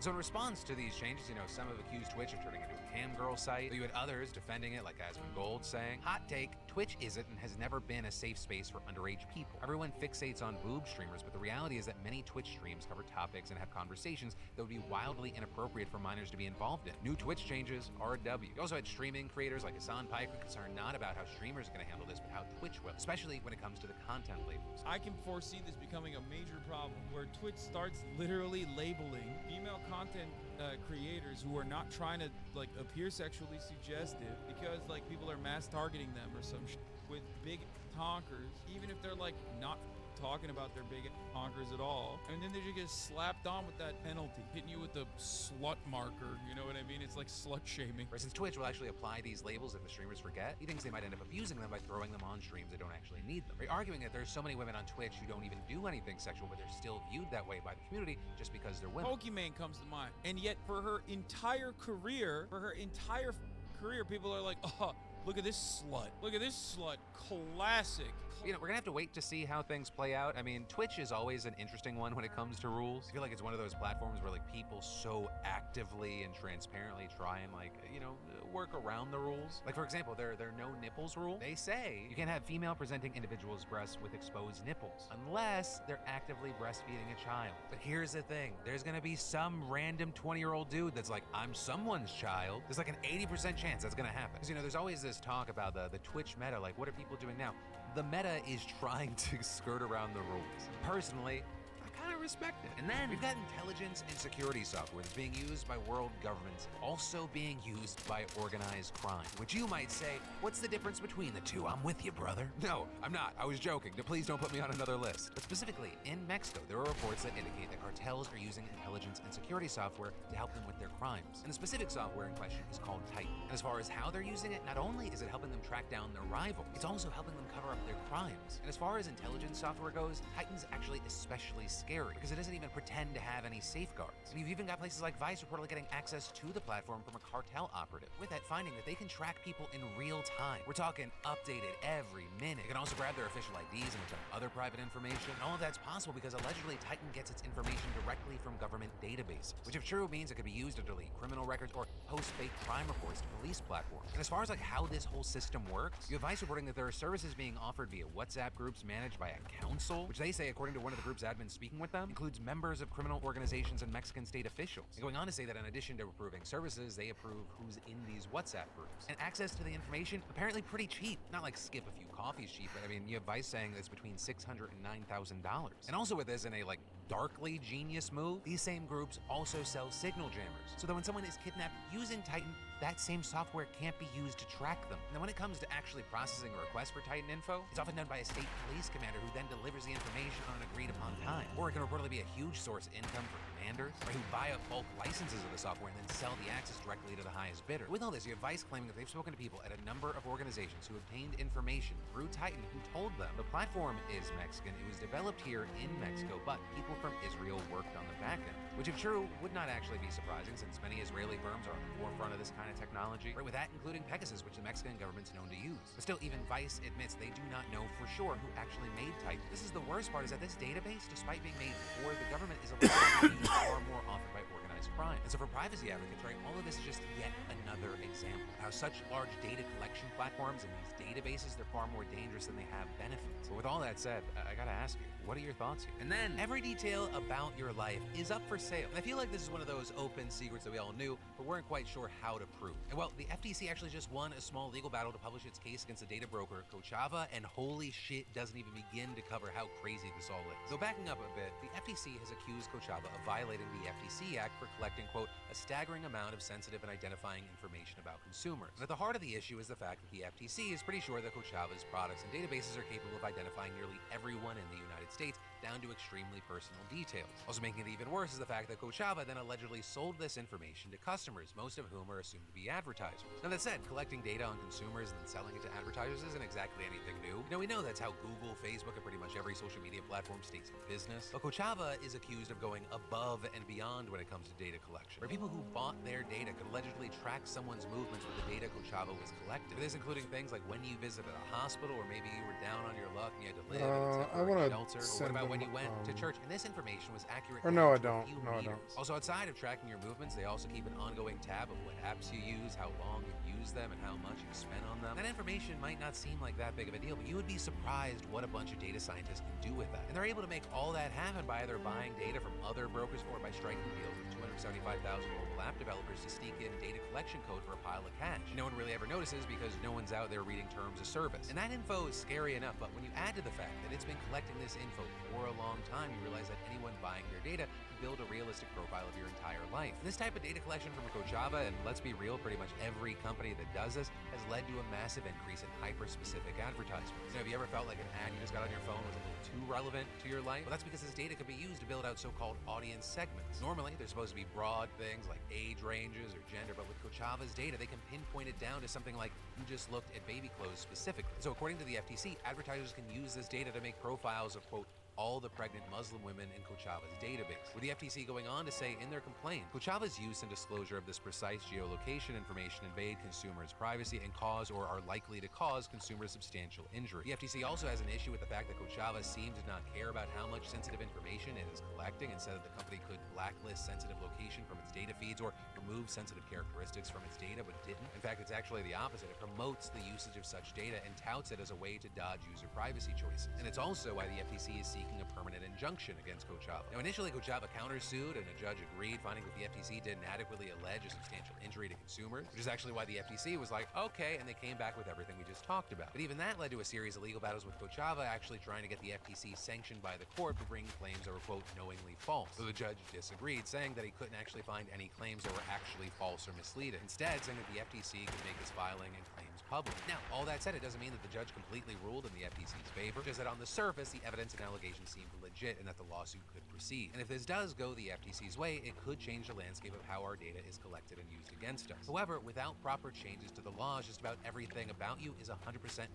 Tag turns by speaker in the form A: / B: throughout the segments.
A: So in response to these changes, some have accused Twitch of turning into a cam girl site, but you had others defending it, like Aspen Gold, saying, hot take, Twitch isn't and has never been a safe space for underage people. Everyone fixates on boob streamers, but the reality is that many Twitch streams cover topics and have conversations that would be wildly inappropriate for minors to be involved in. New Twitch changes are a W. You also had streaming creators like Hassan Pike who are concerned not about how streamers are going to handle this, but how Twitch will, especially when it comes to the content labels.
B: I can foresee this becoming a major problem where Twitch starts literally labeling female content creators who are not trying to appear sexually suggestive because people are mass targeting them or some with big honkers, even if they're not talking about their big honkers at all, and then they just get slapped on with that penalty, hitting you with the slut marker, you know what I mean? It's like slut shaming.
A: Since Twitch will actually apply these labels if the streamers forget, he thinks they might end up abusing them by throwing them on streams that don't actually need them. Arguing that there's so many women on Twitch who don't even do anything sexual, but they're still viewed that way by the community just because they're women.
B: Pokimane comes to mind, and yet for her entire career, people are like, oh, look at this slut. Look at this slut. Classic.
A: We're gonna have to wait to see how things play out. I mean, Twitch is always an interesting one when it comes to rules. I feel like it's one of those platforms where people so actively and transparently try and work around the rules. For example, their no nipples rule. They say you can't have female presenting individuals' breasts with exposed nipples unless they're actively breastfeeding a child. But here's the thing, there's gonna be some random 20-year-old dude that's like, I'm someone's child. There's an 80% chance that's gonna happen. Because there's always this talk about the Twitch meta, what are people doing now? The meta is trying to skirt around the rules. Personally, I kind of respect it. And then we've got intelligence and security software that's being used by world governments, also being used by organized crime. Which you might say, what's the difference between the two? I'm with you, brother. No, I'm not. I was joking. Please don't put me on another list. But specifically, in Mexico, there are reports that indicate that cartels are using intelligence and security software to help them with their crimes. And the specific software in question is called Titan. And as far as how they're using it, not only is it helping them track down their rivals, it's also helping them cover up their crimes. And as far as intelligence software goes, Titan's actually especially scary because it doesn't even pretend to have any safeguards. And you've even got places like Vice reportedly getting access to the platform from a cartel operative, with that finding that they can track people in real time. We're talking updated every minute. They can also grab their official IDs and which have other private information. And all of that's possible because allegedly Titan gets its information directly from government databases, which if true means it could be used to delete criminal records or post fake crime reports to police platforms. And as far as how this whole system works, you have Vice reporting that there are services being offered via WhatsApp groups managed by a council, which they say, according to one of the group's admins speaking with them, includes members of criminal organizations and Mexican state officials. And going on to say that in addition to approving services, they approve who's in these WhatsApp groups. And access to the information, apparently pretty cheap. Not skip a few coffees cheap, but you have Vice saying that it's between $600 and $9,000. And also with this in a darkly genius move, these same groups also sell signal jammers, so that when someone is kidnapped using Titan, that same software can't be used to track them. And then when it comes to actually processing a request for Titan info, it's often done by a state police commander who then delivers the information on an agreed upon time. Or it can reportedly be a huge source of income for commanders, or who buy up bulk licenses of the software and then sell the access directly to the highest bidder. With all this, you have Vice claiming that they've spoken to people at a number of organizations who obtained information through Titan who told them the platform is Mexican, it was developed here in Mexico, but people from Israel worked on the back end. Which if true, would not actually be surprising since many Israeli firms are on the forefront of this kind of technology, right, with that including Pegasus, which the Mexican government's known to use. But still, even Vice admits they do not know for sure who actually made Titan. This is the worst part, is that this database, despite being made for the government, is allowed to be far more often by organized crime. And so for privacy advocates, right, all of this is just yet another example of how such large data collection platforms and these databases, they're far more dangerous than they have benefits. But with all that said, I gotta ask you, what are your thoughts here? And then, every detail about your life is up for sale. And I feel like this is one of those open secrets that we all knew, but weren't quite sure how to prove. And well, the FTC actually just won a small legal battle to publish its case against the data broker Kochava, and holy shit, doesn't even begin to cover how crazy this all is. So backing up a bit, the FTC has accused Kochava of violating the FTC Act for collecting, quote, a staggering amount of sensitive and identifying information about consumers. And at the heart of the issue is the fact that the FTC is pretty sure that Kochava's products and databases are capable of identifying nearly everyone in the United States down to extremely personal details. Also making it even worse is the fact that Kochava then allegedly sold this information to customers, most of whom are assumed to be advertisers. Now that said, collecting data on consumers and then selling it to advertisers isn't exactly anything new. We know that's how Google, Facebook, and pretty much every social media platform stays in business. But Kochava is accused of going above and beyond when it comes to data collection, where people who bought their data could allegedly track someone's movements with the data Kochava was collecting. This including things like when you visited a hospital, or maybe you were down on your luck and you had to live in a temporary shelter. Or what about when you went to church, and this information was accurate.
C: Or no, I
A: down to a
C: don't.
A: few
C: No, I
A: meters.
C: don't.
A: Also, outside of tracking your movements, they also keep an ongoing tab of what apps you use, how long you use them, and how much you spent on them. That information might not seem like that big of a deal, but you would be surprised what a bunch of data scientists can do with that. And they're able to make all that happen by either buying data from other brokers or by striking deals with 275,000 mobile app developers to sneak in data collection code for a pile of cash. No one really ever notices because no one's out there reading terms of service. And that info is scary enough, but when you add to the fact that it's been collecting this info for a long time, you realize that anyone buying your data can build a realistic profile of your entire life. And this type of data collection from Kochava, and let's be real, pretty much every company that does this, has led to a massive increase in hyper-specific advertisements. Have you ever felt like an ad you just got on your phone was a little too relevant to your life? Well, that's because this data can be used to build out so-called audience segments. Normally, they're supposed to be broad things like age ranges or gender, but with Kochava's data, they can pinpoint it down to something like you just looked at baby clothes specifically. So according to the FTC, advertisers can use this data to make profiles of, quote, all the pregnant Muslim women in Kochava's database. With the FTC going on to say in their complaint, Kochava's use and disclosure of this precise geolocation information invade consumers' privacy and cause or are likely to cause consumers substantial injury. The FTC also has an issue with the fact that Kochava seemed to not care about how much sensitive information it is collecting and said that the company could blacklist sensitive location from its data feeds or remove sensitive characteristics from its data, but didn't. In fact, it's actually the opposite. It promotes the usage of such data and touts it as a way to dodge user privacy choices. And it's also why the FTC is seeking a permanent injunction against Kochava. Now, initially, Kochava countersued, and a judge agreed, finding that the FTC didn't adequately allege a substantial injury to consumers, which is actually why the FTC was like, okay, and they came back with everything we just talked about. But even that led to a series of legal battles with Kochava actually trying to get the FTC sanctioned by the court for bringing claims that were, quote, knowingly false. So the judge disagreed, saying that he couldn't actually find any claims that were actually false or misleading. Instead, saying that the FTC could make his filing and claims public. Now, all that said, it doesn't mean that the judge completely ruled in the FTC's favor, just that on the surface, the evidence and allegations seemed legit and that the lawsuit could proceed. And if this does go the FTC's way, it could change the landscape of how our data is collected and used against us. However, without proper changes to the laws, just about everything about you is 100%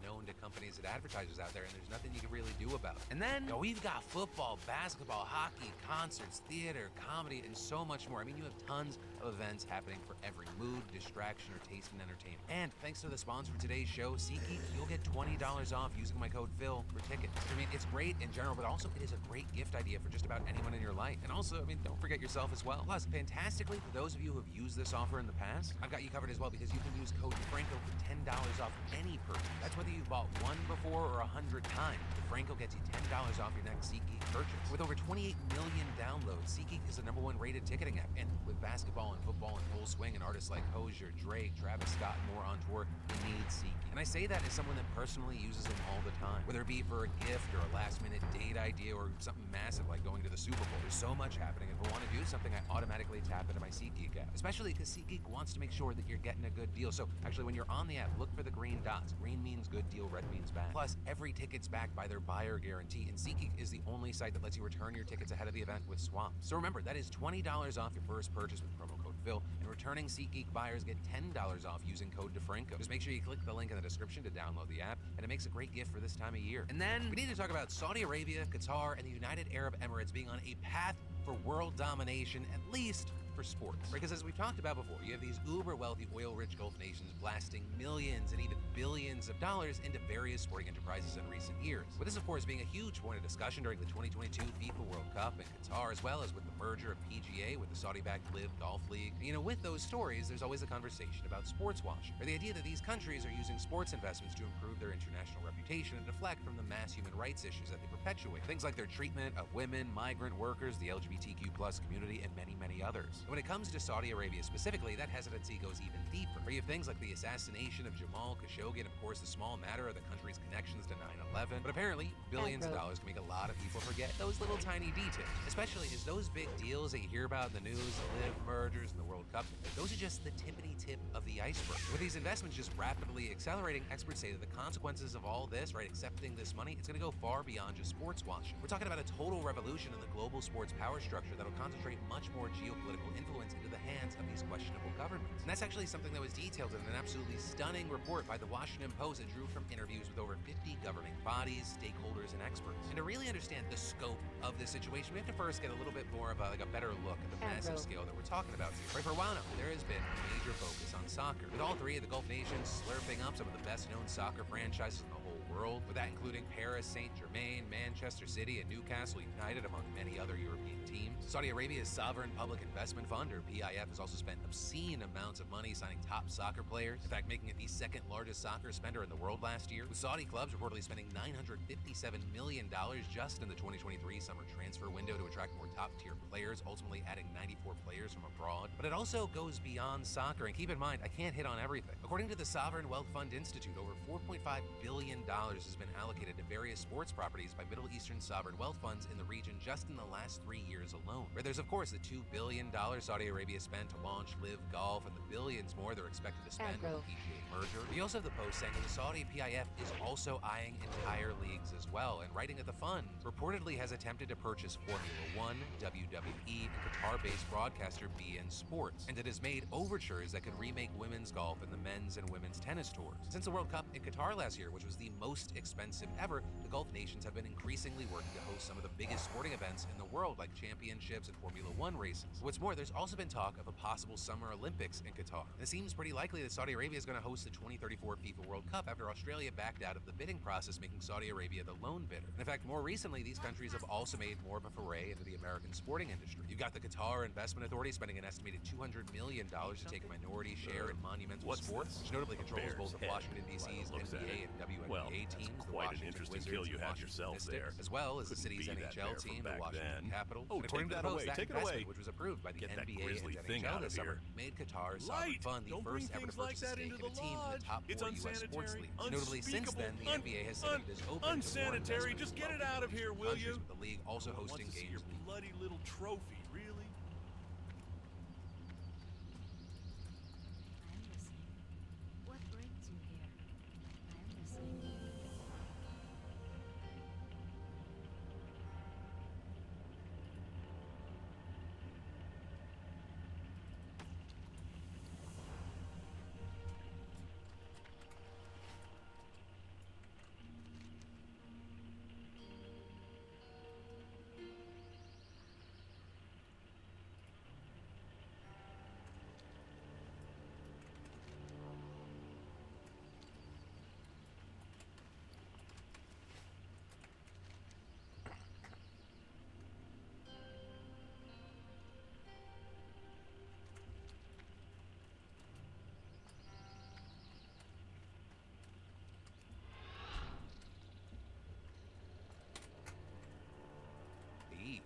A: known to companies and advertisers out there, and there's nothing you can really do about it. And then, we've got football, basketball, hockey, concerts, theater, comedy, and so much more. I mean, you have tons of events happening for every mood, distraction, or taste in entertainment. And thanks to the sponsor for today's show, SeatGeek, you'll get $20 off using my code Phil for tickets. I mean, it's great in general, but also it is a great gift idea for just about anyone in your life. And also, I mean, don't forget yourself as well. Plus, fantastically, for those of you who have used this offer in the past, I've got you covered as well because you can use code Franco for $10 off any purchase. That's whether you've bought one before or 100 times. Franco gets you $10 off your next SeatGeek purchase. With over 28 million downloads, SeatGeek is the #1 rated ticketing app. And with basketball and football in full swing and artists like Hozier, Drake, Travis Scott, and more on tour, you need SeatGeek. And I say that as someone that personally uses them all the time. Whether it be for a gift or a last-minute date idea or something massive like going to the Super Bowl. There's so much happening. If I want to do something, I automatically tap into my SeatGeek app. Especially because SeatGeek wants to make sure that you're getting a good deal. So actually, when you're on the app, look for the green dots. Green means good deal, red means bad. Plus, every ticket's backed by their buyer guarantee, and SeatGeek is the only site that lets you return your tickets ahead of the event with swaps. So remember, that is $20 off your first purchase with promo code Phil, and returning SeatGeek buyers get $10 off using code DeFranco. Just make sure you click the link in the description to download the app, and it makes a great gift for this time of year. And then we need to talk about Saudi Arabia, Qatar, and the United Arab Emirates being on a path for world domination, at least for sports. Because as we've talked about before, you have these uber wealthy oil-rich Gulf nations blasting millions and even billions of dollars into various sporting enterprises in recent years. With this, of course, being a huge point of discussion during the 2022 FIFA World Cup in Qatar, as well as with the merger of PGA with the Saudi-backed LIV Golf League. And, with those stories, there's always a conversation about sports washing, or the idea that these countries are using sports investments to improve their international reputation and deflect from the mass human rights issues that they perpetuate. Things like their treatment of women, migrant workers, the LGBTQ+ community, and many, many others. And when it comes to Saudi Arabia specifically, that hesitancy goes even deeper. Where you have things like the assassination of Jamal Khashoggi and, of course, the small matter of the country's connections to 9/11. But apparently, billions of dollars can make a lot of people forget those little tiny details. Especially as those big deals that you hear about in the news, the LIV mergers and the World Cup, those are just the tippity tip of the iceberg. With these investments just rapidly accelerating, experts say that the consequences of all this, accepting this money, it's going to go far beyond just sports washing. We're talking about a total revolution in the global sports power structure that'll concentrate much more geopolitical influence into the hands of these questionable governments. And that's actually something that was detailed in an absolutely stunning report by the Washington Post that drew from interviews with over 50 governing bodies, stakeholders, and experts. And to really understand the scope of this situation, we have to first get a little bit more of a better look at the massive scale that we're talking about here. For a while now, there has been a major focus on soccer, with all three of the Gulf nations slurping up some of the best-known soccer franchises in the whole world. world, with that including Paris, Saint-Germain, Manchester City, and Newcastle United, among many other European teams. Saudi Arabia's Sovereign Public Investment Fund, or PIF, has also spent obscene amounts of money signing top soccer players, in fact making it the second largest soccer spender in the world last year, with Saudi clubs reportedly spending $957 million just in the 2023 summer transfer window to attract more top-tier players, ultimately adding 94 players from abroad. But it also goes beyond soccer, and keep in mind, I can't hit on everything. According to the Sovereign Wealth Fund Institute, over $4.5 billion has been allocated to various sports properties by Middle Eastern sovereign wealth funds in the region just in the last 3 years alone. Where there's, of course, the $2 billion Saudi Arabia spent to launch LIV Golf, and the billions more they're expected to spend on the PGA merger. We also have the post saying that the Saudi PIF is also eyeing entire leagues as well, and writing that the fund reportedly has attempted to purchase Formula One, WWE, and Qatar-based broadcaster BN Sports, and it has made overtures that could remake women's golf and the men's and women's tennis tours. Since the World Cup in Qatar last year, which was the most expensive ever, the Gulf nations have been increasingly working to host some of the biggest sporting events in the world, like championships and Formula One races. What's more, there's also been talk of a possible Summer Olympics in Qatar. And it seems pretty likely that Saudi Arabia is going to host the 2034 FIFA World Cup after Australia backed out of the bidding process, making Saudi Arabia the lone bidder. And in fact, more recently, these countries have also made more of a foray into the American sporting industry. You've got the Qatar Investment Authority spending an estimated $200 million to take a minority share in monumental sports, which notably controls both the Washington, D.C.'s NBA and WNBA teams, the Washington Wizards and Washington Mystics, as well as the city's NHL team, the Washington Capitals.
C: Oh,
A: according to the post, that
C: take it
A: investment,
C: away.
A: which was approved by the
C: Get that
A: NBA
C: grisly
A: and
C: thing
A: NHL
C: out
A: this
C: of
A: summer,
C: here.
A: made Qatar's sovereign fund the first ever to purchase a stake in a team in the top 4 U.S. sports leagues. Notably, since then, the NBA has said it is open to more
C: unsanitary.
A: investment
C: Just
A: from
C: get it
A: wealthy
C: out of here, will
A: countries,
C: you?
A: with the league also hosting
C: Wants to see
A: games.
C: your bloody little trophy, really?
D: I'm listening. What brings you here? I'm listening.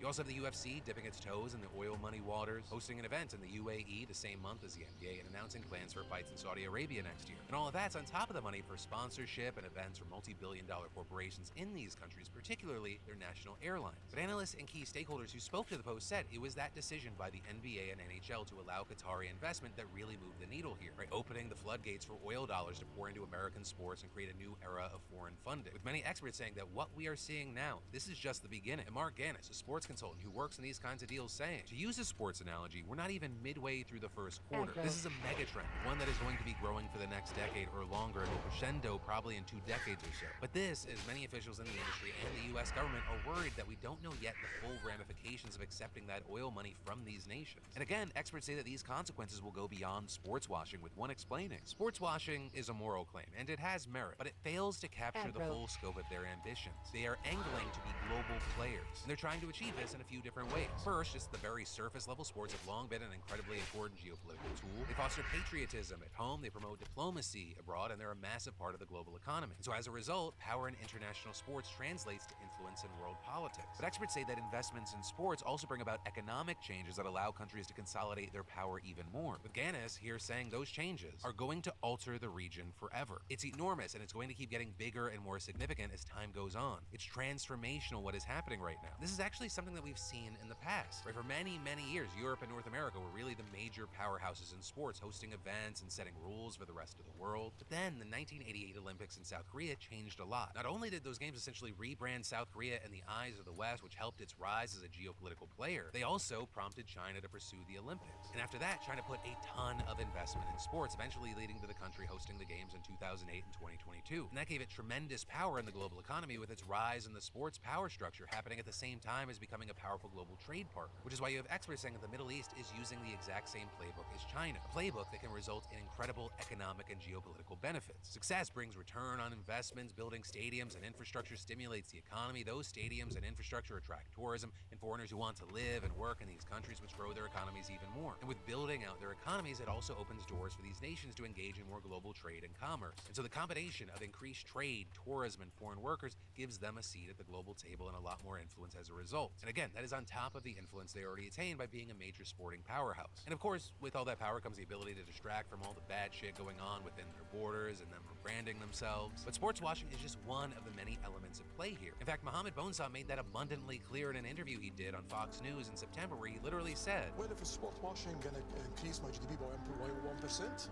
A: You also have the UFC dipping its toes in the oil money waters, hosting an event in the UAE the same month as the NBA, and announcing plans for fights in Saudi Arabia next year. And all of that's on top of the money for sponsorship and events for multi-billion-dollar corporations in these countries, particularly their national airlines. But analysts and key stakeholders who spoke to the Post said it was that decision by the NBA and NHL to allow Qatari investment that really moved the needle here, right? Opening the floodgates for oil dollars to pour into American sports and create a new era of foreign funding. With many experts saying that what we are seeing now, this is just the beginning. And Mark Gannis, a sports consultant who works in these kinds of deals, saying, to use a sports analogy, we're not even midway through the first quarter. This is a mega trend, one that is going to be growing for the next decade or longer, and will crescendo probably in 2 decades or so. But this, as many officials in the industry and the US government are worried that we don't know yet the full ramifications of accepting that oil money from these nations. And again, experts say that these consequences will go beyond sports washing, with one explaining, sports washing is a moral claim, and it has merit, but it fails to capture the full scope of their ambitions. They are angling to be global players, and they're trying to achieve this in a few different ways. First, just the very surface level sports have long been an incredibly important geopolitical tool. They foster patriotism at home, they promote diplomacy abroad, and they're a massive part of the global economy. And so as a result, power in international sports translates to influence in world politics. But experts say that investments in sports also bring about economic changes that allow countries to consolidate their power even more. With Gannis here saying those changes are going to alter the region forever. It's enormous, and it's going to keep getting bigger and more significant as time goes on. It's transformational what is happening right now. This is actually something that we've seen in the past. Right? For many, many years, Europe and North America were really the major powerhouses in sports, hosting events and setting rules for the rest of the world. But then the 1988 Olympics in South Korea changed a lot. Not only did those games essentially rebrand South Korea in the eyes of the West, which helped its rise as a geopolitical player, they also prompted China to pursue the Olympics. And after that, China put a ton of investment in sports, eventually leading to the country hosting the games in 2008 and 2022. And that gave it tremendous power in the global economy, with its rise in the sports power structure happening at the same time as becoming becoming a powerful global trade partner, which is why you have experts saying that the Middle East is using the exact same playbook as China, a playbook that can result in incredible economic and geopolitical benefits. Success brings return on investments, building stadiums and infrastructure stimulates the economy. Those stadiums and infrastructure attract tourism and foreigners who want to live and work in these countries, which grow their economies even more. And with building out their economies, it also opens doors for these nations to engage in more global trade and commerce. And so the combination of increased trade, tourism, and foreign workers gives them a seat at the global table and a lot more influence as a result. And again, that is on top of the influence they already attain by being a major sporting powerhouse. And of course, with all that power comes the ability to distract from all the bad shit going on within their borders and them rebranding themselves. But sports washing is just one of the many elements at play here. In fact, Mohammed Bonesaw made that abundantly clear in an interview he did on Fox News in September, where he literally said,
E: well, if sport washing gonna increase my GDP by 1%,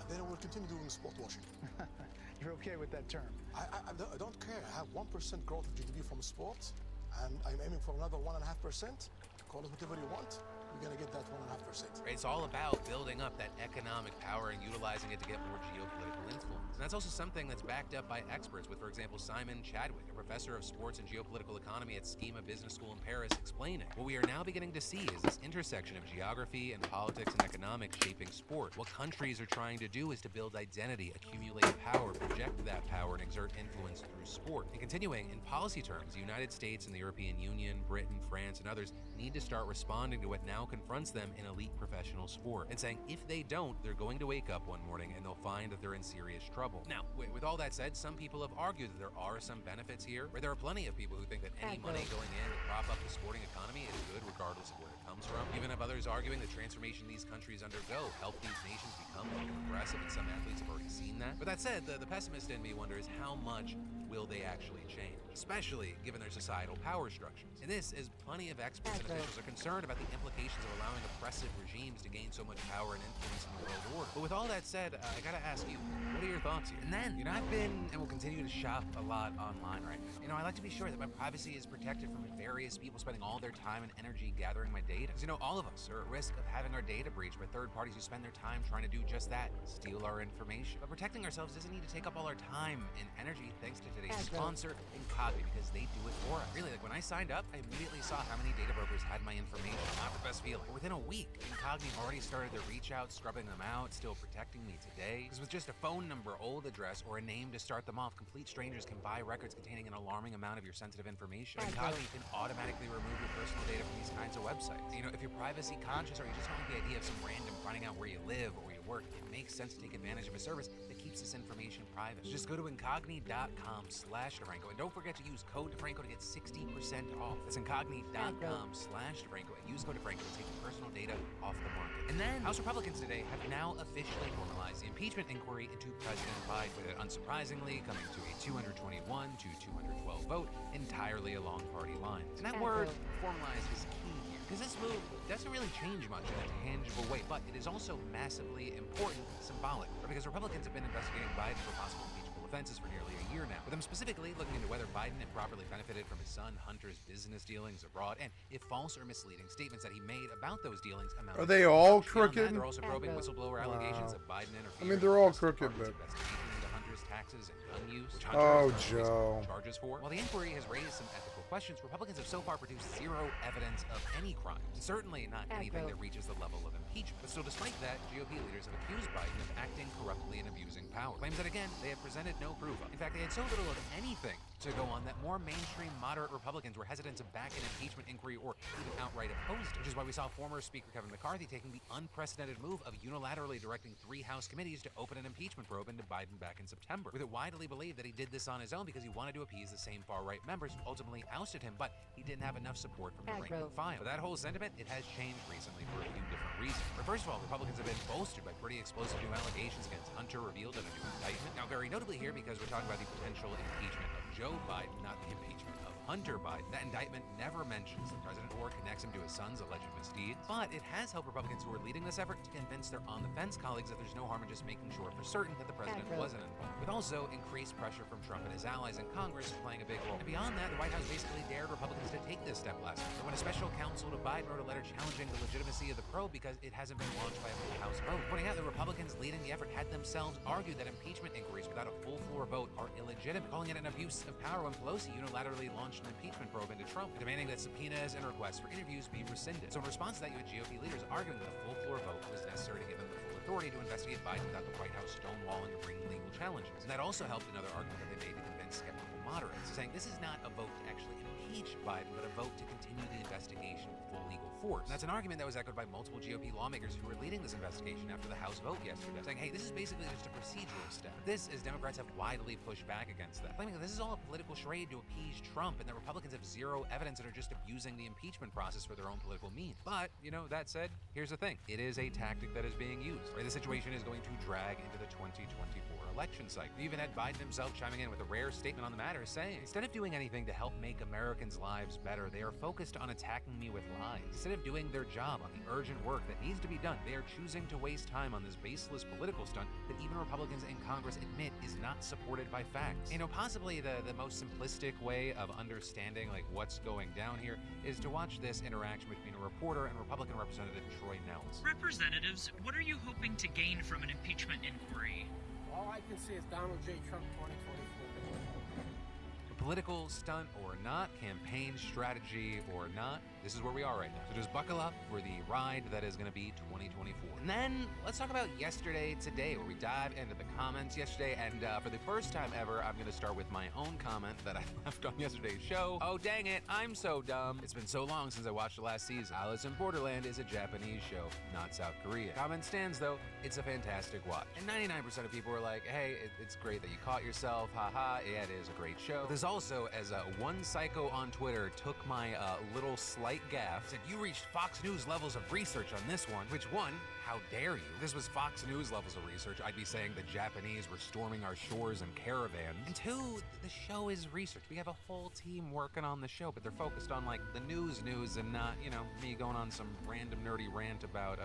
E: then I will continue doing sport washing.
F: You're okay with that term?
E: I don't care. I have 1% growth of GDP from sport, and I'm aiming for another 1.5%. Call it whatever you want. You're gonna get that 1.5%.
A: It's all about building up that economic power and utilizing it to get more geopolitical influence. And that's also something that's backed up by experts with, for example, Simon Chadwick, a professor of sports and geopolitical economy at Schema Business School in Paris, explaining. What we are now beginning to see is this intersection of geography and politics and economics shaping sport. What countries are trying to do is to build identity, accumulate power, project that power, and exert influence through sport. And continuing, in policy terms, the United States and the European Union, Britain, France, and others need to start responding to what now confronts them in elite professional sport, and saying if they don't, they're going to wake up one morning and they'll find that they're in serious trouble. Now, with all that said, some people have argued that there are some benefits here, where there are plenty of people who think that any money going in to prop up the sporting economy is good regardless of where it comes from. Even have others arguing the transformation these countries undergo help these nations become more progressive, and some athletes have already seen that. But that said, the pessimist in me wonders how much will they actually change, especially given their societal power structures. And this is plenty of experts and officials are concerned about the implications of allowing oppressive regimes to gain so much power and influence in the world order. But with all that said, I gotta ask you, what are your thoughts here? And then, I've been and will continue to shop a lot online right now. I like to be sure that my privacy is protected from various people spending all their time and energy gathering my data. Because all of us are at risk of having our data breached by third parties who spend their time trying to do just that, steal our information. But protecting ourselves doesn't need to take up all our time and energy, thanks to today's sponsor, Incogni, because they do it for us. Really, when I signed up, I immediately saw how many data brokers had my information. Not the best feeling. But within a week, Incogni already started their reach out, scrubbing them out, still protecting me today. Because with just a phone number, old address, or a name to start them off, complete strangers can buy records containing an alarming amount of your sensitive information. Incogni can automatically remove your personal data from these kinds of websites. If you're privacy conscious or you just don't like the idea of some random finding out where you live or where you work, it makes sense to take advantage of a service that keeps this information private. So just go to incogni.com/DeFranco and don't forget to use code DeFranco to get 60% off. That's incogni.com/DeFranco and use code DeFranco to take your personal data off the market. And then House Republicans today have now officially formalized the impeachment inquiry into President Biden, with it unsurprisingly coming to a 221 to 212 vote entirely along party lines. And that word formalized is key here, because this move doesn't really change much in a tangible way, but it is also massively important symbolic, because Republicans have been investigating Biden for possible impeachable offenses for nearly a year now, with them specifically looking into whether Biden improperly benefited from his son Hunter's business dealings abroad, and if false or misleading statements that he made about those dealings amounted.
G: Are they all
A: Beyond
G: crooked?
A: that, they're also probing whistleblower allegations that Biden interfered.
G: I mean, they're all
A: in the
G: crooked,
A: Department's
G: but
A: investigation into Hunter's taxes and gun use, which Hunter
G: oh,
A: has faced
G: Joe.
A: charges for. While the inquiry has raised some ethical questions, Republicans have so far produced zero evidence of any crimes, certainly not anything that reaches the level of impeachment. But still, despite that, GOP leaders have accused Biden of acting corruptly and abusing power, claims that again they have presented no proof of. In fact, they had so little of anything to go on that more mainstream moderate Republicans were hesitant to back an impeachment inquiry or even outright opposed it, which is why we saw former Speaker Kevin McCarthy taking the unprecedented move of unilaterally directing 3 House committees to open an impeachment probe into Biden back in September, with it widely believed that he did this on his own because he wanted to appease the same far-right members who ultimately ousted him, but he didn't have enough support from the rank and file. But that whole sentiment, it has changed recently for a few different reasons. But first of all, Republicans have been bolstered by pretty explosive new allegations against Hunter revealed in a new indictment. Now, very notably here, because we're talking about the potential impeachment of Joe Biden, not the impeachment of Hunter Biden. That indictment never mentions the president or connects him to his son's alleged misdeeds, but it has helped Republicans who are leading this effort to convince their on-the-fence colleagues that there's no harm in just making sure for certain that the president wasn't involved, with also increased pressure from Trump and his allies in Congress playing a big role. And beyond that, the White House basically dared Republicans to take this step last week, when a special counsel to Biden wrote a letter challenging the legitimacy of the probe because it hasn't been launched by a after the House vote, pointing out that Republicans leading the effort had themselves argued that impeachment inquiries without a full floor vote are illegitimate, calling it an abuse of power when Pelosi unilaterally launched an impeachment probe into Trump, demanding that subpoenas and requests for interviews be rescinded. So in response to that, you had GOP leaders arguing that a full floor vote was necessary to give them the full authority to investigate Biden without the White House stonewalling or bringing legal challenges. And that also helped another argument that they made to convince skeptical moderates, saying this is not a vote to actually impeach Biden, but a vote to continue the investigation with full legal force. And that's an argument that was echoed by multiple GOP lawmakers who were leading this investigation after the House vote yesterday, saying, hey, this is basically just a procedural step. This, as Democrats have widely pushed back against that, claiming that this is all a political charade to appease Trump and that Republicans have zero evidence and are just abusing the impeachment process for their own political means. But, that said, here's the thing. It is a tactic that is being used. Right? The situation is going to drag into the 2024 election cycle. You even had Biden himself chiming in with a rare statement on the matter, saying, instead of doing anything to help make Americans' lives better, they are focused on attacking me with lies. Instead of doing their job on the urgent work that needs to be done, they are choosing to waste time on this baseless political stunt that even Republicans in Congress admit is not supported by facts. Possibly the most simplistic way of understanding what's going down here is to watch this interaction between a reporter and Republican Representative Troy Nehls.
G: Representatives, what are you hoping to gain from an impeachment inquiry?
H: All I can see is Donald J. Trump 2024.
A: Political stunt or not, campaign strategy or not, this is where we are right now. So just buckle up for the ride that is going to be 2024. And then let's talk about yesterday today, where we dive into the comments yesterday. And for the first time ever, I'm going to start with my own comment that I left on yesterday's show. Oh, dang it, I'm so dumb. It's been so long since I watched the last season. Alice in Borderland is a Japanese show, not South Korea. Comment stands, though, it's a fantastic watch. And 99% of people were like, hey, it's great that you caught yourself, haha, yeah, it is a great show. But there's also, as one psycho on Twitter took my little slight gaffe, said, you reached Fox News levels of research on this one, which one, how dare you? If this was Fox News levels of research, I'd be saying the Japanese were storming our shores in caravans. And two, the show is research. We have a whole team working on the show, but they're focused on the news and not, me going on some random nerdy rant about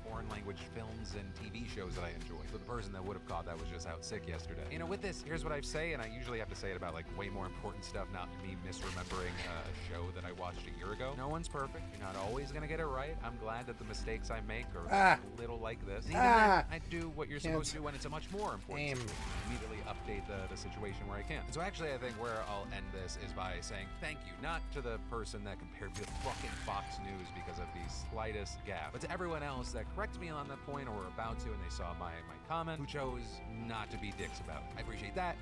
A: foreign language films and TV shows that I enjoy. But the person that would have caught that was just out sick yesterday. With this, here's what I say, and I usually have to say it about way more important stuff, not me misremembering a show that I watched a year ago. No one's perfect. You're not always gonna get it right. I'm glad that the mistakes I make are a little like this. And even then, I do what you're supposed to do when it's a much more important situation. Immediately update the situation where I can. And so actually, I think where I'll end this is by saying thank you, not to the person that compared me to fucking Fox News because of the slightest gap, but to everyone else that corrected me on that point or were about to and they saw my comment, who chose not to be dicks about it. I appreciate that.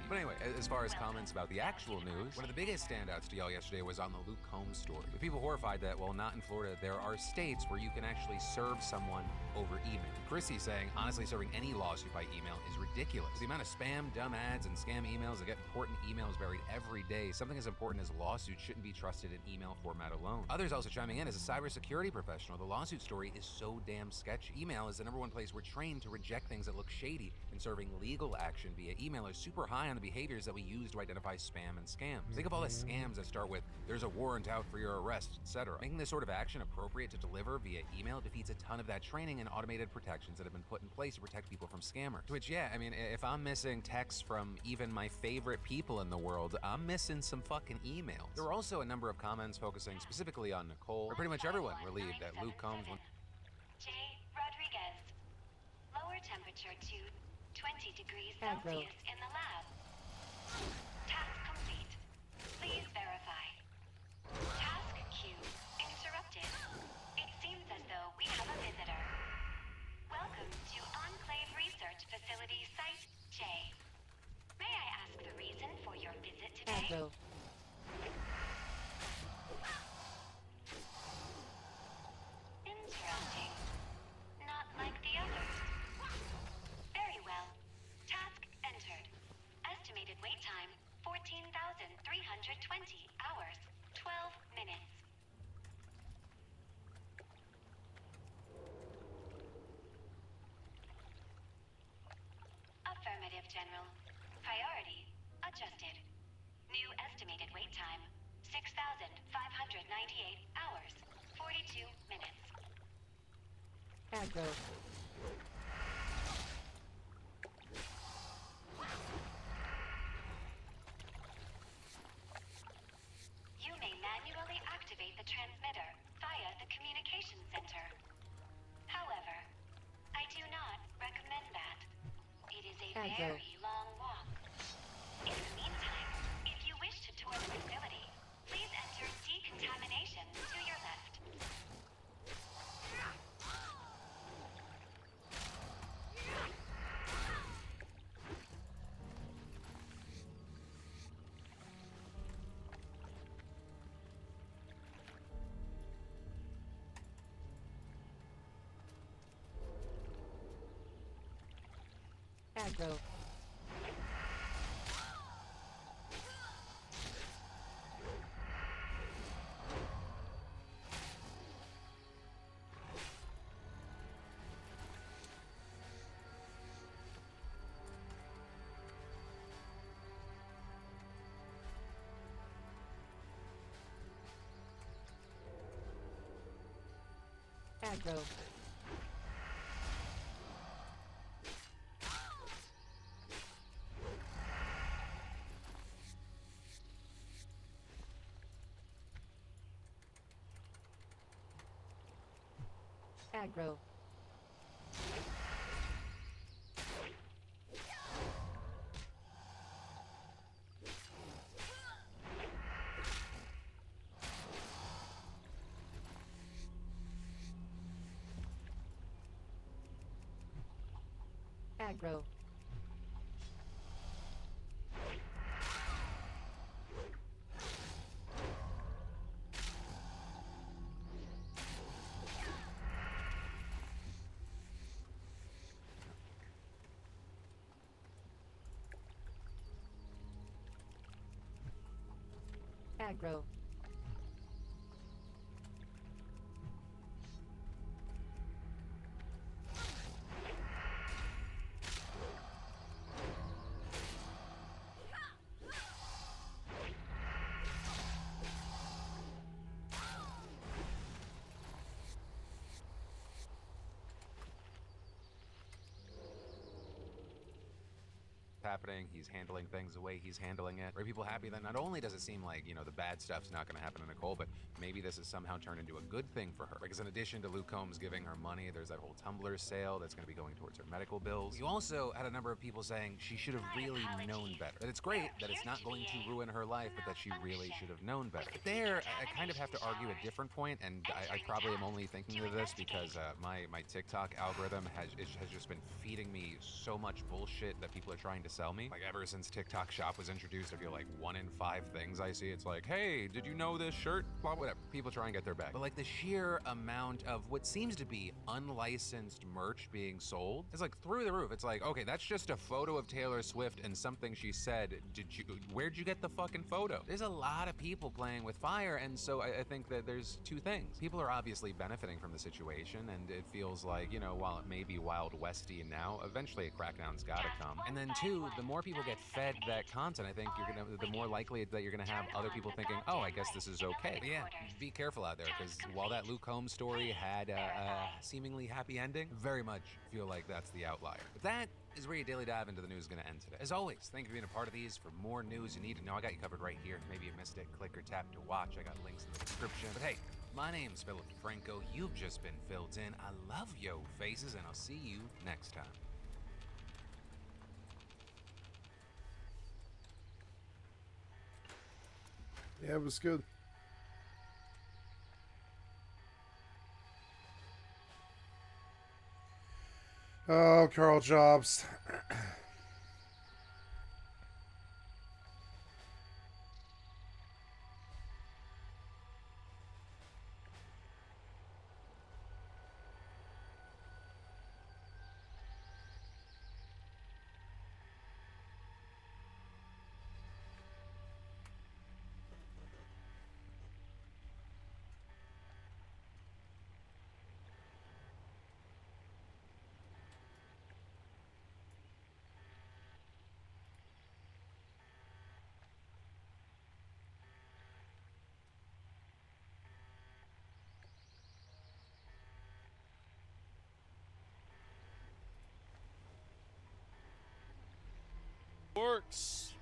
A: But anyway, as far as comments about the actual news, one of the biggest standouts to y'all yesterday was on the Luke Combs story. With people horrified that, well, not in Florida, there are states where you can actually serve someone over email. Chrissy saying, honestly, serving any lawsuit by email is ridiculous. The amount of spam, dumb ads, and scam emails that get important emails buried every day, something as important as lawsuits shouldn't be trusted in email format alone. Others also chiming in, as a cybersecurity professional, the lawsuit story is so damn sketchy. Email is the number one place we're trained to reject things that look shady, and serving legal action via email is super high on the behaviors that we use to identify spam and scams. Think of all the scams that start with, there's a warrant out for your arrest, etc. Making this sort of action appropriate to deliver via email defeats a ton of that training and automated protections that have been put in place to protect people from scammers. Which, yeah, if I'm missing texts from even my favorite people in the world, I'm missing some fucking emails. There were also a number of comments focusing specifically on Nicole, where pretty much everyone relieved that Luke Combs went.
I: J. Rodriguez. Lower temperature to 20 degrees Celsius in the lab. Task complete. Please verify. Task queue interrupted. It seems as though we have a visitor. Welcome to Enclave Research Facility Site J. May I ask the reason for your visit today? Interesting. Not like the others. Very well. Task entered. Estimated wait time, 14,320 hours, 12 minutes. Affirmative, General. Priority adjusted. New estimated wait time, 6,598 hours, 42 minutes. You may manually activate the transmitter via the communication center. However, very long walk. In the meantime, if you wish to tour the facility, please enter decontamination to your left.
J: Aggro. Aggro. Aggro. Aggro. Aggro.
A: Happening, he's handling things the way he's handling it. Are people happy that not only does it seem like, you know, the bad stuff's not going to happen to Nicole, but maybe this has somehow turned into a good thing for her? Because in addition to Luke Combs giving her money, there's that whole Tumblr sale that's going to be going towards her medical bills. You also had a number of people saying she should have really known better. That it's great that it's not going to ruin her life, but that she really should have known better. But there, I kind of have to argue a different point, and I probably am only thinking of this because my TikTok algorithm has just been feeding me so much bullshit that people are trying to sell me. Like ever since TikTok Shop was introduced, I feel like 1 in 5 things I see, it's like, hey, did you know this shirt? Blah, whatever. People try and get their bag. But like the sheer amount of what seems to be unlicensed merch being sold is like through the roof. It's like, okay, that's just a photo of Taylor Swift and something she said. Where'd you get the fucking photo? There's a lot of people playing with fire, and so I think that there's two things. People are obviously benefiting from the situation, and it feels like, you know, while it may be Wild Westy now, eventually a crackdown's gotta come. And then two, the more people get fed that content, I think the more likely that you're gonna have other people thinking, oh, I guess this is okay. But yeah, be careful out there, because while that Luke Combs story had a seemingly happy ending, very much feel like that's the outlier. But that is where your daily dive into the news is going to end today. As always, thank you for being a part of these. For more news you need to know, I got you covered right here. Maybe you missed it, click or tap to watch. I got links in the description. But hey, my name's Philip DeFranco. You've just been filled in. I love yo faces, and I'll see you next time.
K: Yeah, it was good. Oh, Carl Jobs.
L: Works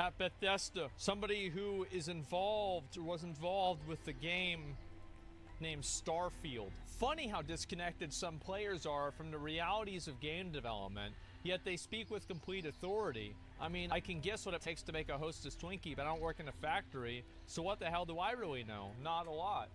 L: at Bethesda. Somebody who is involved or was involved with the game named Starfield. Funny how disconnected some players are from the realities of game development yet they speak with complete authority. I mean, I can guess what it takes to make a Hostess Twinkie, but I don't work in a factory, so what the hell do I really know? Not a lot.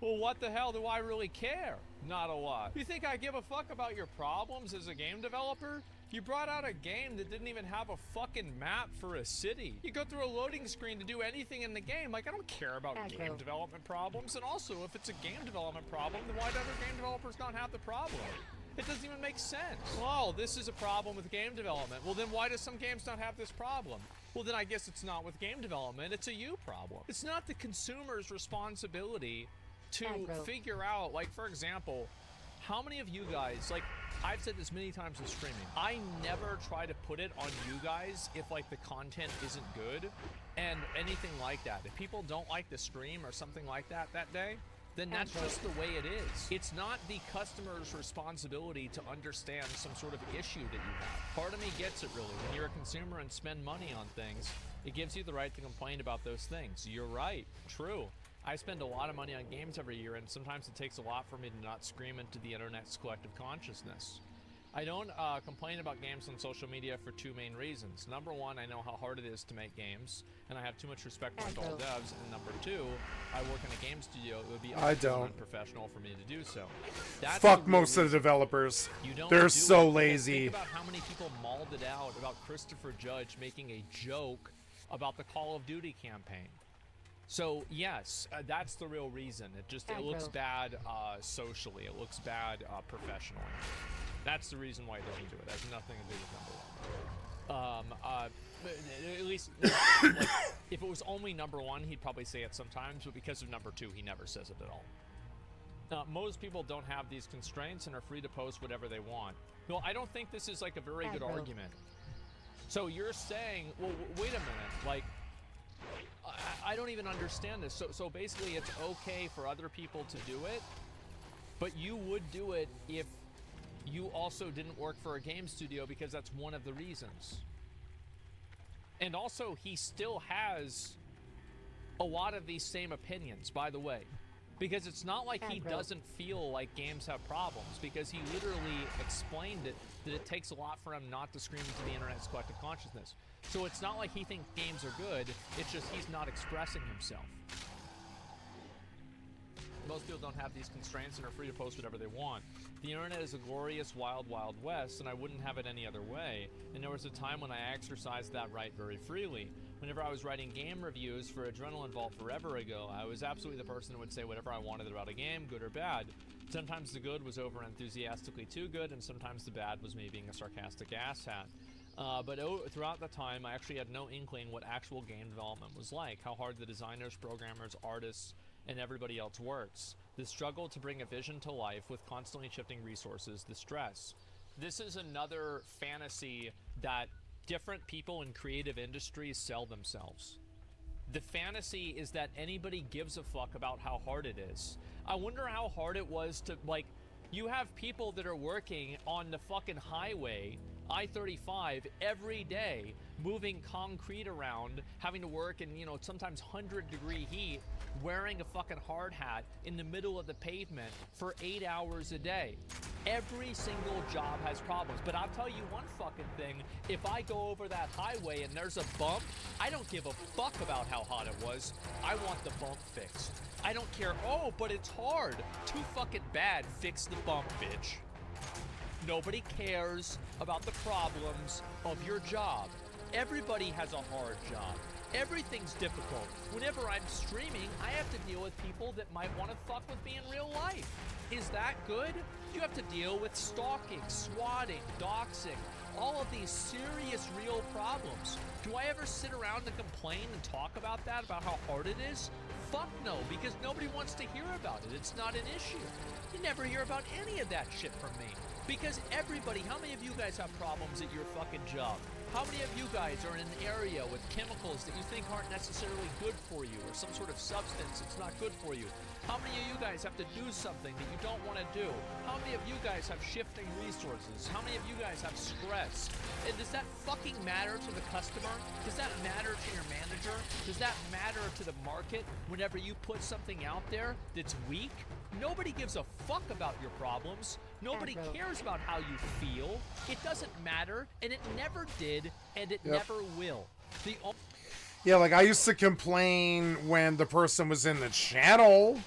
L: Well, what the hell do I really care? Not a lot. You think I give a fuck about your problems as a game developer? You brought out a game that didn't even have a fucking map for a city. You go through a loading screen to do anything in the game. Like, I don't care about game development problems. And also, if it's a game development problem, then why do other game developers not have the problem? It doesn't even make sense. Oh, this is a problem with game development. Well, then why do some games not have this problem? Well, then I guess it's not with game development. It's a you problem. It's not the consumer's responsibility to figure out, like, for example, how many of you guys, like, I've said this many times in streaming, I never try to put it on you guys if, like, the content isn't good and anything like that. If people don't like the stream or something like that that day, then that's just the way it is. It's not the customer's responsibility to understand some sort of issue that you have. Part of me gets it, really. When you're a consumer and spend money on things, it gives you the right to complain about those things. You're right. True. I spend a lot of money on games every year, and sometimes it takes a lot for me to not scream into the internet's collective consciousness. I don't complain about games on social media for two main reasons. Number one, I know how hard it is to make games, and I have too much respect for all devs. And number two, I work in a game studio. It would be unprofessional for me to do so. That's
K: Fuck most of the developers. They're so lazy.
L: Think about how many people mauled it out about Christopher Judge making a joke about the Call of Duty campaign. So yes, that's the real reason. It looks bad socially. It looks bad professionally. That's the reason why he doesn't do it. It has nothing to do with number one. At least, like, if it was only number one, he'd probably say it sometimes. But because of number two, he never says it at all. Most people don't have these constraints and are free to post whatever they want. Well, I don't think this is like a very good argument. So you're saying, well, wait a minute, like, I don't even understand this. So basically, it's okay for other people to do it, but you would do it if you also didn't work for a game studio, because that's one of the reasons. And also, he still has a lot of these same opinions, by the way, because it's not like he doesn't feel like games have problems, because he literally explained it, that it takes a lot for him not to scream into the internet's collective consciousness. So it's not like he thinks games are good, it's just he's not expressing himself. Most people don't have these constraints and are free to post whatever they want. The internet is a glorious wild, wild west, and I wouldn't have it any other way. And there was a time when I exercised that right very freely. Whenever I was writing game reviews for Adrenaline Vault forever ago, I was absolutely the person who would say whatever I wanted about a game, good or bad. Sometimes the good was over-enthusiastically too good, and sometimes the bad was me being a sarcastic asshat. But throughout the time, I actually had no inkling what actual game development was like, how hard the designers, programmers, artists, and everybody else works. The struggle to bring a vision to life with constantly shifting resources, the stress. This is another fantasy that different people in creative industries sell themselves. The fantasy is that anybody gives a fuck about how hard it is. I wonder how hard it was to, like, you have people that are working on the fucking highway, I-35, every day, moving concrete around, having to work in, sometimes 100-degree heat, wearing a fucking hard hat in the middle of the pavement for 8 hours a day. Every single job has problems, but I'll tell you one fucking thing, if I go over that highway and there's a bump, I don't give a fuck about how hot it was. I want the bump fixed. I don't care, oh, but it's hard. Too fucking bad, fix the bump, bitch. Nobody cares about the problems of your job. Everybody has a hard job. Everything's difficult. Whenever I'm streaming, I have to deal with people that might want to fuck with me in real life. Is that good? You have to deal with stalking, swatting, doxing, all of these serious, real problems. Do I ever sit around and complain and talk about that, about how hard it is? Fuck no, because nobody wants to hear about it. It's not an issue. You never hear about any of that shit from me. Because everybody, how many of you guys have problems at your fucking job? How many of you guys are in an area with chemicals that you think aren't necessarily good for you, or some sort of substance that's not good for you? How many of you guys have to do something that you don't want to do? How many of you guys have shifting resources? How many of you guys have stress? And does that fucking matter to the customer? Does that matter to your manager? Does that matter to the market whenever you put something out there that's weak? Nobody gives a fuck about your problems. Nobody
J: Aggro.
L: cares about how you feel. It doesn't matter, and it never did, and it
K: Yep.
L: never will.
K: Yeah, like I used to complain when the person was in the channel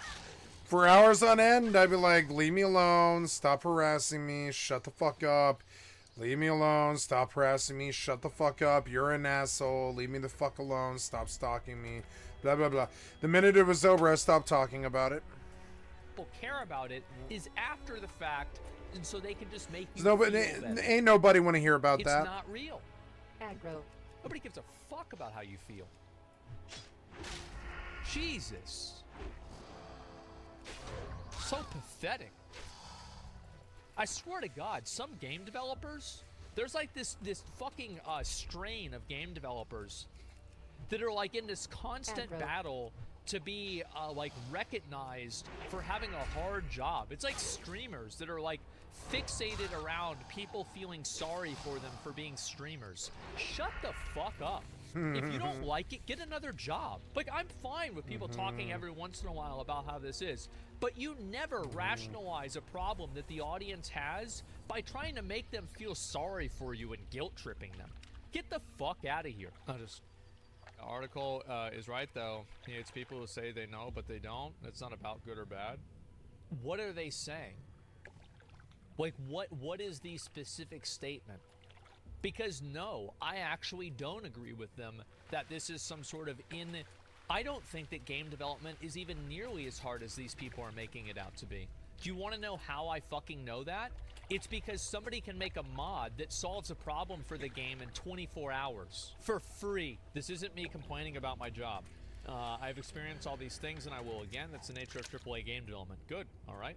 K: for hours on end. I'd be like, leave me alone, stop harassing me, shut the fuck up. Leave me alone, stop harassing me, shut the fuck up, you're an asshole, leave me the fuck alone, stop stalking me, blah, blah, blah. The minute it was over, I stopped talking about it.
L: People care about it is after the fact, and so they can just make you
K: Nobody,
L: feel better.
K: ain't nobody want to hear about
L: It's
K: that.
L: not real.
J: Aggro.
L: Nobody gives a fuck about how you feel. Jesus. So pathetic. I swear to God, some game developers, there's like this fucking strain of game developers that are like in this constant
J: Aggro.
L: battle to be like recognized for having a hard job. It's like streamers that are like fixated around people feeling sorry for them for being streamers. Shut the fuck up. If you don't like it, get another job. Like, I'm fine with people talking every once in a while about how this is, but you never rationalize a problem that the audience has by trying to make them feel sorry for you and guilt tripping them. Get the fuck out of here. The article is right, though. It's people who say they know, but they don't. It's not about good or bad. What are they saying? Like, what is the specific statement? Because no, I actually don't agree with them that this is some sort of I don't think that game development is even nearly as hard as these people are making it out to be. Do you want to know how I fucking know that? It's because somebody can make a mod that solves a problem for the game in 24 hours for free. This isn't me complaining about my job. I've experienced all these things, and I will again. That's the nature of AAA game development. Good, all right.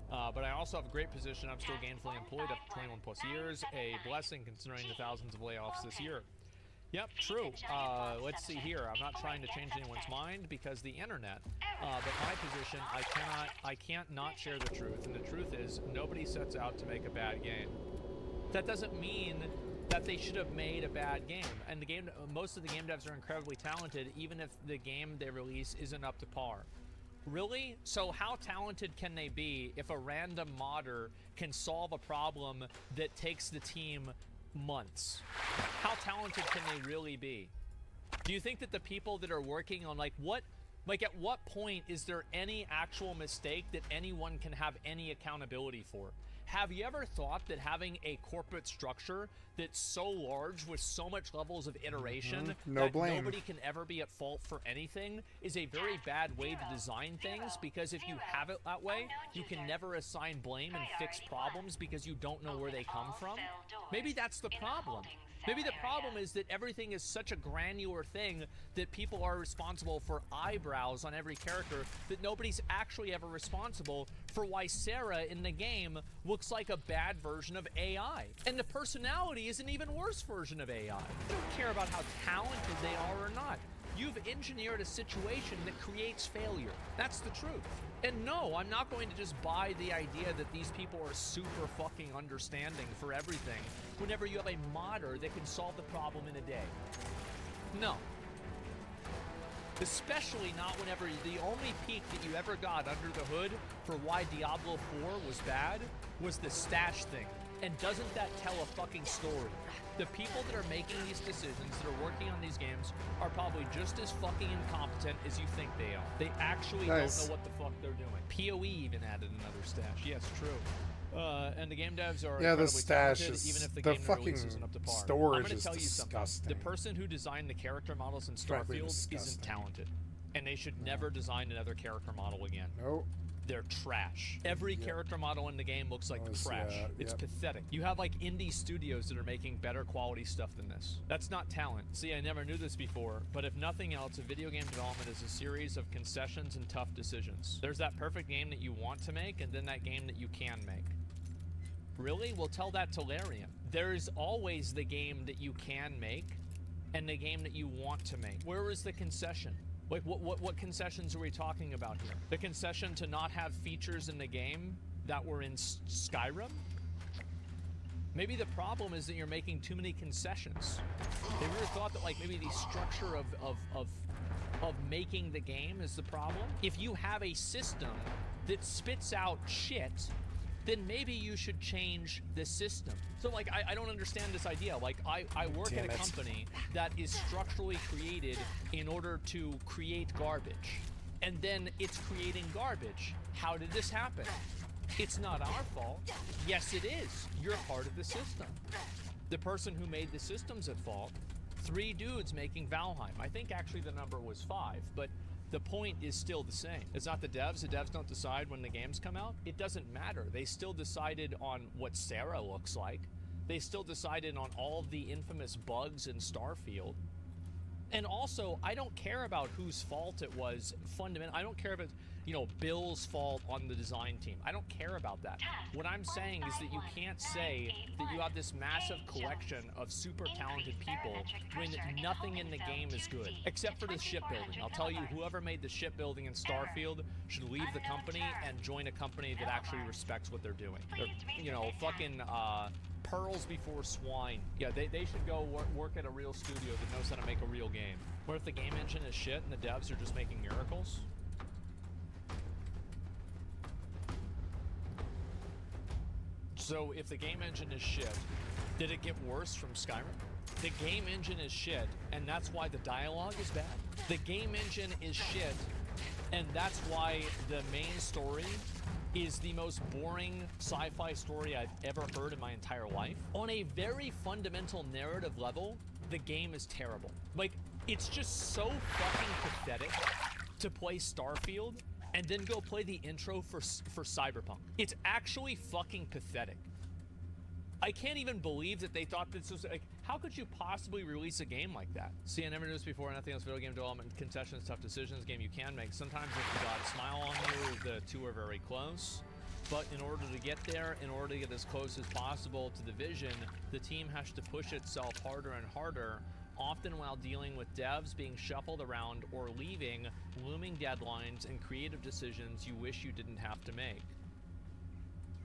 L: But I also have a great position. I'm still gainfully employed after 21 plus years. A blessing considering the thousands of layoffs this year. Yep, true. Let's see here. I'm not trying to change anyone's mind because the internet. But my position, I can't not share the truth. And the truth is, nobody sets out to make a bad game. That doesn't mean that they should have made a bad game. And most of the game devs are incredibly talented, even if the game they release isn't up to par. Really? So how talented can they be if a random modder can solve a problem that takes the team months? How talented can they really be? Do you think that the people that are working on at what point is there any actual mistake that anyone can have any accountability for? Have you ever thought that having a corporate structure that's so large with so much levels of iteration that nobody can ever be at fault for anything is a very bad way to design things? Because if you have it that way, you can never assign blame and fix problems because you don't know where they come from. Maybe that's the problem. Maybe the problem is that everything is such a granular thing that people are responsible for eyebrows on every character that nobody's actually ever responsible for why Sarah in the game looks like a bad version of AI. And the personality is an even worse version of AI. I don't care about how talented they are or not. You've engineered a situation that creates failure. That's the truth. And no, I'm not going to just buy the idea that these people are super fucking understanding for everything whenever you have a modder that can solve the problem in a day. No. Especially not whenever the only peek that you ever got under the hood for why Diablo 4 was bad was the stash thing. And doesn't that tell a fucking story? The people that are making these decisions, that are working on these games, are probably just as fucking incompetent as you think they are. They actually don't know what the fuck they're doing. PoE even added another stash. Yes, true. And the game devs are
K: the stash
L: talented,
K: is
L: even if the
K: the
L: game
K: fucking
L: release isn't up to par.
K: storage
L: I'm gonna
K: is
L: tell you something.
K: disgusting.
L: The person who designed the character models in
K: Frankly,
L: Starfield
K: disgusting.
L: isn't talented, and they should never design another character model again.
K: Nope.
L: They're trash. Every character model in the game looks like trash.
K: Yeah,
L: it's pathetic. You have like indie studios that are making better quality stuff than this. That's not talent. See, I never knew this before, but if nothing else, a video game development is a series of concessions and tough decisions. There's that perfect game that you want to make, and then that game that you can make. Really? Well, tell that to Larian. There's always the game that you can make, and the game that you want to make. Where is the concession? Like, what concessions are we talking about here? The concession to not have features in the game that were in Skyrim? Maybe the problem is that you're making too many concessions. Have you ever thought that, like, maybe the structure of making the game is the problem? If you have a system that spits out shit then maybe you should change the system. So like, I don't understand this idea. Like, I work at a company that is structurally created in order to create garbage. And then it's creating garbage. How did this happen? It's not our fault. Yes, it is. You're part of the system. The person who made the system's at fault. 3 dudes making Valheim. I think actually the number was 5, but the point is still the same. It's not the devs. The devs don't decide when the games come out. It doesn't matter. They still decided on what Sarah looks like. They still decided on all of the infamous bugs in Starfield. And also, I don't care about whose fault it was fundamentally. I don't care if it's, you know, Bill's fault on the design team. I don't care about that. What I'm saying is that you can't say that you have this massive collection of super talented people when nothing in the game is good, except for the shipbuilding. I'll tell you, whoever made the shipbuilding in Starfield should leave the company and join a company that actually respects what they're doing. They're, you know, fucking, pearls before swine. Yeah, they should go work at a real studio that knows how to make a real game. What if the game engine is shit and the devs are just making miracles? So if the game engine is shit, did it get worse from Skyrim? The game engine is shit, and that's why the dialogue is bad? The game engine is shit, and that's why the main story is the most boring sci-fi story I've ever heard in my entire life. On a very fundamental narrative level, the game is terrible. Like, it's just so fucking pathetic to play Starfield and then go play the intro for Cyberpunk. It's actually fucking pathetic. I can't even believe that they thought this was like, how could you possibly release a game like that? See, I never knew this before. Nothing else. Video game development, concessions, tough decisions. Game you can make. Sometimes if you got Smile on you, the two are very close. But in order to get there, in order to get as close as possible to the vision, the team has to push itself harder and harder, often while dealing with devs being shuffled around or leaving looming deadlines and creative decisions you wish you didn't have to make.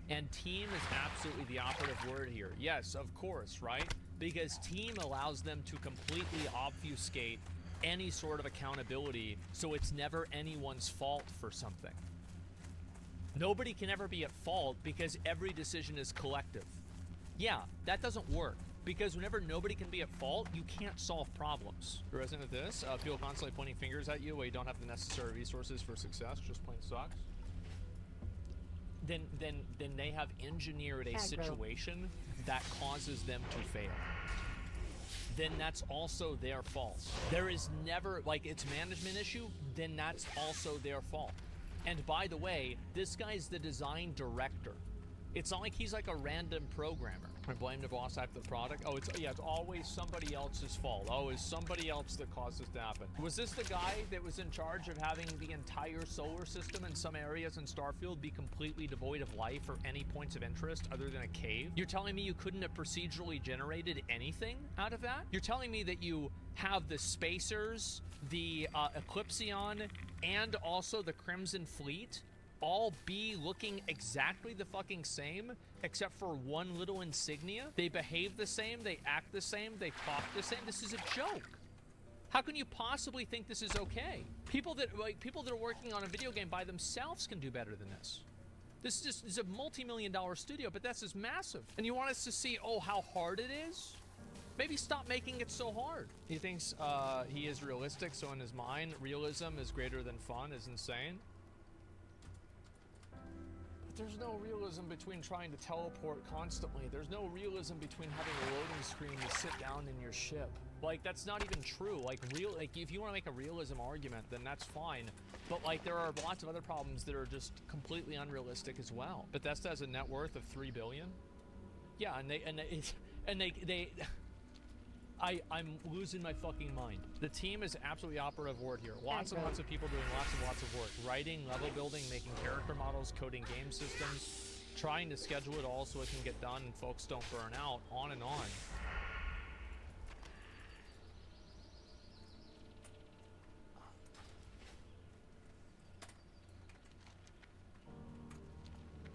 L: And team is absolutely the operative word here. Yes, of course, right? Because team allows them to completely obfuscate any sort of accountability, so it's never anyone's fault for something. Nobody can ever be at fault because every decision is collective. Yeah, that doesn't work. Because whenever nobody can be at fault, you can't solve problems. The resident of this, people constantly pointing fingers at you while you don't have the necessary resources for success, just plain sucks. Then they have engineered a situation that causes them to fail. Then that's also their fault. There is never, like, it's management issue, then that's also their fault. And by the way, this guy's the design director. It's not like he's like a random programmer. I blame the boss after the product. Oh, it's always somebody else's fault. Oh, it's somebody else that caused this to happen. Was this the guy that was in charge of having the entire solar system in some areas in Starfield be completely devoid of life or any points of interest other than a cave? You're telling me you couldn't have procedurally generated anything out of that? You're telling me that you have the Spacers, the Eclipsion, and also the Crimson Fleet all be looking exactly the fucking same, except for one little insignia? They behave the same, they act the same, they talk the same. This is a joke. How can you possibly think this is okay? People that are working on a video game by themselves can do better than this. This is a multi-million-dollar studio, but that's just massive. And you want us to see, oh, how hard it is? Maybe stop making it so hard. He thinks he is realistic, so in his mind, realism is greater than fun is insane. There's no realism between trying to teleport constantly. There's no realism between having a loading screen to sit down in your ship. Like, that's not even true. Like, if you want to make a realism argument, then that's fine. But like, there are lots of other problems that are just completely unrealistic as well. Bethesda has a net worth of $3 billion. Yeah, I'm losing my fucking mind. The team is absolutely operative word here. Lots and lots of people doing lots of work. Writing, level building, making character models, coding game systems, trying to schedule it all so it can get done and folks don't burn out, on and on.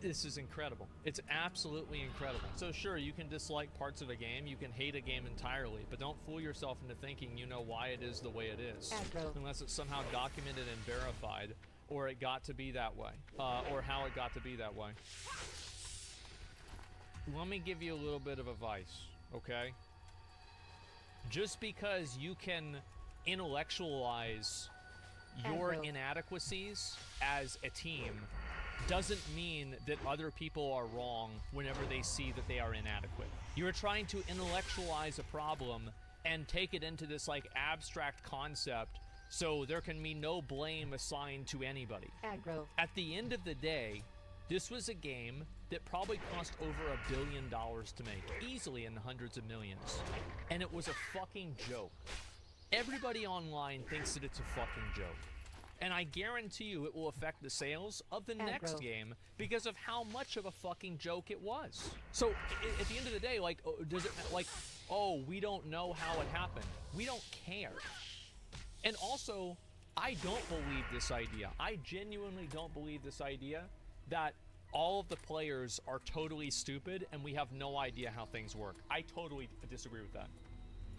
L: This is incredible. It's absolutely incredible. So sure, you can dislike parts of a game, you can hate a game entirely, but don't fool yourself into thinking you know why it is the way it is. Unless it's somehow documented and verified, or it got to be that way, or how it got to be that way. let me give you a little bit of advice, okay? Just because you can intellectualize your inadequacies as a team doesn't mean that other people are wrong whenever they see that they are inadequate. You're trying to intellectualize a problem and take it into this like abstract concept so there can be no blame assigned to anybody.
J: Aggro.
L: At the end of the day, this was a game that probably cost over $1 billion to make, easily in the hundreds of millions. And it was a fucking joke. Everybody online thinks that it's a fucking joke. And I guarantee you it will affect the sales of the next game because of how much of a fucking joke it was. So at the end of the day, like, does it like, oh, we don't know how it happened. We don't care. And also, I don't believe this idea. I genuinely don't believe this idea that all of the players are totally stupid and we have no idea how things work. I totally disagree with that.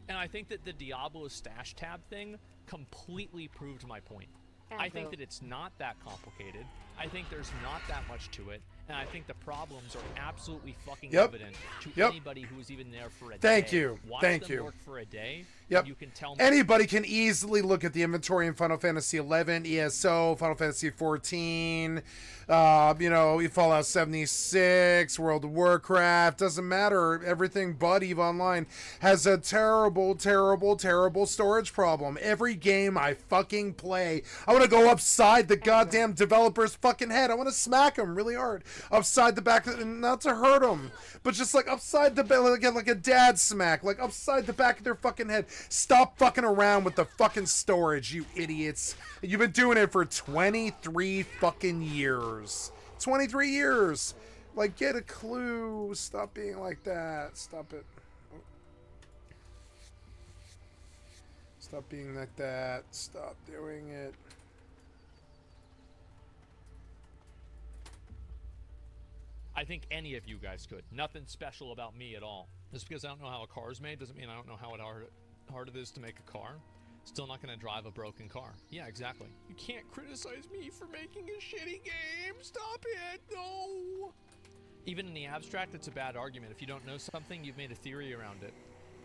L: And I think that the Diablo stash tab thing completely proved my point. I think that it's not that complicated. I think there's not that much to it. And I think the problems are absolutely fucking evident to anybody who is even there for a day.
K: Thank you.
L: Watch
K: Thank
L: them
K: you.
L: work for a day.
K: Yep.
L: You can tell me.
K: Anybody can easily look at the inventory in Final Fantasy 11, ESO, Final Fantasy 14, Fallout 76, World of Warcraft. Doesn't matter. Everything but EVE Online has a terrible, terrible, terrible storage problem. Every game I fucking play, I want to go upside the goddamn developer's fucking head. I want to smack him really hard. Upside the back, not to hurt him, but just like upside the back, like a dad smack, like upside the back of their fucking head. Stop fucking around with the fucking storage, you idiots. You've been doing it for 23 fucking years. 23 years. Like, get a clue. Stop being like that. Stop it. Stop being like that. Stop doing it.
L: I think any of you guys could. Nothing special about me at all. Just because I don't know how a car is made doesn't mean I don't know how hard it is to make a car. Still not going to drive a broken car. Yeah, exactly. You can't criticize me for making a shitty game. Stop it. No. Even in the abstract, it's a bad argument. If you don't know something, you've made a theory around it.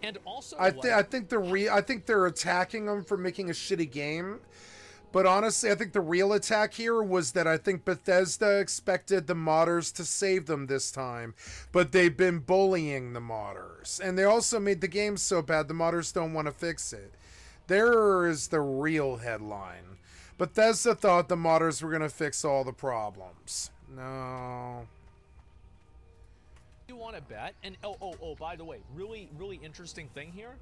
L: And also,
K: I think they're attacking them for making a shitty game. But honestly, I think the real attack here was that I think Bethesda expected the modders to save them this time. But they've been bullying the modders. And they also made the game so bad the modders don't want to fix it. There is the real headline. Bethesda thought the modders were going to fix all the problems. No.
L: You want to bet? And oh, by the way, really interesting thing here.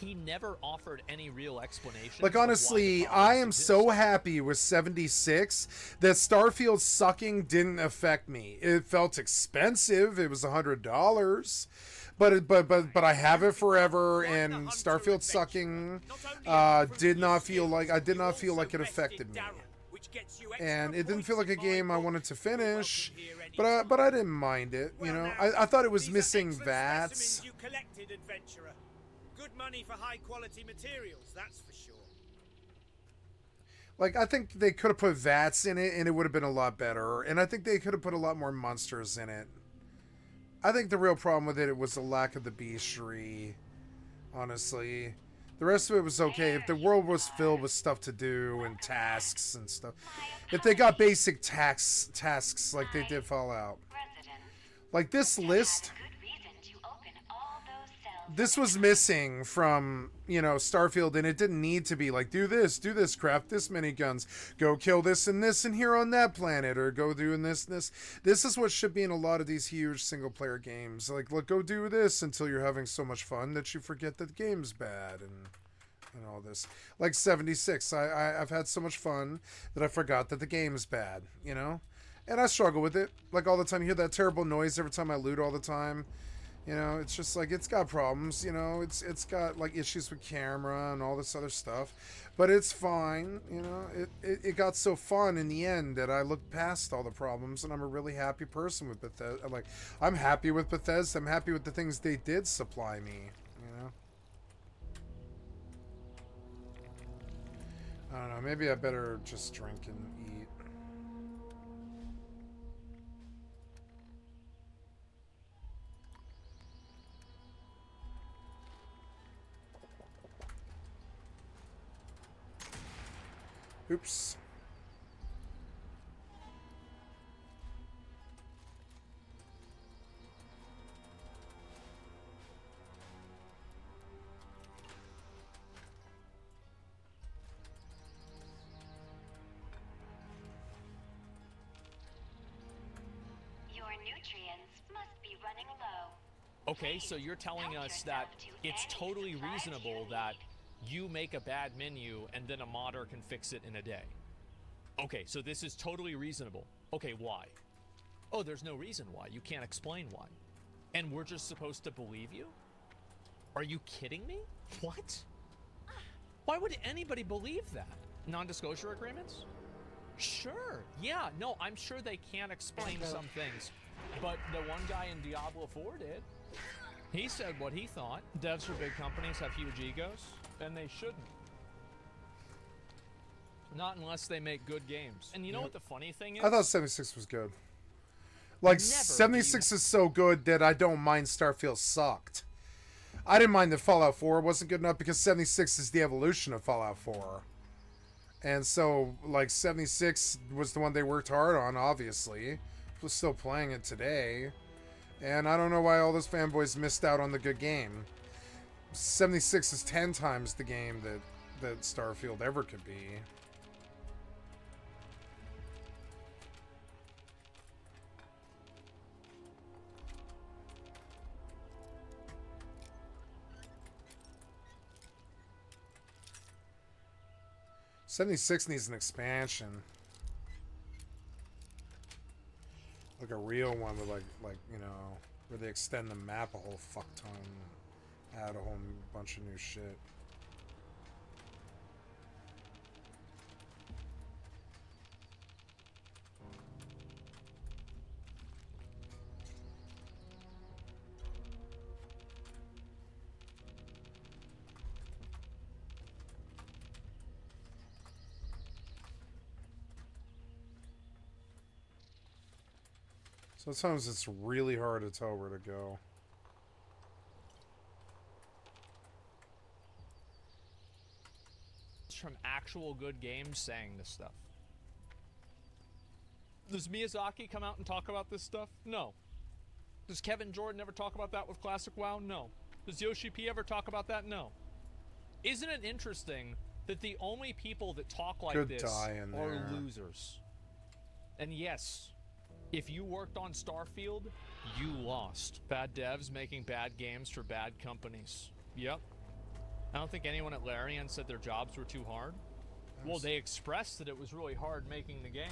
L: He never offered any real explanation.
K: Like, honestly, I am so happy with 76 that Starfield sucking didn't affect me. It felt expensive. It was $100. But I have it forever, and Starfield sucking did not feel like it affected me. And it didn't feel like a game I wanted to finish, but I didn't mind it, you know. I thought it was missing VATS.
H: Good money for high quality materials, that's for sure.
K: Like, I think they could have put VATS in it and it would have been a lot better. And I think they could have put a lot more monsters in it. I think the real problem with it was the lack of the bestiary, honestly. The rest of it was okay. If the world was filled with stuff to do and tasks and stuff. If they got basic tasks like they did Fallout. Like, this list... This was missing from, you know, Starfield, and it didn't need to be like, do this, craft this many guns, go kill this and here on that planet, or go doing this and this. This is what should be in a lot of these huge single-player games. Like, look, go do this until you're having so much fun that you forget that the game's bad and all this. Like 76, I've had so much fun that I forgot that the game's bad, you know? And I struggle with it. Like, all the time, you hear that terrible noise every time I loot all the time. You know, it's just like, it's got problems, you know, it's got like issues with camera and all this other stuff, but it's fine, you know, it got so fun in the end that I looked past all the problems, and I'm a really happy person with Bethesda. Like, I'm happy with Bethesda, I'm happy with the things they did supply me, you know. I don't know, maybe I better just drink and eat. Oops.
I: Your nutrients must be running low.
L: Okay, so you're telling us that it's totally reasonable that you make a bad menu and then a modder can fix it in a day. Okay, so this is totally reasonable. Okay, why? Oh, there's no reason why. You can't explain why. And we're just supposed to believe you? Are you kidding me? What? Why would anybody believe that? Non-disclosure agreements? Sure. Yeah, no, I'm sure they can't explain some things. But the one guy in Diablo 4 did. He said what he thought. Devs for big companies have huge egos, and they shouldn't. Not unless they make good games. And you know what the funny thing is?
K: I thought 76 was good. Like, 76 is so good that I don't mind Starfield sucked. I didn't mind that Fallout 4 wasn't good enough because 76 is the evolution of Fallout 4. And so, like, 76 was the one they worked hard on, obviously. Was still playing it today. And I don't know why all those fanboys missed out on the good game. 76 is 10 times the game that Starfield ever could be. '76 needs an expansion. Like a real one with like you know, where they extend the map a whole fuck ton and add a whole bunch of new shit. Sometimes it's really hard to tell where to go.
L: It's from actual good games saying this stuff. Does Miyazaki come out and talk about this stuff? No. Does Kevin Jordan ever talk about that with Classic WoW? No. Does Yoshi P ever talk about that? No. Isn't it interesting that the only people that talk like this are losers? And yes, if you worked on Starfield, you lost. Bad devs making bad games for bad companies. Yep. I don't think anyone at Larian said their jobs were too hard. Well, they expressed that it was really hard making the game.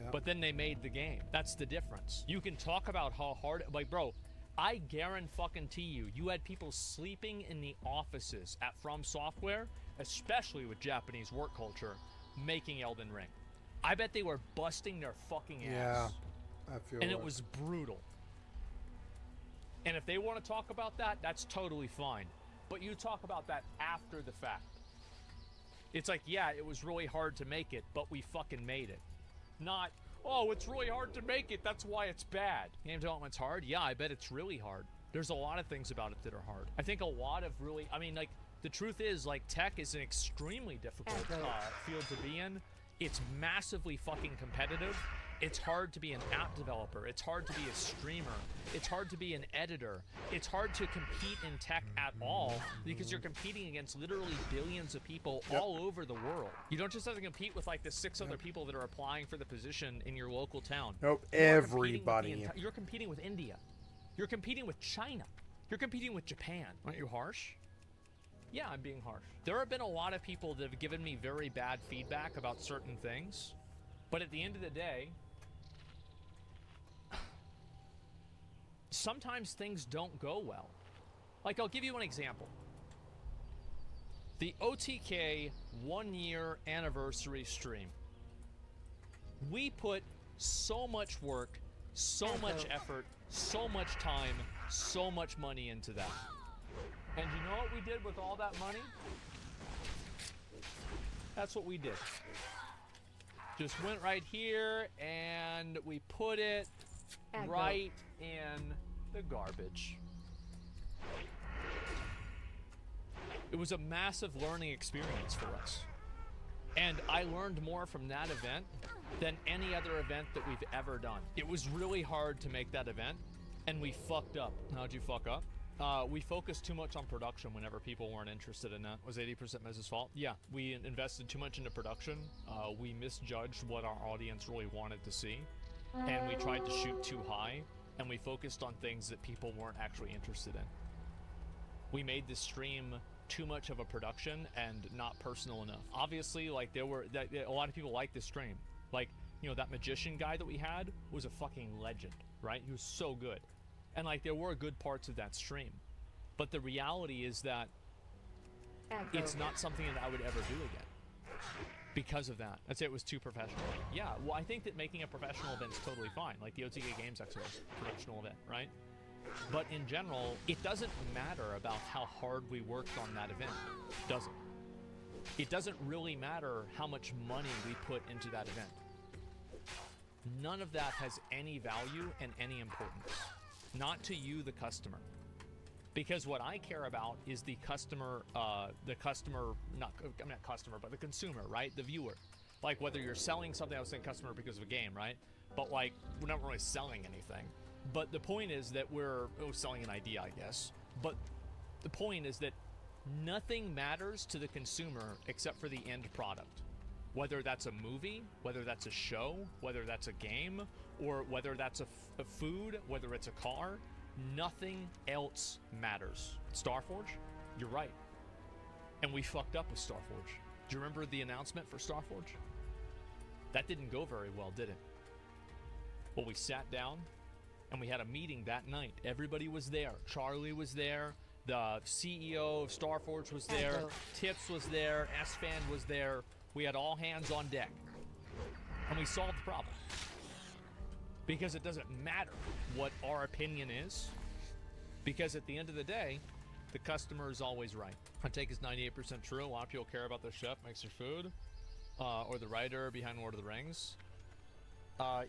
K: Yep.
L: But then they made the game. That's the difference. You can talk about how hard, like, bro, I guarantee you had people sleeping in the offices at From Software, especially with Japanese work culture, making Elden Ring. I bet they were busting their fucking ass.
K: Yeah, I feel
L: And
K: that.
L: it was brutal. And if they want to talk about that, that's totally fine. But you talk about that after the fact. It's like, yeah, it was really hard to make it, but we fucking made it. Not, oh, it's really hard to make it, that's why it's bad. Game development's hard? Yeah, I bet it's really hard. There's a lot of things about it that are hard. I think a lot of really, I mean, like, the truth is, like, tech is an extremely difficult field to be in. It's massively fucking competitive. It's hard to be an app developer. It's hard to be a streamer. It's hard to be an editor. It's hard to compete in tech at all because you're competing against literally billions of people all over the world. You don't just have to compete with like the 6 other people that are applying for the position in your local town.
K: Nope, everybody.
L: You're competing with India. You're competing with China. You're competing with Japan. Aren't you harsh? Yeah, I'm being harsh. There have been a lot of people that have given me very bad feedback about certain things, but at the end of the day, sometimes things don't go well. Like, I'll give you an example. The OTK 1-year anniversary stream. We put so much work, so much effort, so much time, so much money into that. And you know what we did with all that money? That's what we did. Just went right here and we put it right in the garbage. It was a massive learning experience for us. And I learned more from that event than any other event that we've ever done. It was really hard to make that event, and we fucked up. How'd you fuck up? We focused too much on production whenever people weren't interested in that. Was 80% Mez's fault? Yeah, we invested too much into production. We misjudged what our audience really wanted to see, and we tried to shoot too high, and we focused on things that people weren't actually interested in. We made the stream too much of a production and not personal enough. Obviously, like, a lot of people liked this stream. Like, you know, that magician guy that we had was a fucking legend, right? He was so good. And, like, there were good parts of that stream. But the reality is that it's not something that I would ever do again. Because of that. I'd say it was too professional. Yeah, well, I think that making a professional event is totally fine. Like the OTK Games Expo is a professional event, right? But in general, it doesn't matter about how hard we worked on that event, does it? It doesn't really matter how much money we put into that event. None of that has any value and any importance. Not to you, the customer. Because what I care about is the customer, not customer, but the consumer, right? The viewer. Like whether you're selling something, I was saying customer because of a game, right? But like, we're not really selling anything. But the point is that we're selling an idea, I guess. But the point is that nothing matters to the consumer except for the end product. Whether that's a movie, whether that's a show, whether that's a game, or whether that's a food, whether it's a car, nothing else matters. Starforge? You're right. And we fucked up with Starforge. Do you remember the announcement for Starforge? That didn't go very well, did it? Well, we sat down and we had a meeting that night. Everybody was there. Charlie was there. The CEO of Starforge was there. Tips was there. S-Fan was there. We had all hands on deck. And we solved the problem. Because it doesn't matter what our opinion is. Because at the end of the day, the customer is always right. My take is 98% true. A lot of people care about the chef makes their food. Or the writer behind Lord of the Rings.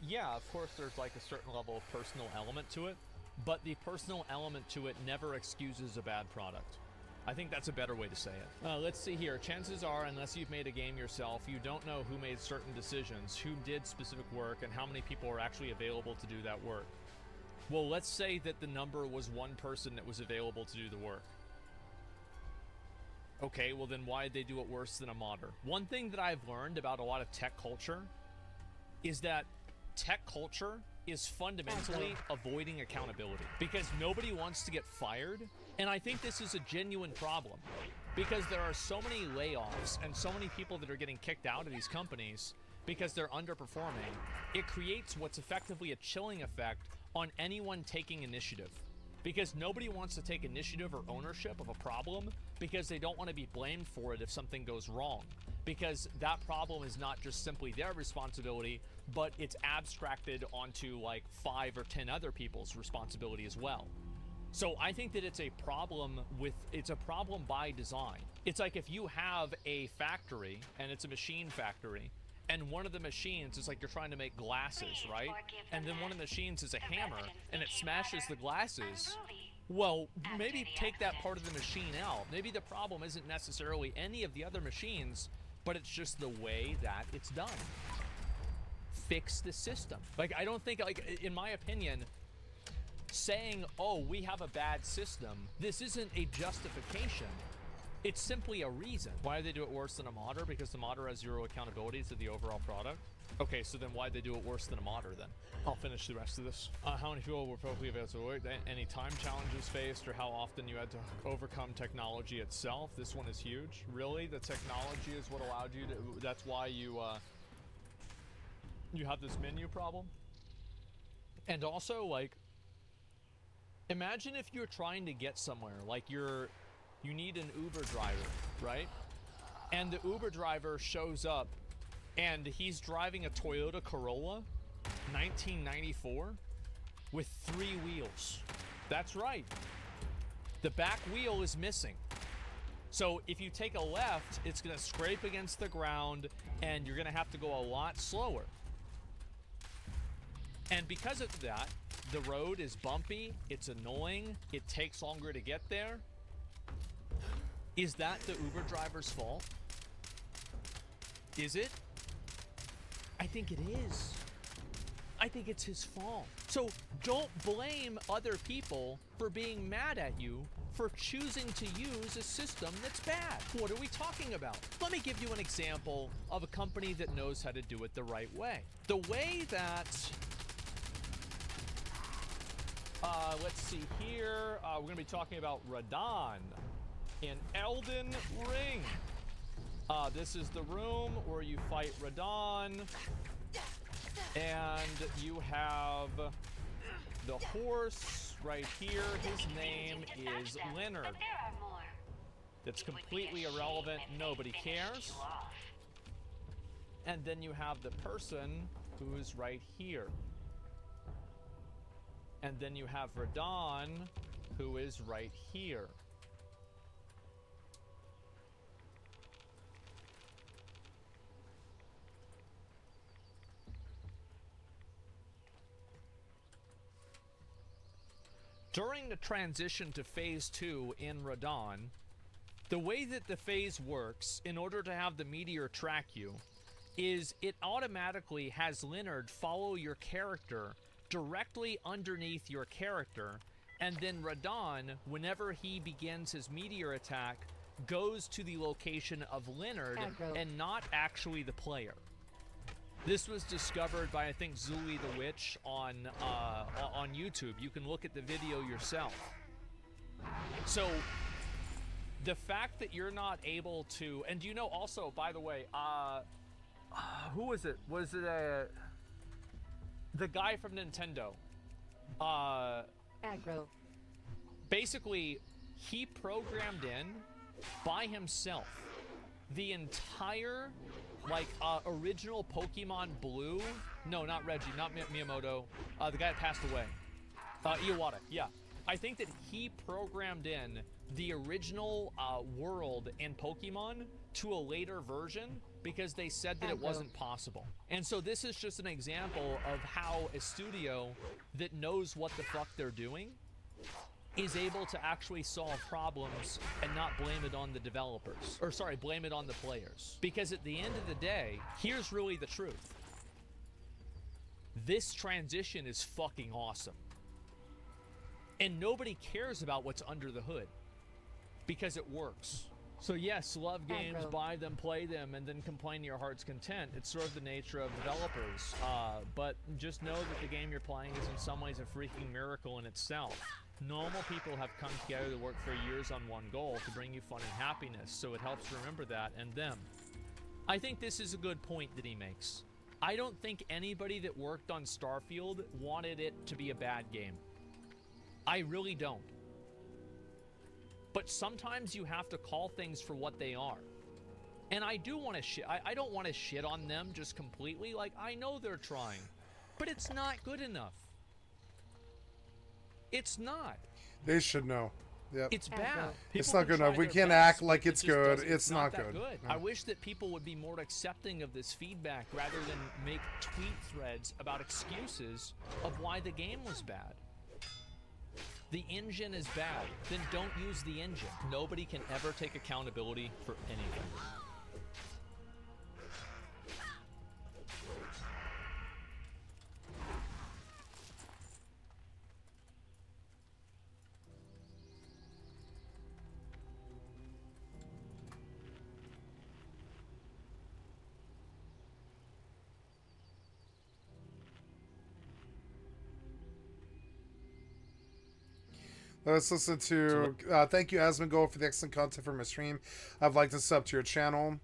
L: Yeah, of course there's like a certain level of personal element to it. But the personal element to it never excuses a bad product. I think that's a better way to say it. Let's see here. Chances are, unless you've made a game yourself, you don't know who made certain decisions, who did specific work, and how many people are actually available to do that work. Well, let's say that the number was one person that was available to do the work. Okay, well then why did they do it worse than a modder? One thing that I've learned about a lot of tech culture is that tech culture is fundamentally avoiding accountability because nobody wants to get fired. And I think this is a genuine problem because there are so many layoffs and so many people that are getting kicked out of these companies because they're underperforming. It creates what's effectively a chilling effect on anyone taking initiative because nobody wants to take initiative or ownership of a problem because they don't want to be blamed for it if something goes wrong. Because that problem is not just simply their responsibility, but it's abstracted onto like 5 or 10 other people's responsibility as well. So I think that it's a problem by design. It's like if you have a factory and it's a machine factory and one of the machines is like you're trying to make glasses, right? And then one of the machines is a hammer and it smashes the glasses. Well, maybe take that part of the machine out. Maybe the problem isn't necessarily any of the other machines, but it's just the way that it's done. Fix the system. Like, I don't think, like, in my opinion, saying, oh, we have a bad system, this isn't a justification. It's simply a reason. Why did they do it worse than a modder? Because the modder has zero accountability to the overall product. Okay, so then why'd they do it worse than a modder then? I'll finish the rest of this. How many people were probably available to work? Any time challenges faced or how often you had to overcome technology itself? This one is huge. Really? The technology is what allowed you to, that's why you have this menu problem? And also, like, imagine if you're trying to get somewhere, like you need an Uber driver, right? And the Uber driver shows up and he's driving a Toyota Corolla 1994 with 3 wheels. That's right. The back wheel is missing. So if you take a left, it's gonna scrape against the ground and you're gonna have to go a lot slower. And because of that, the road is bumpy, it's annoying, it takes longer to get there. Is that the Uber driver's fault? Is it? I think it is. I think it's his fault. So don't blame other people for being mad at you for choosing to use a system that's bad. What are we talking about? Let me give you an example of a company that knows how to do it the right way. The way that, let's see here, we're gonna be talking about Radon in Elden Ring. This is the room where you fight Radon. And you have the horse right here. His name is Leonard. That's completely irrelevant. Nobody cares. And then you have the person who's right here. And then you have Radon, who is right here. During the transition to Phase 2 in Radon, the way that the phase works, in order to have the meteor track you, is it automatically has Leonard follow your character directly underneath your character, and then Radon, whenever he begins his meteor attack, goes to the location of Leonard and not actually the player. This was discovered by, I think, Zuli the Witch on YouTube. You can look at the video yourself. So, the fact that you're not able to... And you know also, by the way, who was it? Was it the guy from Nintendo?
J: Aggro.
L: Basically, he programmed in, by himself, the entire... like original Pokemon Blue. No, not Reggie, not Miyamoto. The guy that passed away. Iwata, yeah. I think that he programmed in the original world in Pokemon to a later version because they said that it wasn't possible. And so this is just an example of how a studio that knows what the fuck they're doing is able to actually solve problems and not blame it on the developers. Or sorry, blame it on the players. Because at the end of the day, here's really the truth. This transition is fucking awesome. And nobody cares about what's under the hood. Because it works. So yes, love games, buy them, play them, and then complain to your heart's content. It's sort of the nature of developers. But just know that the game you're playing is in some ways a freaking miracle in itself. Normal people have come together to work for years on one goal, to bring you fun and happiness, so it helps remember that and them. I think this is a good point that he makes. I don't think anybody that worked on Starfield wanted it to be a bad game. I really don't. But sometimes you have to call things for what they are. And I do want to shit. I don't want to shit on them just completely. Like, I know they're trying, but it's not good enough. It's not.
K: They should know. Yep.
L: It's bad.
K: It's not good enough. We can't act like it's good. It's not good.
L: No. I wish that people would be more accepting of this feedback rather than make tweet threads about excuses of why the game was bad. The engine is bad. Then don't use the engine. Nobody can ever take accountability for anything.
K: Let's listen to, thank you, Asmongold, for the excellent content for my stream. I'd like to sub to your channel.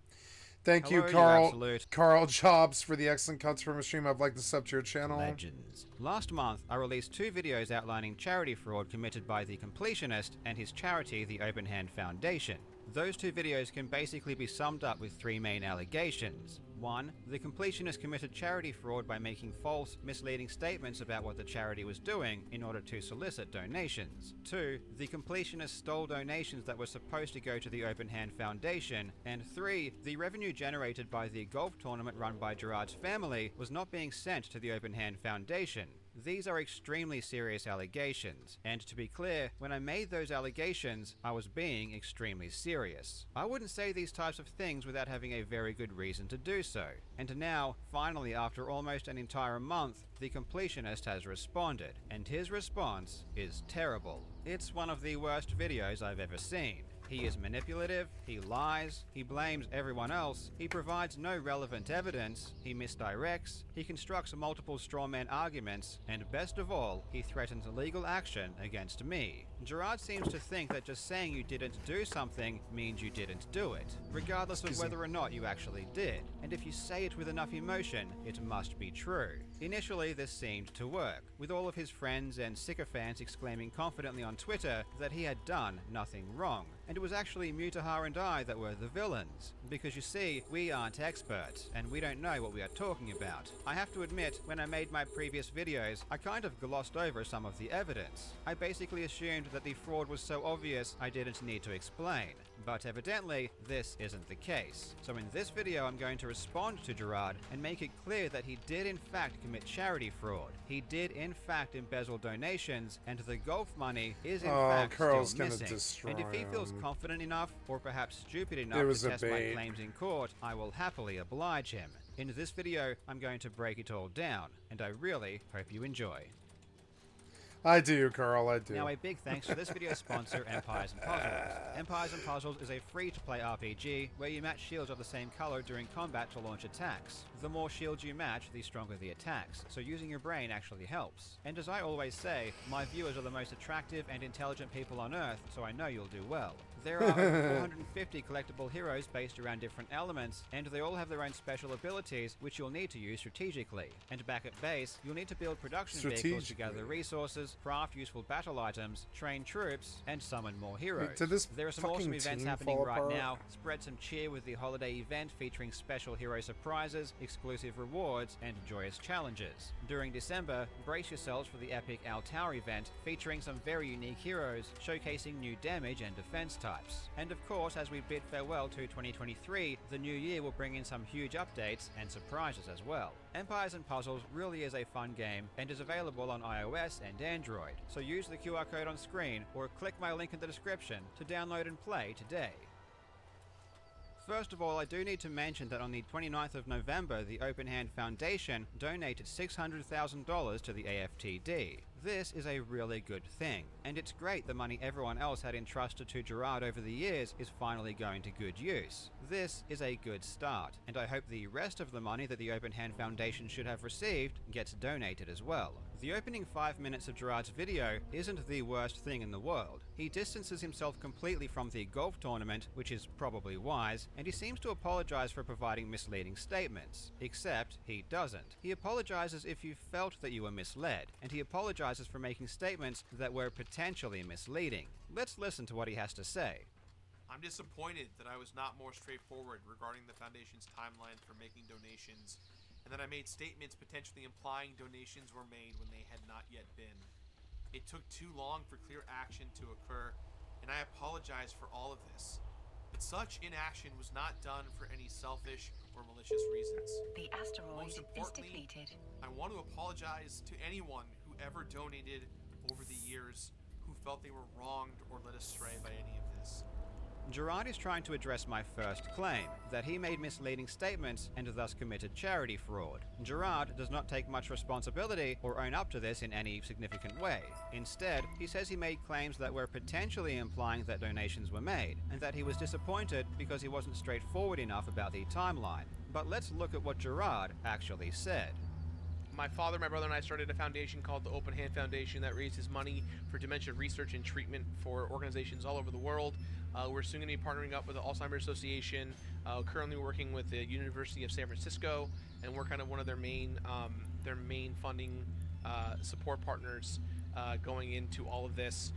K: Thank you, Carl Jobs, for the excellent content for my stream. I'd like to sub to your channel.
M: Legends. Last month, I released 2 videos outlining charity fraud committed by the Completionist and his charity, the Open Hand Foundation. Those 2 videos can basically be summed up with 3 main allegations. 1. The Completionist committed charity fraud by making false, misleading statements about what the charity was doing in order to solicit donations. 2. The Completionist stole donations that were supposed to go to the Open Hand Foundation. And 3. The revenue generated by the golf tournament run by Gerard's family was not being sent to the Open Hand Foundation. These are extremely serious allegations, and to be clear, when I made those allegations, I was being extremely serious. I wouldn't say these types of things without having a very good reason to do so. And now, finally, after almost an entire month, the completionist has responded, and his response is terrible. It's one of the worst videos I've ever seen. He is manipulative, he lies, he blames everyone else, he provides no relevant evidence, he misdirects, he constructs multiple strawman arguments, and best of all, he threatens legal action against me. Gerard seems to think that just saying you didn't do something means you didn't do it, regardless of whether or not you actually did. And if you say it with enough emotion, it must be true. Initially, this seemed to work, with all of his friends and sycophants exclaiming confidently on Twitter that he had done nothing wrong. And it was actually Mutahar and I that were the villains. Because you see, we aren't experts, and we don't know what we are talking about. I have to admit, when I made my previous videos, I kind of glossed over some of the evidence. I basically assumed that the fraud was so obvious I didn't need to explain. But evidently, this isn't the case. So in this video, I'm going to respond to Gerard and make it clear that he did in fact commit charity fraud. He did in fact embezzle donations, and the golf money is in fact
K: Carl's
M: still
K: gonna
M: missing.
K: destroy
M: And if he feels
K: him.
M: confident enough, or perhaps stupid enough
K: It was
M: to
K: a
M: test my
K: bait.
M: claims in court, I will happily oblige him. In this video, I'm going to break it all down, and I really hope you enjoy.
K: I do, Carl, I do.
M: Now, a big thanks to this video's sponsor, Empires & Puzzles. Empires & Puzzles is a free-to-play RPG where you match shields of the same color during combat to launch attacks. The more shields you match, the stronger the attacks, so using your brain actually helps. And as I always say, my viewers are the most attractive and intelligent people on Earth, so I know you'll do well. There are over 450 collectible heroes based around different elements, and they all have their own special abilities which you'll need to use strategically. And back at base, you'll need to build production vehicles to gather resources, craft useful battle items, train troops, and summon more heroes.
K: Did this
M: There are some
K: fucking
M: awesome events
K: team
M: happening
K: fall
M: right
K: apart?
M: now. Spread some cheer with the holiday event featuring special hero surprises, exclusive rewards, and joyous challenges. During December, brace yourselves for the epic Alldayerrydaybaby event featuring some very unique heroes, showcasing new damage and defense types. And of course, as we bid farewell to 2023, the new year will bring in some huge updates and surprises as well. Empires & Puzzles really is a fun game and is available on iOS and Android, so use the QR code on screen or click my link in the description to download and play today. First of all, I do need to mention that on the 29th of November, the Open Hand Foundation donated $600,000 to the AFTD. This is a really good thing, and it's great the money everyone else had entrusted to Gerard over the years is finally going to good use. This is a good start, and I hope the rest of the money that the Open Hand Foundation should have received gets donated as well. The opening 5 minutes of Gerard's video isn't the worst thing in the world. He distances himself completely from the golf tournament, which is probably wise, and he seems to apologize for providing misleading statements. Except, he doesn't. He apologizes if you felt that you were misled, and he apologizes for making statements that were potentially misleading. Let's listen to what he has to say.
C: I'm disappointed that I was not more straightforward regarding the Foundation's timeline for making donations, and that I made statements potentially implying donations were made when they had not yet been. It took too long for clear action to occur, and I apologize for all of this. But such inaction was not done for any selfish or malicious reasons.
N: The asteroid
C: Most importantly,
N: is depleted.
C: I want to apologize to anyone who ever donated over the years who felt they were wronged or led astray by any of this.
M: Gerard is trying to address my first claim, that he made misleading statements and thus committed charity fraud. Gerard does not take much responsibility or own up to this in any significant way. Instead, he says he made claims that were potentially implying that donations were made, and that he was disappointed because he wasn't straightforward enough about the timeline. But let's look at what Gerard actually said.
O: My father, my brother, and I started a foundation called the Open Hand Foundation that raises money for dementia research and treatment for organizations all over the world. We're soon going to be partnering up with the Alzheimer's Association, currently working with the University of San Francisco, and we're kind of one of their main funding support partners going into all of this.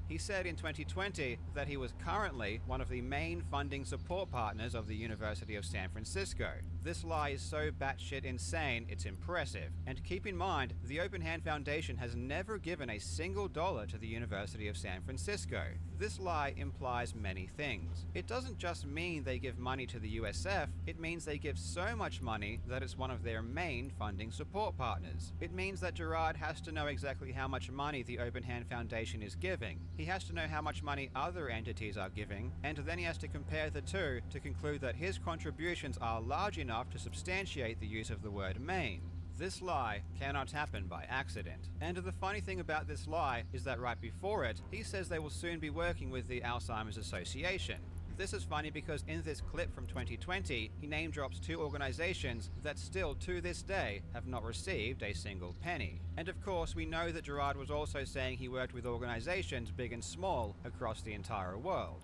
M: He said in 2020 that he was currently one of the main funding support partners of the University of San Francisco. This lie is so batshit insane, it's impressive. And keep in mind, the Open Hand Foundation has never given a single dollar to the University of San Francisco. This lie implies many things. It doesn't just mean they give money to the USF, it means they give so much money that it's one of their main funding support partners. It means that Gerard has to know exactly how much money the Open Hand Foundation is giving. He has to know how much money other entities are giving, and then he has to compare the two to conclude that his contributions are large enough to substantiate the use of the word main. This lie cannot happen by accident. And the funny thing about this lie is that right before it, he says they will soon be working with the Alzheimer's Association. This is funny because in this clip from 2020, he name drops two organizations that still to this day have not received a single penny. And of course, we know that Gerard was also saying he worked with organizations big and small across the entire world.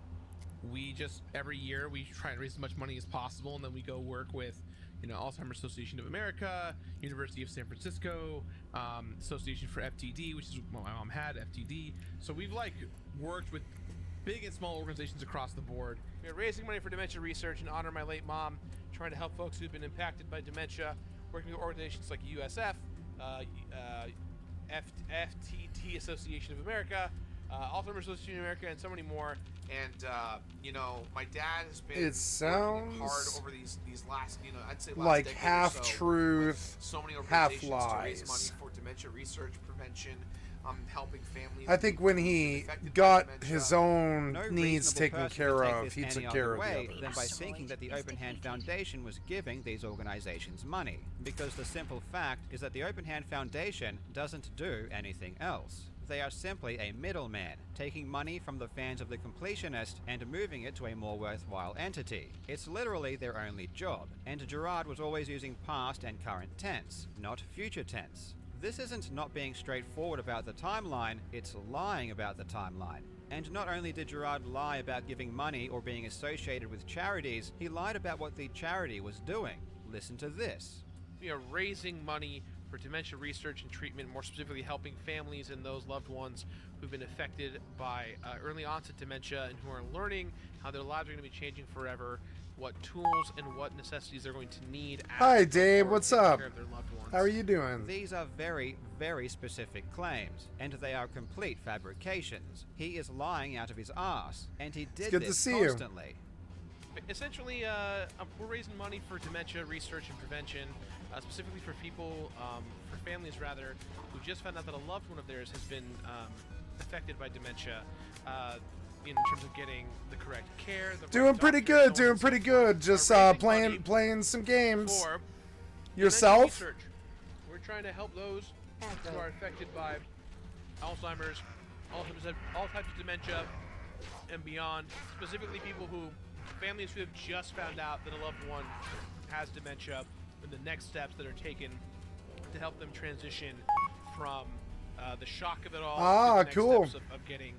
O: We just, every year, we try and raise as much money as possible, and then we go work with, Alzheimer's Association of America, University of San Francisco, Association for FTD, which is what my mom had, FTD. So we've worked with big and small organizations across the board. We're raising money for dementia research in honor of my late mom, trying to help folks who've been impacted by dementia, working with organizations like USF, FTD Association of America, Alzheimer's Association of America, and so many more. And my dad has been working hard over these last, I'd say last
K: like
O: decade
K: half
O: or so,
K: truth,
O: so many
K: half
O: organizations to raise money
K: lies.
O: for dementia research, prevention, helping families.
K: I think when he got his own needs taken care of, he took care of the
M: way
K: others.
M: than by thinking that the Open Hand Foundation was giving these organizations money. Because the simple fact is that the Open Hand Foundation doesn't do anything else. They are simply a middleman, taking money from the fans of the completionist and moving it to a more worthwhile entity. It's literally their only job, and Gerard was always using past and current tense, not future tense. This isn't not being straightforward about the timeline, it's lying about the timeline. And not only did Gerard lie about giving money or being associated with charities, he lied about what the charity was doing. Listen to this.
O: We are raising money for dementia research and treatment, more specifically helping families and those loved ones who've been affected by early onset dementia and who are learning how their lives are going to be changing forever, what tools and what necessities they're going to need.
K: Hi Dave, what's up?
O: Care of their loved ones.
K: How are you doing?
M: These are very, very specific claims, and they are complete fabrications. He is lying out of his ass, and he did
K: good
M: this
K: to see
M: constantly.
O: Essentially, we're raising money for dementia research and prevention, specifically for people, for families rather, who just found out that a loved one of theirs has been affected by dementia, in terms of getting the correct care.
K: Doing pretty good, doing pretty good. Just playing some games.
O: For
K: Yourself?
O: research. We're trying to help those who are affected by Alzheimer's, all types of dementia, and beyond. Specifically, people who, families who have just found out that a loved one has dementia, and the next steps that are taken to help them transition from the shock of it all to the next
K: cool.
O: steps of getting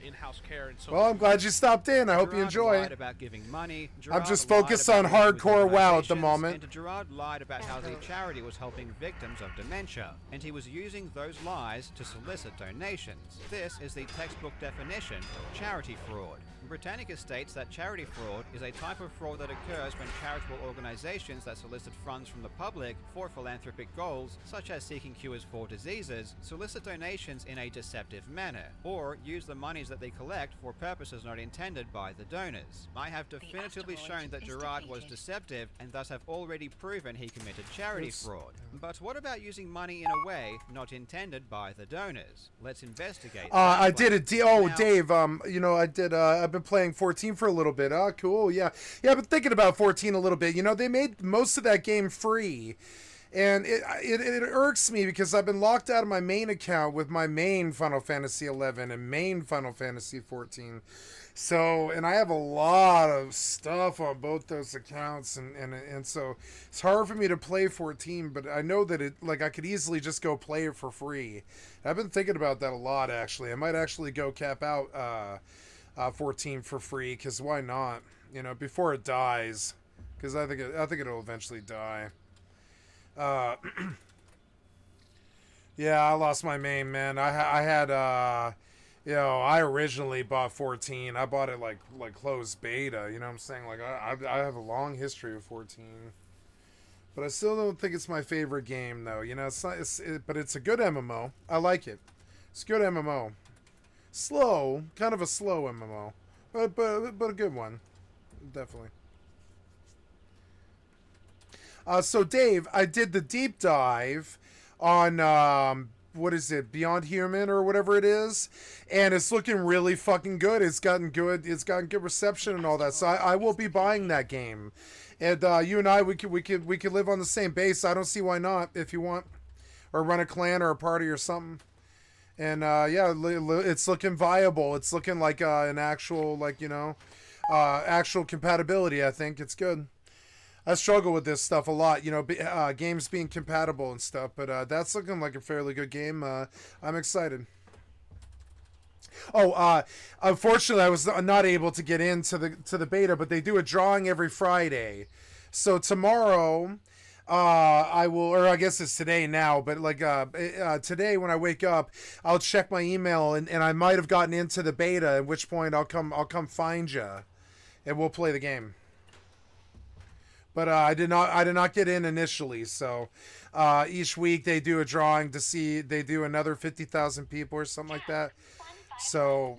O: in-house care and so
K: Well, I'm glad you stopped in. I hope you
M: Gerard
K: enjoy.
M: lied about giving money.
K: I'm
M: Gerard
K: just
M: lied
K: focused
M: about
K: on
M: working with
K: hardcore WoW at the
M: organizations,
K: moment.
M: And Gerard lied about how the charity was helping victims of dementia, and he was using those lies to solicit donations. This is the textbook definition of charity fraud. Britannica states that charity fraud is a type of fraud that occurs when charitable organizations that solicit funds from the public for philanthropic goals, such as seeking cures for diseases, solicit donations in a deceptive manner, or use the monies that they collect for purposes not intended by the donors. I have definitively shown that Gerard was deceptive and thus have already proven he committed charity fraud. But what about using money in a way not intended by the donors? Let's investigate.
K: I did it. Dave. I did. I've been playing 14 for a little bit. Cool. Yeah. I've been thinking about 14 a little bit. They made most of that game free, and it irks me because I've been locked out of my main account with my main Final Fantasy 11 and main Final Fantasy 14. So, and I have a lot of stuff on both those accounts, and so it's hard for me to play 14, but I know that I could easily just go play it for free. I've been thinking about that a lot, actually. I might actually go cap out 14 for free, because why not? Before it dies, because I think it'll eventually die. Yeah, I lost my main, man. I had I originally bought 14. I bought it like closed beta. You know what I'm saying? I have a long history of 14. But I still don't think it's my favorite game, though. You know, it's not. But it's a good MMO. I like it. It's a good MMO. Slow, kind of a slow MMO, but a good one, definitely. So Dave, I did the deep dive on what is it, Beyond Human or whatever it is, and it's looking really fucking good. It's gotten good reception and all that. So I will be buying that game, and you and I we could live on the same base. I don't see why not if you want, or run a clan or a party or something. And yeah, it's looking viable. It's looking like an actual, like, you know, actual compatibility. I think it's good. I struggle with this stuff a lot, you know, games being compatible and stuff. But that's looking like a fairly good game. I'm excited. Oh, unfortunately, I was not able to get into the beta, but they do a drawing every Friday. So tomorrow, I will, or I guess it's today now, but like today when I wake up, I'll check my email and I might have gotten into the beta, at which point I'll come find you and we'll play the game. But I did not get in initially, so each week they do a drawing to see, they do another 50,000 people or something like that. So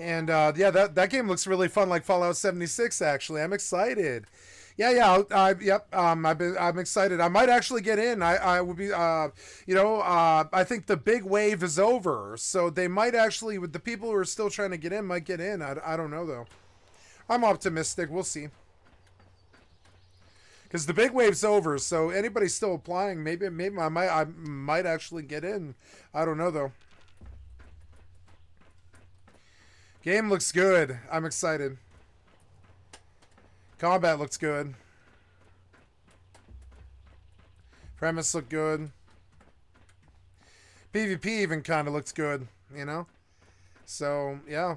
K: and yeah, that game looks really fun, like Fallout 76. Actually, I'm excited. Yeah. I'm excited. I might actually get in. I would be. You know, I think the big wave is over, so they might actually, with the people who are still trying to get in, might get in. I don't know though. I'm optimistic. We'll see. Because the big wave's over, so anybody still applying, maybe I might actually get in. I don't know though. Game looks good. I'm excited. Combat looks good. Premise looked good. PvP even kind of looks good, you know? So, yeah.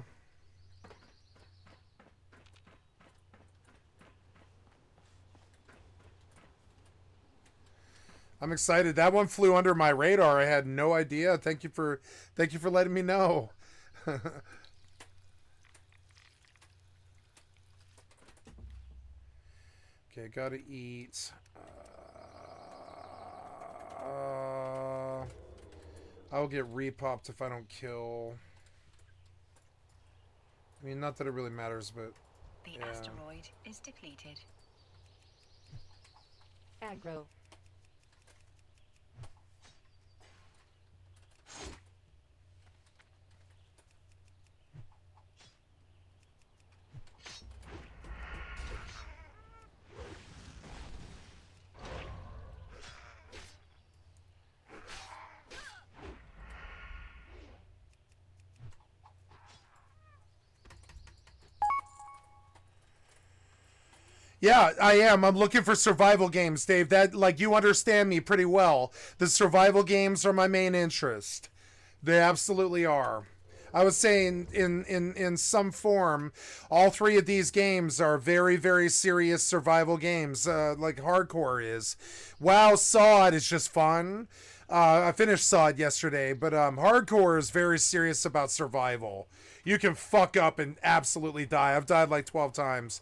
K: I'm excited. That one flew under my radar. I had no idea. Thank you for letting me know. Okay, gotta eat. I'll get repopped if I don't kill. I mean, not that it really matters, but
N: the asteroid is depleted.
J: Aggro.
K: Yeah, I am. I'm looking for survival games, Dave. That, like, you understand me pretty well. The survival games are my main interest. They absolutely are. I was saying in some form, all three of these games are very, very serious survival games, like hardcore is. WoW SoD is just fun. I finished SoD yesterday, but hardcore is very serious about survival. You can fuck up and absolutely die. I've died like 12 times.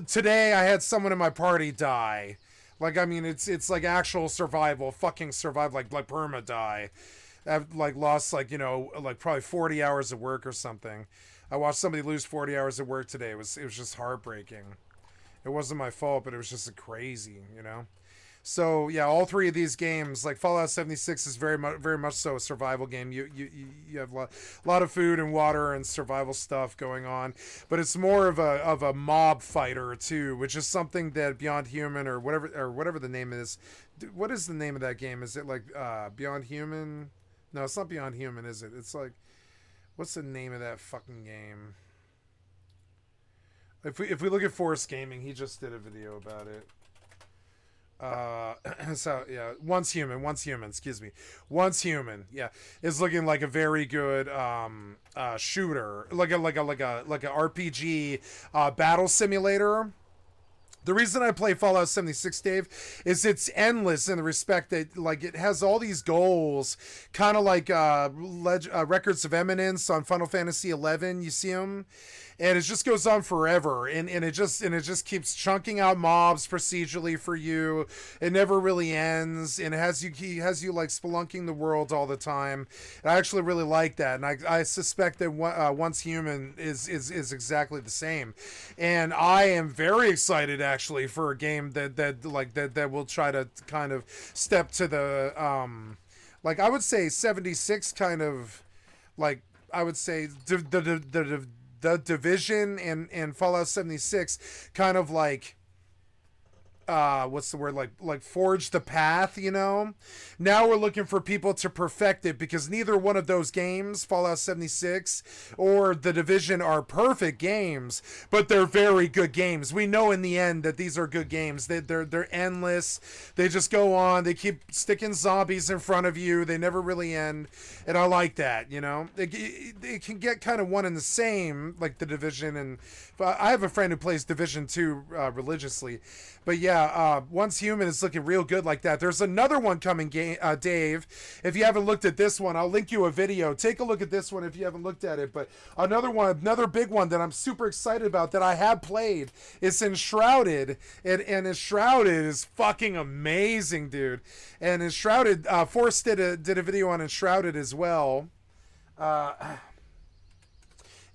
K: Today I had someone in my party die. Like, I mean, it's like actual survival, fucking survive, like perma die. I've like lost, like, you know, like probably 40 hours of work or something. I watched somebody lose 40 hours of work today. It was just heartbreaking. It wasn't my fault, but it was just crazy, you know. So yeah, all three of these games, like Fallout 76, is very much so a survival game. You have a lot of food and water and survival stuff going on, but it's more of a mob fighter too, which is something that Beyond Human or whatever the name is. What is the name of that game? Is it like Beyond Human? No, it's not Beyond Human, is it? It's like, what's the name of that fucking game? If we look at Forest Gaming, he just did a video about it. So yeah, Once Human, excuse me. Once Human, yeah, is looking like a very good shooter, like a RPG battle simulator. The reason I play Fallout 76, Dave, is it's endless in the respect that, like, it has all these goals, kind of like Records of Eminence on Final Fantasy 11. You see them, and it just goes on forever, and it just keeps chunking out mobs procedurally for you. It never really ends, and he has you like spelunking the world all the time. And I actually really like that, and I suspect that Once Human is exactly the same, and I am very excited actually for a game that will try to kind of step to the like I would say 76 kind of, like I would say the Division and Fallout 76 kind of like what's the word, like forge the path, you know. Now we're looking for people to perfect it, because neither one of those games, Fallout 76 or The Division, are perfect games, but they're very good games. We know in the end that these are good games. They're endless. They just go on. They keep sticking zombies in front of you. They never really end, and I like that, you know. It can get kind of one and the same, like The Division, and I have a friend who plays Division 2 religiously. But yeah, Once Human is looking real good like that. There's another one coming, Dave. If you haven't looked at this one, I'll link you a video. Take a look at this one if you haven't looked at it. But another big one that I'm super excited about that I have played is Enshrouded. And Enshrouded is fucking amazing, dude. And Enshrouded, Forrest did a video on Enshrouded as well. If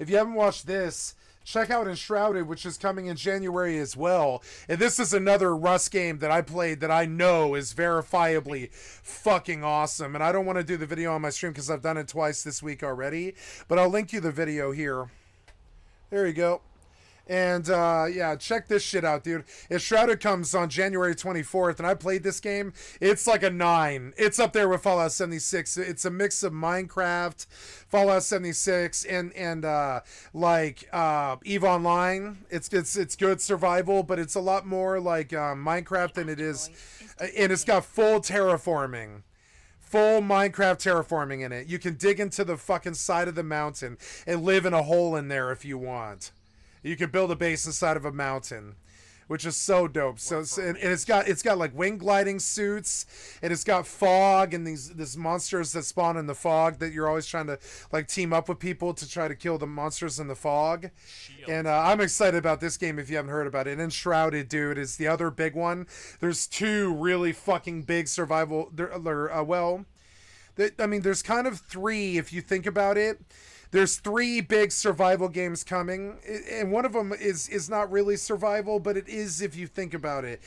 K: you haven't watched this, check out Enshrouded, which is coming in January as well. And this is another Rust game that I played that I know is verifiably fucking awesome. And I don't want to do the video on my stream because I've done it twice this week already. But I'll link you the video here. There you go. And yeah, check this shit out, dude. Enshrouded comes on January 24th, and I played this game. It's like a 9. It's up there with Fallout 76. It's a mix of Minecraft, Fallout 76, and EVE Online. It's good survival, but it's a lot more like Minecraft than it is, and it's got full terraforming. Full Minecraft terraforming in it. You can dig into the fucking side of the mountain and live in a hole in there if you want. You can build a base inside of a mountain, which is so dope. And it's got like wing gliding suits, and it's got fog and these monsters that spawn in the fog that you're always trying to like team up with people to try to kill the monsters in the fog. And I'm excited about this game if you haven't heard about it. And Enshrouded, dude, is the other big one. There's two really fucking big survival. There's kind of three if you think about it. There's 3 big survival games coming, and one of them is not really survival, but it is if you think about it.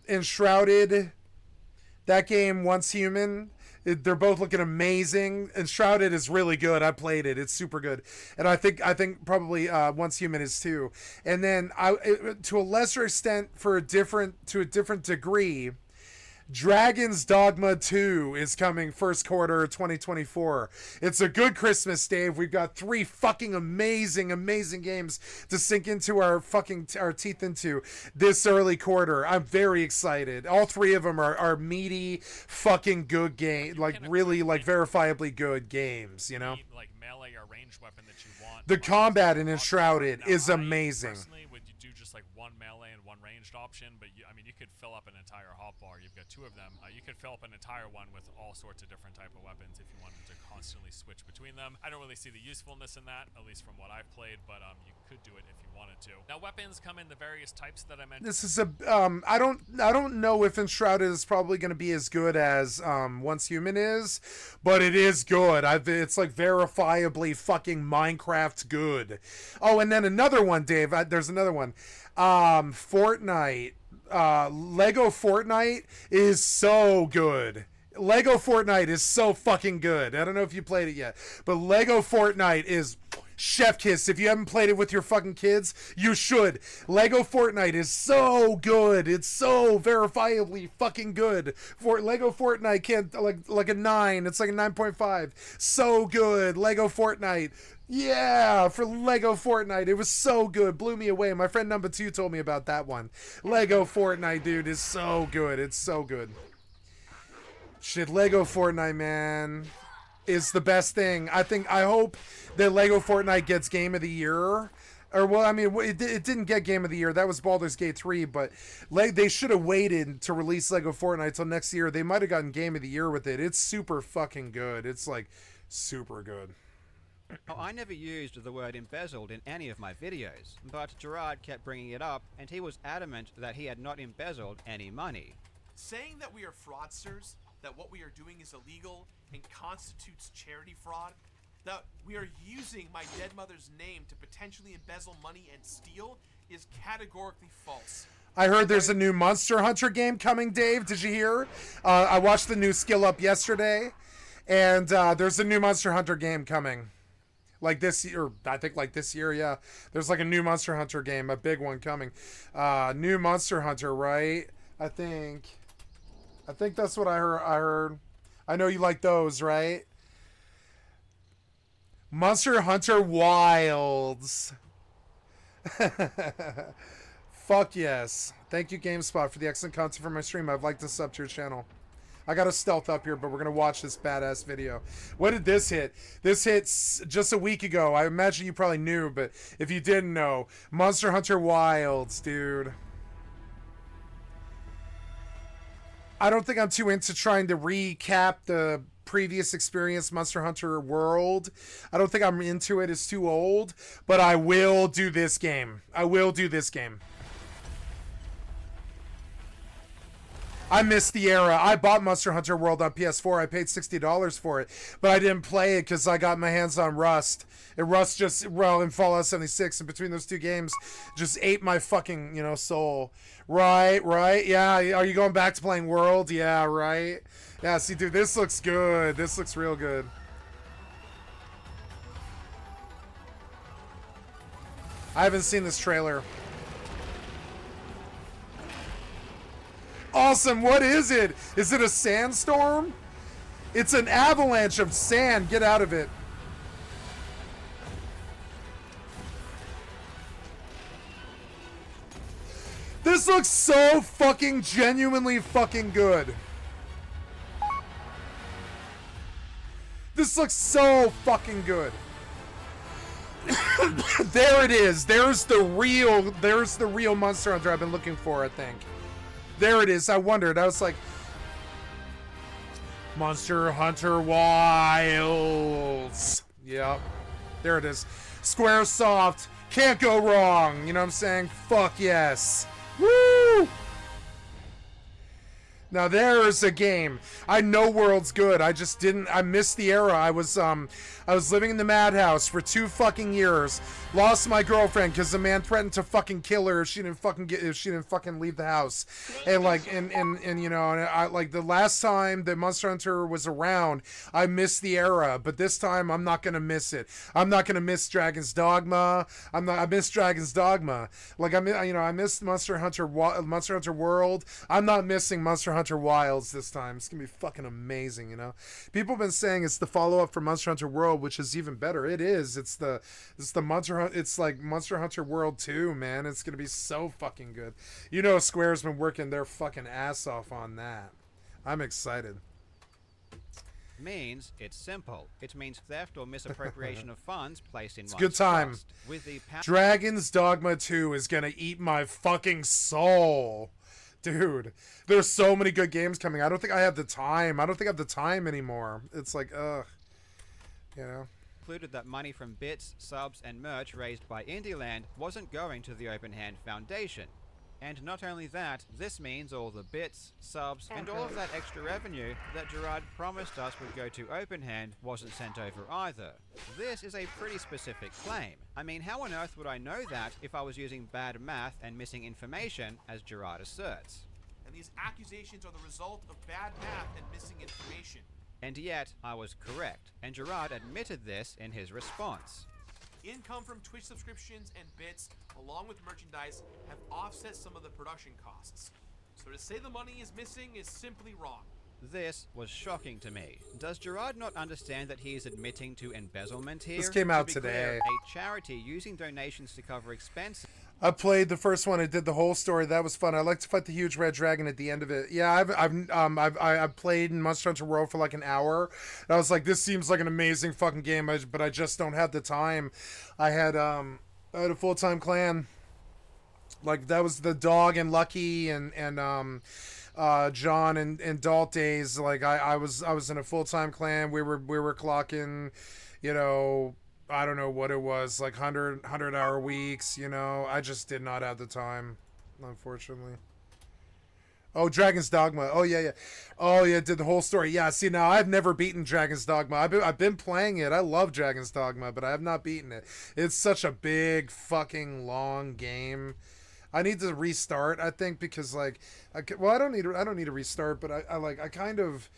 K: Enshrouded, that game, Once Human, they're both looking amazing. Enshrouded is really good. I played it. It's super good. And I think probably Once Human is too. And then to a lesser extent, to a different degree, Dragon's Dogma 2 is coming first quarter 2024. It's a good Christmas, Dave. We've got 3 fucking amazing games to sink into our teeth into this early quarter. I'm very excited. All 3 of them are meaty, fucking good games, like really like verifiably good games, you know?
P: Like melee or ranged weapon that you want.
K: The combat in Enshrouded is amazing.
P: Personally would do just like one melee and one ranged option, but you could fill up an entire hotbar. You've got 2 of them. You could fill up an entire one with all sorts of different type of weapons if you wanted to constantly switch between them. I don't really see the usefulness in that, at least from what I've played, but you could do it if you wanted to. Now, weapons come in the various types that I mentioned.
K: This is I don't know if Enshrouded is probably going to be as good as Once Human is, but it is good. It's like verifiably fucking Minecraft good. Oh, and then another one, Dave. There's another one. Fortnite. Lego Fortnite is so good. Lego Fortnite is so fucking good. I don't know if you played it yet, but Lego Fortnite is chef kiss. If you haven't played it with your fucking kids, you should. Lego Fortnite is so good. It's so verifiably fucking good. Lego Fortnite can't like a 9. It's like a 9.5. So good. Lego Fortnite. Yeah, for Lego Fortnite. It was so good. Blew me away. My friend number 2 told me about that one. Lego Fortnite, dude, is so good. It's so good. Shit, Lego Fortnite, man, is the best thing. I hope that Lego Fortnite gets Game of the Year. Or, well, I mean, it didn't get Game of the Year. That was Baldur's Gate 3, but they should have waited to release Lego Fortnite till next year. They might have gotten Game of the Year with it. It's super fucking good. It's, like, super good.
M: Oh, I never used the word embezzled in any of my videos, but Gerard kept bringing it up, and he was adamant that he had not embezzled any money.
C: Saying that we are fraudsters, that what we are doing is illegal and constitutes charity fraud, that we are using my dead mother's name to potentially embezzle money and steal is categorically false.
K: I heard there's a new Monster Hunter game coming, Dave. Did you hear? I watched the new Skill Up yesterday, and there's a new Monster Hunter game coming. Like this year, I think like this year, yeah. There's like a new Monster Hunter game, a big one coming. New Monster Hunter, right? I think that's what I heard. I know you like those, right? Monster Hunter Wilds. Fuck yes. Thank you, GameSpot, for the excellent content for my stream. I've liked to sub to your channel. I got a stealth up here, but we're going to watch this badass video. What did this hit? This hits just a week ago. I imagine you probably knew, but if you didn't know, Monster Hunter Wilds, dude. I don't think I'm too into trying to recap the previous experience, Monster Hunter World. I don't think I'm into it. It's too old, but I will do this game. I will do this game. I missed the era. I bought Monster Hunter World on PS4. I paid $60 for it, but I didn't play it because I got my hands on Rust. And Rust just, well, in Fallout 76, and between those two games, just ate my fucking, soul. Right, yeah. Are you going back to playing World? Yeah, right. Yeah, see, dude, this looks good. This looks real good. I haven't seen this trailer. Awesome. What is it? Is it a sandstorm? It's an avalanche of sand. Get out of it. This looks so fucking genuinely fucking good. This looks so fucking good. There it is. There's the real Monster Hunter I've been looking for, I think. There it is. I wondered. I was like, Monster Hunter Wilds. Yep. There it is. Squaresoft. Can't go wrong. You know what I'm saying? Fuck yes. Woo! Now there's a game. I know World's good. I just didn't. I missed the era. I was living in the madhouse for 2 fucking years. Lost my girlfriend because the man threatened to fucking kill her if she didn't fucking leave the house. And like and I like the last time that Monster Hunter was around, I missed the era. But this time I'm not gonna miss it. I'm not gonna miss Dragon's Dogma. I missed Dragon's Dogma. Like I missed Monster Hunter World. I'm not missing Monster Hunter Wilds this time. It's gonna be fucking amazing, People have been saying it's the follow-up for Monster Hunter World, which is even better. It is. It's the it's like Monster Hunter World 2, man. It's gonna be so fucking good. Square's been working their fucking ass off on that. I'm excited.
M: Means it's simple. It means theft or misappropriation of funds placed in
K: It's
M: one's
K: good time.
M: trust. With the
K: Dragon's Dogma 2 is gonna eat my fucking soul. Dude, there's so many good games coming. I don't think I have the time. I don't think I have the time anymore. It's like, ugh.
M: Included that money from bits, subs, and merch raised by Indieland wasn't going to the Open Hand Foundation. And not only that, this means all the bits, subs, and all of that extra revenue that Gerard promised us would go to Open Hand wasn't sent over either. This is a pretty specific claim. I mean, how on earth would I know that if I was using bad math and missing information, as Gerard asserts?
C: And these accusations are the result of bad math and missing information.
M: And yet, I was correct, and Gerard admitted this in his response.
C: Income from Twitch subscriptions and bits, along with merchandise, have offset some of the production costs. So to say the money is missing is simply wrong.
M: This was shocking to me. Does Gerard not understand that he is admitting to embezzlement here?
K: This came out
M: To be clear,
K: today.
M: a charity using donations to cover expenses.
K: I played the first one. I did the whole story. That was fun. I like to fight the huge red dragon at the end of it. Yeah, I've played in Monster Hunter World for like an hour. And I was like, this seems like an amazing fucking game, but I just don't have the time. I I had a full-time clan. Like, that was the Dog and Lucky and John and Dalt days. Like, I was in a full-time clan. We were clocking, you know, I don't know what it was, like 100-hour weeks, you know. I just did not have the time, unfortunately. Oh, Dragon's Dogma. Oh, yeah. Oh, yeah, did the whole story. Yeah, see, now, I've never beaten Dragon's Dogma. I've been playing it. I love Dragon's Dogma, but I have not beaten it. It's such a big, fucking, long game. I need to restart, I think, because, like, I don't need to restart, but I kind of,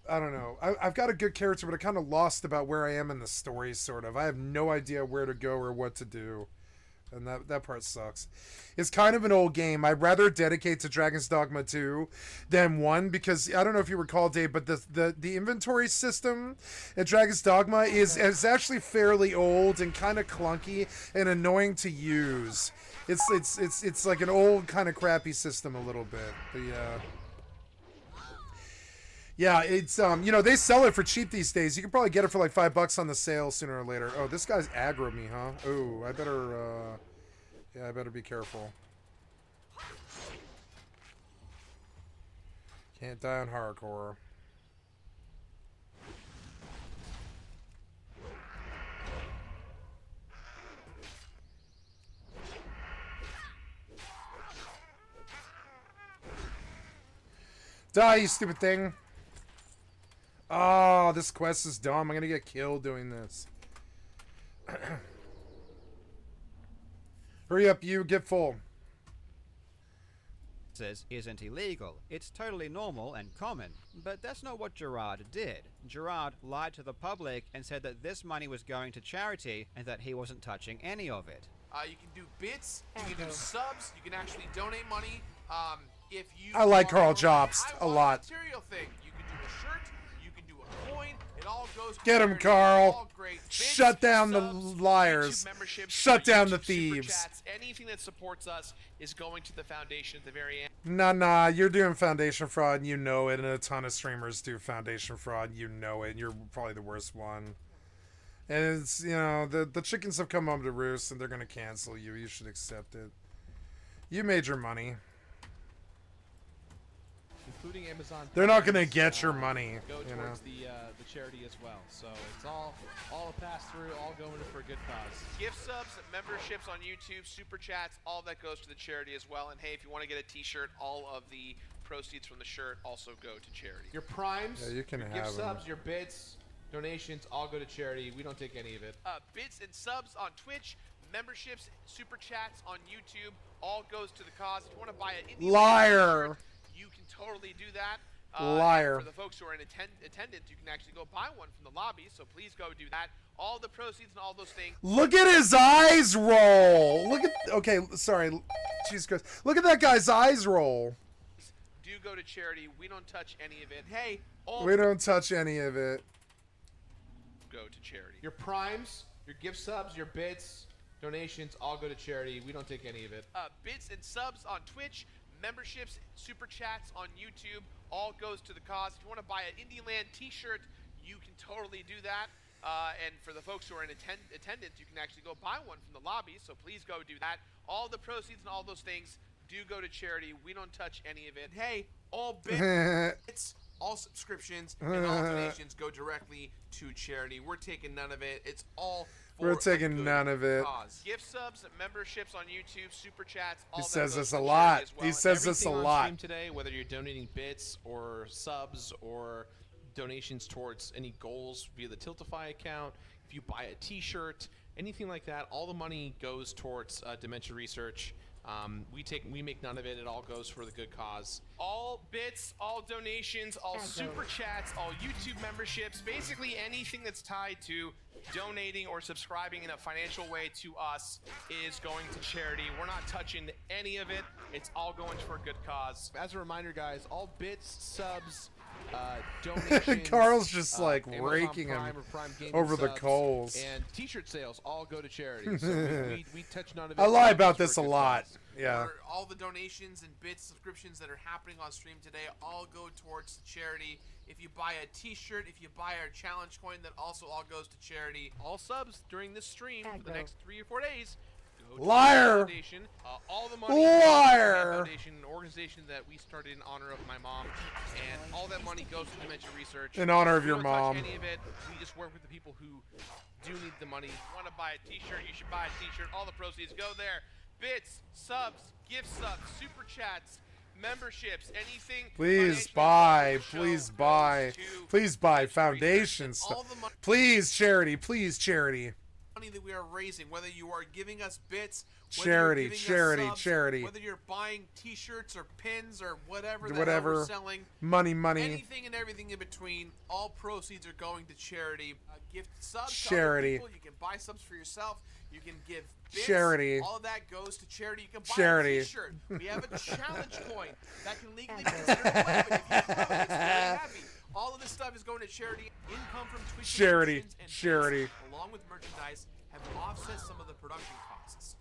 K: I don't know. I've got a good character, but I kind of lost about where I am in the story, sort of. I have no idea where to go or what to do. And that part sucks. It's kind of an old game. I'd rather dedicate to Dragon's Dogma 2 than 1, because I don't know if you recall, Dave, but the inventory system in Dragon's Dogma is actually fairly old and kind of clunky and annoying to use. It's like an old kind of crappy system a little bit. But yeah, it's you know, they sell it for cheap these days. You can probably get it for like $5 on the sale sooner or later. Oh, this guy's aggro me, huh? Oh, I better be careful. Can't die on hardcore. Die, you stupid thing. Oh, this quest is dumb. I'm gonna get killed doing this. Hurry up, you. Get full.
M: Isn't illegal. It's totally normal and common. But that's not what Gerard did. Gerard lied to the public and said that this money was going to charity and that he wasn't touching any of it.
C: You can do bits, you can do subs, you can actually donate money. If you
K: I like Carl Jobst a lot.
C: Material thing. You can do a shirt, you can do a coin. It all goes.
K: Get him, Carl.
C: Bits,
K: shut down
C: subs,
K: the liars. Shut down the thieves.
C: Chats, anything that supports us is going to the foundation at the very end.
K: Nah, you're doing foundation fraud and you know it, and a ton of streamers do foundation fraud and you know it, and you're probably the worst one. And it's, you know, the chickens have come home to roost and they're gonna cancel you. You should accept it. You made your money.
Q: Including Amazon.
K: They're not gonna get your money.
Q: Go
K: you
Q: towards
K: know?
Q: the charity as well. So it's all a pass through, all going for a good cause.
C: Gift subs, memberships on YouTube, super chats, all that goes to the charity as well. And hey, if you want to get a T-shirt, all of the proceeds from the shirt also go to charity.
Q: Your primes,
K: Yeah, you can
Q: your
K: have
Q: gift
K: them.
Q: subs, your bits, donations, all go to charity. We don't take any of it.
C: Bits and subs on Twitch, memberships, super chats on YouTube, all goes to the cause. If you want to buy an
K: Liar.
C: you can totally do that.
K: Liar.
C: For the folks who are in attendance, you can actually go buy one from the lobby, so please go do that. All the proceeds and all those things.
K: Look at his eyes roll. Look at. Okay, sorry. Jesus Christ. Look at that guy's eyes roll.
C: Do go to charity. We don't touch any of it. Hey,
K: We don't touch any of it.
C: Go to charity.
Q: Your primes, your gift subs, your bits, donations, all go to charity. We don't take any of it.
C: Bits and subs on Twitch, memberships, super chats on YouTube, all goes to the cause. If you want to buy an Indie Land T-shirt, you can totally do that. And for the folks who are in attendance, you can actually go buy one from the lobby, so please go do that. All the proceeds and all those things do go to charity. We don't touch any of it. Hey, all bits, all subscriptions, and all donations go directly to charity. We're taking none of it. It's all for
K: We're taking none of it.
C: cause. Gift subs, memberships on YouTube, super chats, all
K: He
C: that
K: says
C: goes
K: this
C: to
K: a
C: charity
K: lot.
C: as well.
K: He says this a
Q: Everything on
K: lot.
Q: stream today, whether you're donating bits or subs or donations towards any goals via the Tiltify account, if you buy a T-shirt, anything like that, all the money goes towards dementia research. We make none of it. It all goes for the good cause.
C: All bits, all donations, all super chats, all YouTube memberships, basically anything that's tied to donating or subscribing in a financial way to us is going to charity. We're not touching any of it. It's all going for a good cause.
Q: As a reminder, guys, all bits, subs, donations,
K: Carl's just like
Q: Amazon
K: raking
Q: Prime
K: him
Q: or Prime Gaming
K: over the
Q: subs,
K: coals.
Q: and T-shirt sales all go to charity. So we touch none of it.
K: I lie
Q: All
K: about
Q: goes
K: this
Q: for
K: a
Q: good
K: lot.
Q: cause.
K: Yeah.
C: Or all the donations and bits, subscriptions that are happening on stream today all go towards charity. If you buy a T-shirt, if you buy our challenge coin, that also all goes to charity. All subs during this stream for the next 3 or 4 days
O: go to
K: Liar!
O: the foundation. All the money
K: Liar!
O: Foundation, an organization that we started in honor of my mom, and all that money goes to dementia research.
K: In honor of
O: We
K: your
O: don't touch
K: mom.
O: any of it. We just work with the people who do need the money. Want to buy a T-shirt? You should buy a T-shirt. All the proceeds go there. Bits, subs, gift subs, super chats, memberships, anything.
K: Please buy. Please buy. Please buy foundation stuff. Please charity. Please charity.
C: Money that we are raising, whether you are giving us bits,
K: Charity, charity, charity.
C: whether you're buying T-shirts or pins or whatever the hell
K: Whatever.
C: we're selling,
K: Money, money.
C: anything and everything in between, all proceeds are going to charity. Gift subs
K: Charity.
C: to other people. You can buy subs for yourself. You can give bits.
K: Charity.
C: All of that goes to charity. You can buy
K: Charity.
C: a T-shirt. We have a challenge coin that can legally be considered a weapon if you throw it. It's very heavy. All of this stuff is going to charity. Income from Twitch
K: Charity.
C: subscriptions and
K: Charity.
C: bits, along with merchandise, have offset some of the production costs.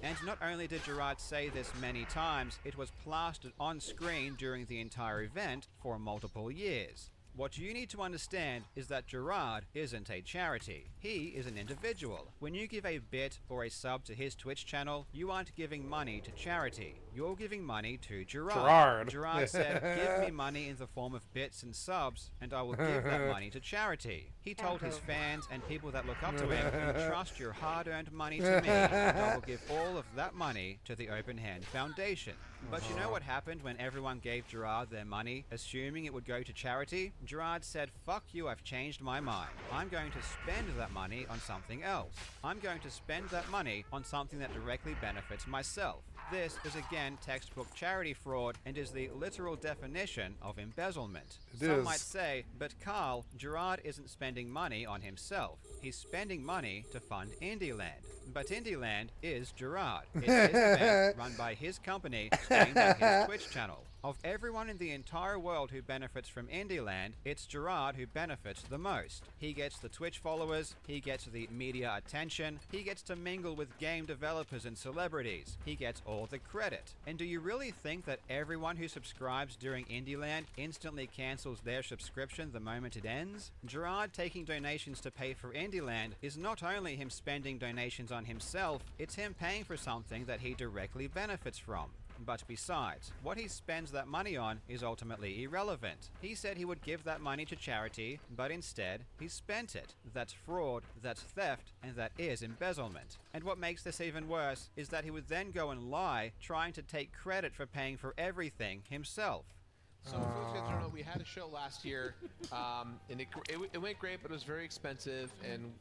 M: And not only did Gerard say this many times, it was plastered on screen during the entire event for multiple years. What you need to understand is that Gerard isn't a charity. He is an individual. When you give a bit or a sub to his Twitch channel, you aren't giving money to charity. You're giving money to Gerard. Gerard said, "Give me money in the form of bits and subs, and I will give that money to charity." He told his fans and people that look up to him, "Entrust your hard-earned money to me, and I will give all of that money to the Open Hand Foundation." But you know what happened when everyone gave Gerard their money, assuming it would go to charity? Gerard said, "Fuck you, I've changed my mind. I'm going to spend that money on something else. I'm going to spend that money on something that directly benefits myself." This is again textbook charity fraud and is the literal definition of embezzlement. Some might say, but Carl, Gerard isn't spending money on himself. He's spending money to fund Indieland. But Indieland is Gerard. It's his event run by his company, streamed on his Twitch channel. Of everyone in the entire world who benefits from Indieland, it's Gerard who benefits the most. He gets the Twitch followers, he gets the media attention, he gets to mingle with game developers and celebrities, he gets all the credit. And do you really think that everyone who subscribes during Indieland instantly cancels their subscription the moment it ends? Gerard taking donations to pay for Indieland is not only him spending donations on himself, it's him paying for something that he directly benefits from. But besides, what he spends that money on is ultimately irrelevant. He said he would give that money to charity, but instead, he spent it. That's fraud, that's theft, and that is embezzlement. And what makes this even worse is that he would then go and lie, trying to take credit for paying for everything himself.
Q: So for those guys who don't know, we had a show last year, and it went great, but it was very expensive, and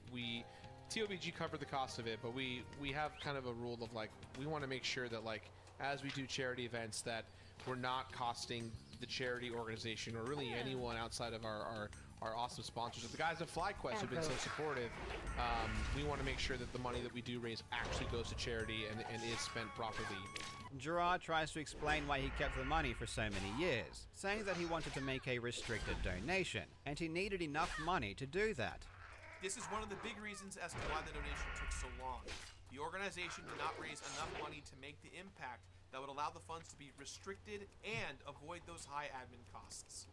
Q: TOBG covered the cost of it, but we have kind of a rule of like, we want to make sure that like, as we do charity events, that we're not costing the charity organization or really anyone outside of our awesome sponsors. The guys at FlyQuest have been so supportive. We want to make sure that the money that we do raise actually goes to charity and is spent properly.
M: Gerard tries to explain why he kept the money for so many years, saying that he wanted to make a restricted donation, and he needed enough money to do that.
C: This is one of the big reasons as to why the donation took so long. The organization did not raise enough money to make the impact that would allow the funds to be restricted and avoid those high admin costs.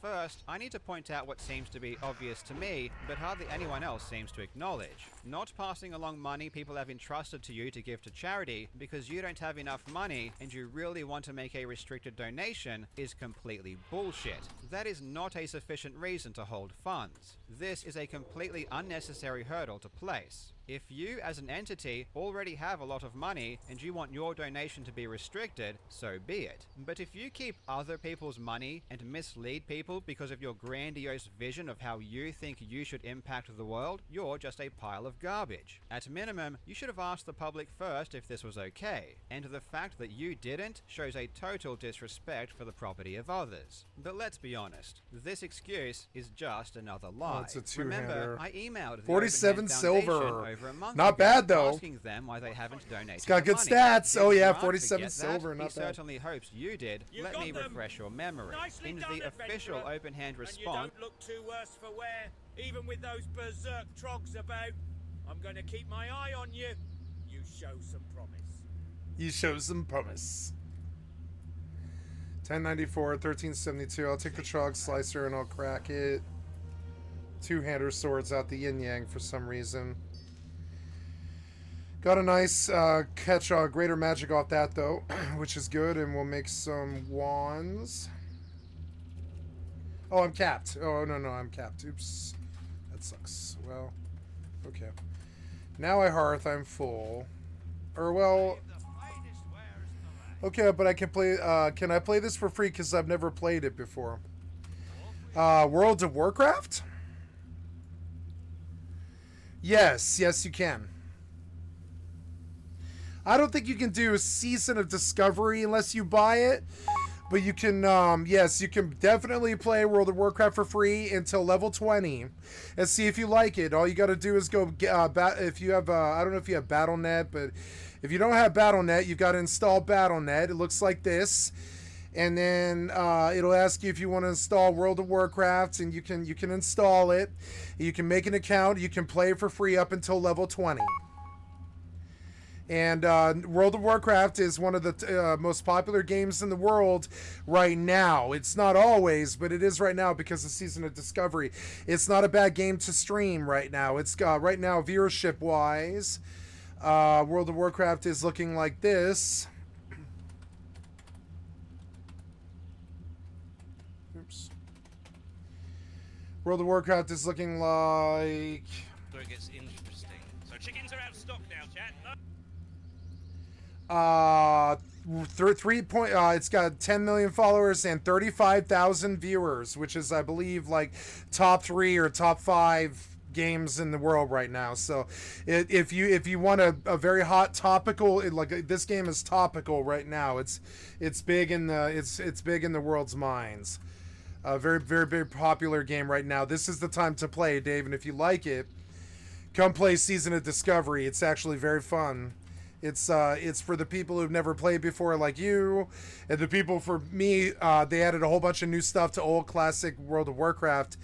M: First, I need to point out what seems to be obvious to me, but hardly anyone else seems to acknowledge. Not passing along money people have entrusted to you to give to charity because you don't have enough money and you really want to make a restricted donation is completely bullshit. That is not a sufficient reason to hold funds. This is a completely unnecessary hurdle to place. If you, as an entity, already have a lot of money and you want your donation to be restricted, so be it. But if you keep other people's money and mislead people because of your grandiose vision of how you think you should impact the world, you're just a pile of garbage. At minimum, you should have asked the public first if this was okay, and the fact that you didn't shows a total disrespect for the property of others. But let's be honest, this excuse is just another lie.
K: Oh, it's a two-hander.
M: Remember, I emailed the
K: 47
M: Open Hand
K: silver.
M: Foundation over a month
K: Not
M: ago,
K: bad, though.
M: asking them why they haven't donated.
K: It's got
M: the
K: good
M: money.
K: stats.
M: Did
K: Oh, yeah,
M: Gerard
K: 47
M: forget
K: silver,
M: that?
K: not
M: He
K: bad.
M: certainly hopes you did. Let me refresh your memory.
H: Nicely
M: In
H: done,
M: the official
H: adventurer.
M: Open Hand
H: And
M: response.
H: you don't look too worse for wear, even with those berserk trogs about. I'm going to keep my eye on you. You show some promise.
K: You show some promise. 1094, 1372. I'll take the Trog Slicer and I'll crack it. Two-hander swords out the yin-yang for some reason. Got a nice catch greater magic off that though, which is good, and we'll make some wands. Oh, I'm capped. Oh, no, I'm capped. Oops. That sucks. Well, okay. Now I hearth, I'm full. Or, well... Okay, but I can play... can I play this for free? Because I've never played it before. World of Warcraft? Yes, you can. I don't think you can do a Season of Discovery unless you buy it. But you can, yes, you can definitely play World of Warcraft for free until level 20 and see if you like it. All you got to do is go, if you have, I don't know if you have Battle.net, but if you don't have Battle.net, you've got to install Battle.net. It looks like this. And then it'll ask you if you want to install World of Warcraft, and you can install it. You can make an account. You can play for free up until level 20. And World of Warcraft is one of the most popular games in the world right now. It's not always, but it is right now because of Season of Discovery. It's not a bad game to stream right now. It's right now, viewership-wise, World of Warcraft is looking like this. Oops. World of Warcraft is looking like...
R: So it gets interesting. So chickens are out of stock now, chat. No.
K: It's got 10 million followers and 35,000 viewers, which is, I believe, like top 3 or top 5 games in the world right now. So if you want a very hot topical, like this game is topical right now. It's big in the world's minds. A very, very, very popular game right now. This is the time to play, Dave, and if you like it, come play Season of Discovery. It's actually very fun. It's for the people who've never played before, like you, and the people for me. They added a whole bunch of new stuff to old classic World of Warcraft,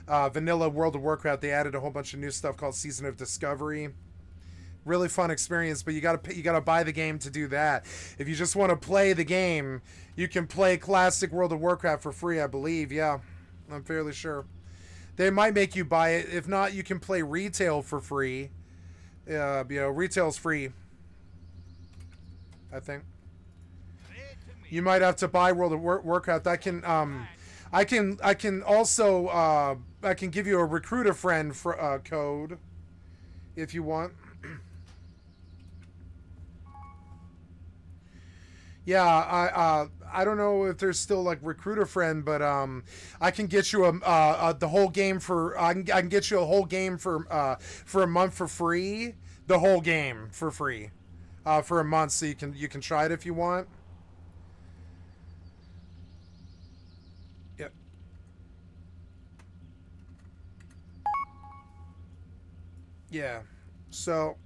K: vanilla World of Warcraft. They added a whole bunch of new stuff called Season of Discovery. Really fun experience, but you gotta buy the game to do that. If you just want to play the game, you can play classic World of Warcraft for free, I believe. Yeah, I'm fairly sure. They might make you buy it. If not, you can play retail for free. Retail's free, I think. You might have to buy World of Warcraft. I can also I can give you a recruit a friend for code if you want. Yeah, I don't know if there's still like recruit a friend, but I can get you the whole game for I can get you a whole game for a month for free. The whole game for free. For a month, so you can try it if you want. Yep. Yeah. So,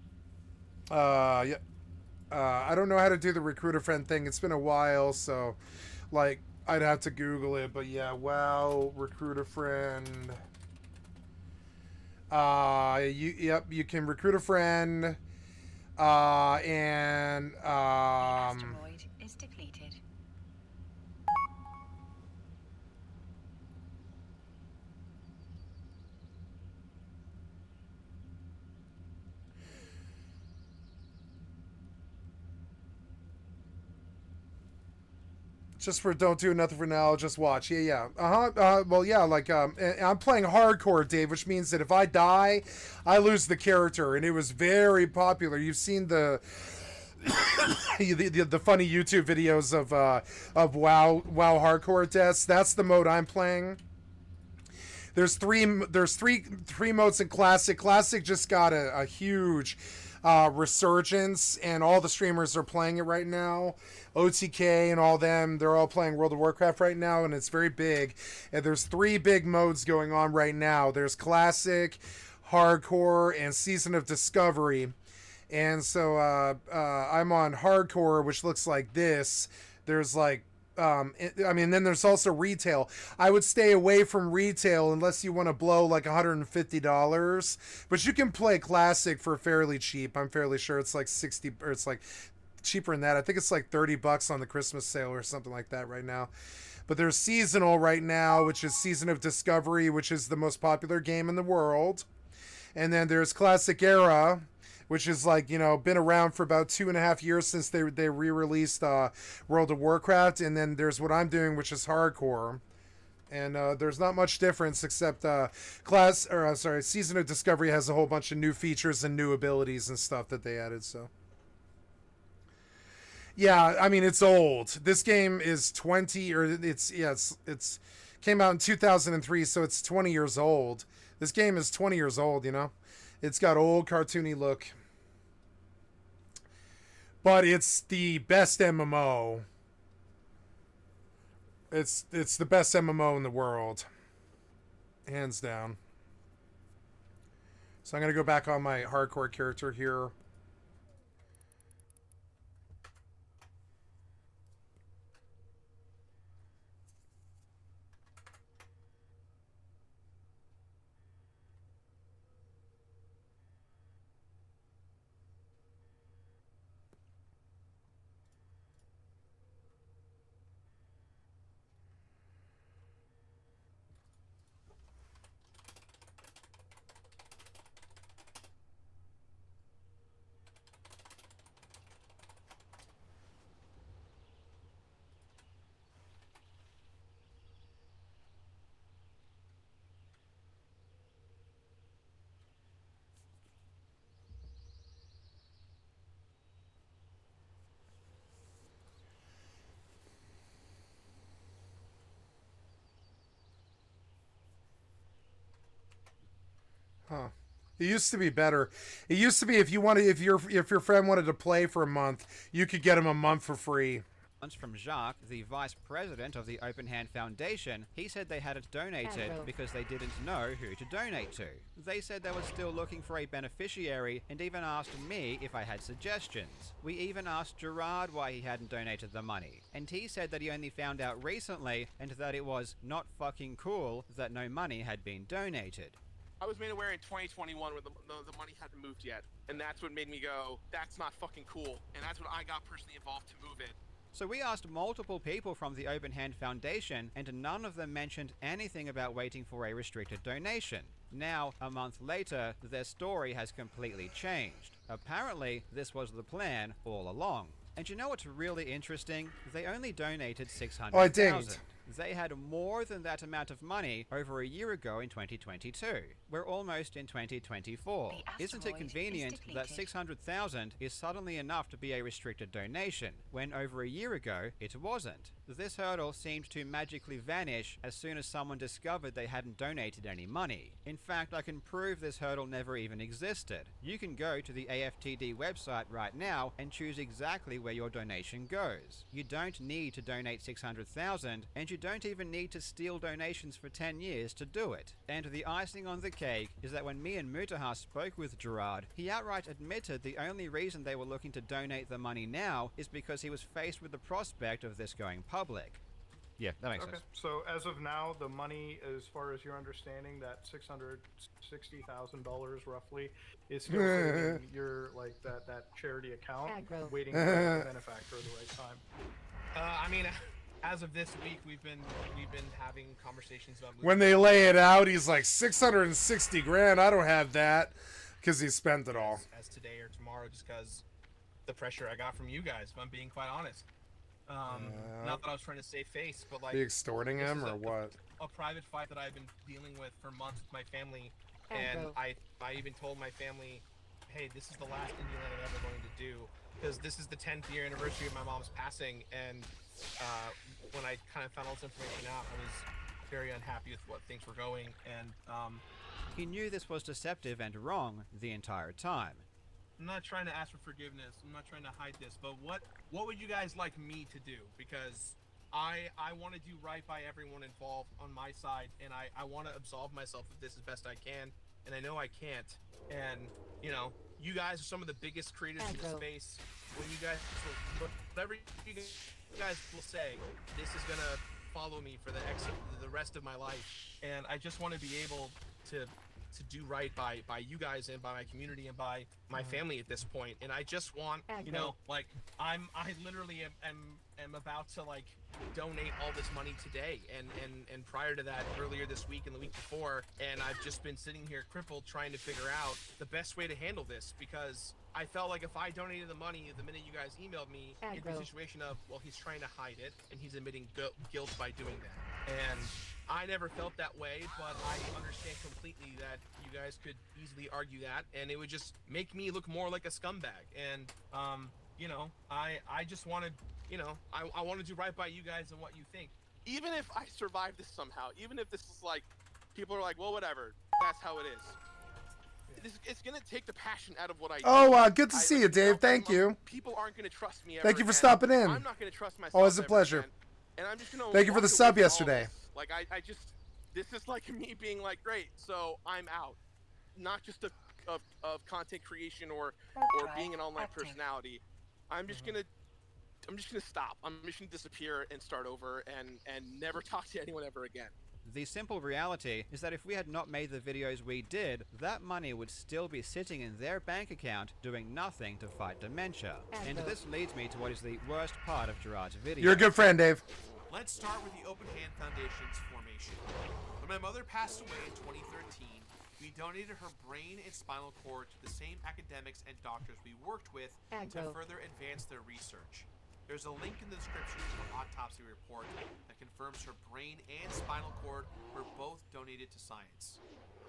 K: yeah. I don't know how to do the recruiter friend thing. It's been a while, so like I'd have to Google it. But yeah, WoW recruiter friend. You can recruit a friend.
N: Asteroid is depleted.
K: Just for don't do nothing for now, just watch. Yeah. Well, yeah, like, I'm playing hardcore, Dave, which means that if I die, I lose the character, and it was very popular. You've seen the the funny YouTube videos of WoW hardcore deaths. That's the mode I'm playing. There's three modes in Classic. Classic just got a huge resurgence, and all the streamers are playing it right now. OTK and all them, they're all playing World of Warcraft right now, and it's very big. And there's 3 big modes going on right now. There's Classic, Hardcore, and Season of Discovery. And so I'm on Hardcore, which looks like this. There's like then there's also retail. I would stay away from retail unless you want to blow like $150. But you can play Classic for fairly cheap. I'm fairly sure it's like 60, or it's like cheaper than that. I think it's like $30 on the Christmas sale or something like that right now. But there's seasonal right now, which is Season of Discovery, which is the most popular game in the world. And then there's Classic Era, which is like, you know, been around for about 2.5 years since they re-released World of Warcraft, and then there's what I'm doing, which is hardcore. And there's not much difference except Season of Discovery has a whole bunch of new features and new abilities and stuff that they added. So yeah, I mean, it's old. This game is 20, or it's came out in 2003, so it's 20 years old. This game is 20 years old, you know. It's got old cartoony look, but it's the best MMO. It's the best MMO in the world, hands down. So I'm gonna go back on my hardcore character here. Huh. It used to be better. It used to be if your friend wanted to play for a month, you could get him a month for free.
M: From Jacques, the vice president of the Open Hand Foundation, he said they had it donated because they didn't know who to donate to. They said they were still looking for a beneficiary and even asked me if I had suggestions. We even asked Gerard why he hadn't donated the money, and he said that he only found out recently and that it was not fucking cool that no money had been donated.
Q: I was made aware in 2021 when the money hadn't moved yet, and that's what made me go, that's not fucking cool, and that's when I got personally involved to move it.
M: So we asked multiple people from the Open Hand Foundation, and none of them mentioned anything about waiting for a restricted donation. Now, a month later, their story has completely changed. Apparently, this was the plan all along. And you know what's really interesting? They only donated $600,000.
K: Oh, I dinged.
M: They had more than that amount of money over a year ago in 2022. We're almost in 2024. Isn't it convenient that $600,000 is suddenly enough to be a restricted donation, when over a year ago it wasn't? This hurdle seemed to magically vanish as soon as someone discovered they hadn't donated any money. In fact, I can prove this hurdle never even existed. You can go to the AFTD website right now and choose exactly where your donation goes. You don't need to donate $600,000, and you don't even need to steal donations for 10 years to do it. And the icing on the cake is that when me and Mutaha spoke with Gerard, he outright admitted the only reason they were looking to donate the money now is because he was faced with the prospect of this going public. Yeah, that makes sense.
S: So as of now, the money, as far as your understanding, that $660,000 roughly, is still sitting in your that charity account, waiting for the benefactor at the right time.
Q: I mean, as of this week, we've been having conversations about moving.
K: When they lay it out, he's like, 660 grand. I don't have that, because he spent it all.
Q: As today or tomorrow, just because the pressure I got from you guys, if I'm being quite honest. Not that I was trying to save face, but like,
K: Are you extorting him or what?
Q: A private fight that I've been dealing with for months with my family, and I even told my family, hey, this is the last Indie Land I'm ever going to do, because this is the 10th year anniversary of my mom's passing, and when I kind of found all this information out, I was very unhappy with what things were going, and
M: he knew this was deceptive and wrong the entire time.
Q: I'm not trying to ask for forgiveness. I'm not trying to hide this, but what would you guys like me to do? Because I want to do right by everyone involved on my side, and I want to absolve myself of this as best I can, and I know I can't. And you know, you guys are some of the biggest creators in the space. When you guys, whatever you guys will say, this is gonna follow me for the rest of my life, and I just want to be able to to do right by you guys and by my community and by my family at this point. And I just want, you know, like I literally am about to like donate all this money today and prior to that, earlier this week and the week before, and I've just been sitting here crippled trying to figure out the best way to handle this, because I felt like if I donated the money the minute you guys emailed me, it'd be a situation of, well, he's trying to hide it and he's admitting guilt by doing that. And I never felt that way, but I understand completely that you guys could easily argue that, and it would just make me look more like a scumbag. And you know, I just wanted, you know, I want to do right by you guys and what you think.
O: Even if I survive this somehow, even if this is like, people are like, well, whatever, that's how it is. It's gonna take the passion out of what I do.
K: Oh, good to see you, Dave. Thank you.
O: People aren't gonna trust me ever
K: Thank you for
O: again.
K: stopping in.
O: I'm not gonna trust myself.
K: Always a
O: ever
K: pleasure.
O: again. And I'm just gonna
K: Thank you for
O: walk
K: the
O: away
K: sub
O: from all
K: yesterday.
O: this. Like I just, this is like me being like, great, so I'm out. Not just of content creation or being an online personality. I'm just gonna stop. I'm just gonna disappear and start over and never talk to anyone ever again.
M: The simple reality is that if we had not made the videos we did, that money would still be sitting in their bank account doing nothing to fight dementia. And this leads me to what is the worst part of Gerard's video.
K: You're a good friend, Dave.
C: Let's start with the Open Hand Foundation's formation. When my mother passed away in 2013, we donated her brain and spinal cord to the same academics and doctors we worked with to further advance their research. There's a link in the description to the autopsy report that confirms her brain and spinal cord were both donated to science.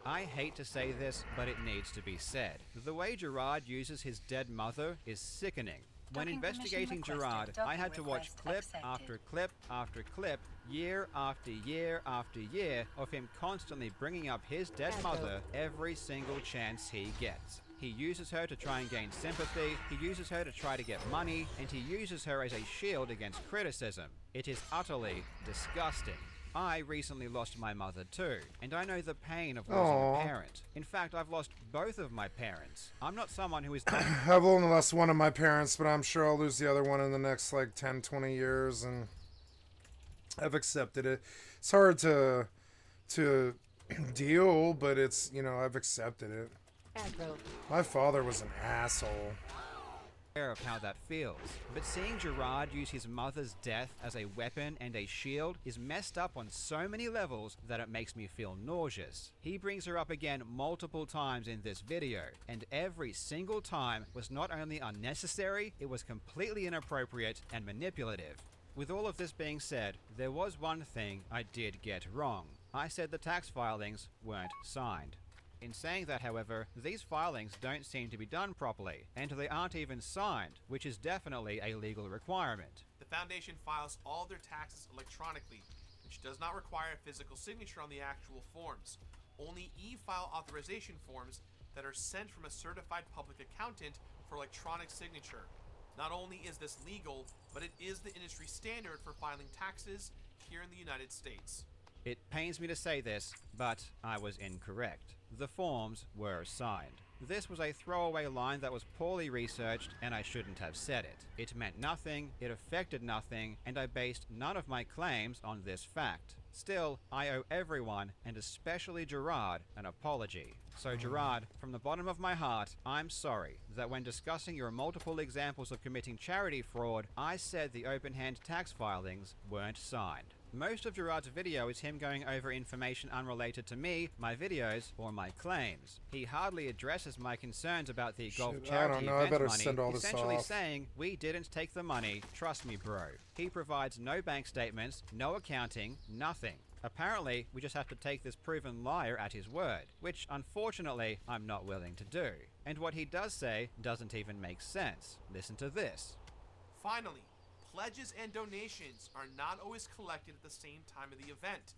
M: I hate to say this, but it needs to be said. The way Gerard uses his dead mother is sickening. When investigating Gerard, I had to watch clip after clip after clip, year after year after year, of him constantly bringing up his dead mother every single chance he gets. He uses her to try and gain sympathy, he uses her to try to get money, and he uses her as a shield against criticism. It is utterly disgusting. I recently lost my mother too, and I know the pain of losing a parent. In fact, I've lost both of my parents. I'm not someone who is...
K: I've only lost one of my parents, but I'm sure I'll lose the other one in the next like 10, 20 years, and I've accepted it. It's hard to deal, but it's, you know, I've accepted it. My father was an asshole.
M: Of how that feels, but seeing Gerard use his mother's death as a weapon and a shield is messed up on so many levels that it makes me feel nauseous. He brings her up again multiple times in this video, and every single time was not only unnecessary, it was completely inappropriate and manipulative. With all of this being said, there was one thing I did get wrong. I said the tax filings weren't signed. In saying that, however, these filings don't seem to be done properly, and they aren't even signed, which is definitely a legal requirement.
C: The Foundation files all their taxes electronically, which does not require a physical signature on the actual forms. Only e-file authorization forms that are sent from a certified public accountant for electronic signature. Not only is this legal, but it is the industry standard for filing taxes here in the United States.
M: It pains me to say this, but I was incorrect. The forms were signed. This was a throwaway line that was poorly researched, and I shouldn't have said it. It meant nothing, it affected nothing, and I based none of my claims on this fact. Still, I owe everyone, and especially Gerard, an apology. So Gerard, from the bottom of my heart, I'm sorry that when discussing your multiple examples of committing charity fraud, I said the open-hand tax filings weren't signed. Most of Gerard's video is him going over information unrelated to me, my videos, or my claims. He hardly addresses my concerns about the golf charity event money, essentially saying, we didn't take the money, trust me bro. He provides no bank statements, no accounting, nothing. Apparently, we just have to take this proven liar at his word, which unfortunately I'm not willing to do. And what he does say doesn't even make sense. Listen to this.
C: Finally, pledges and donations are not always collected at the same time of the event.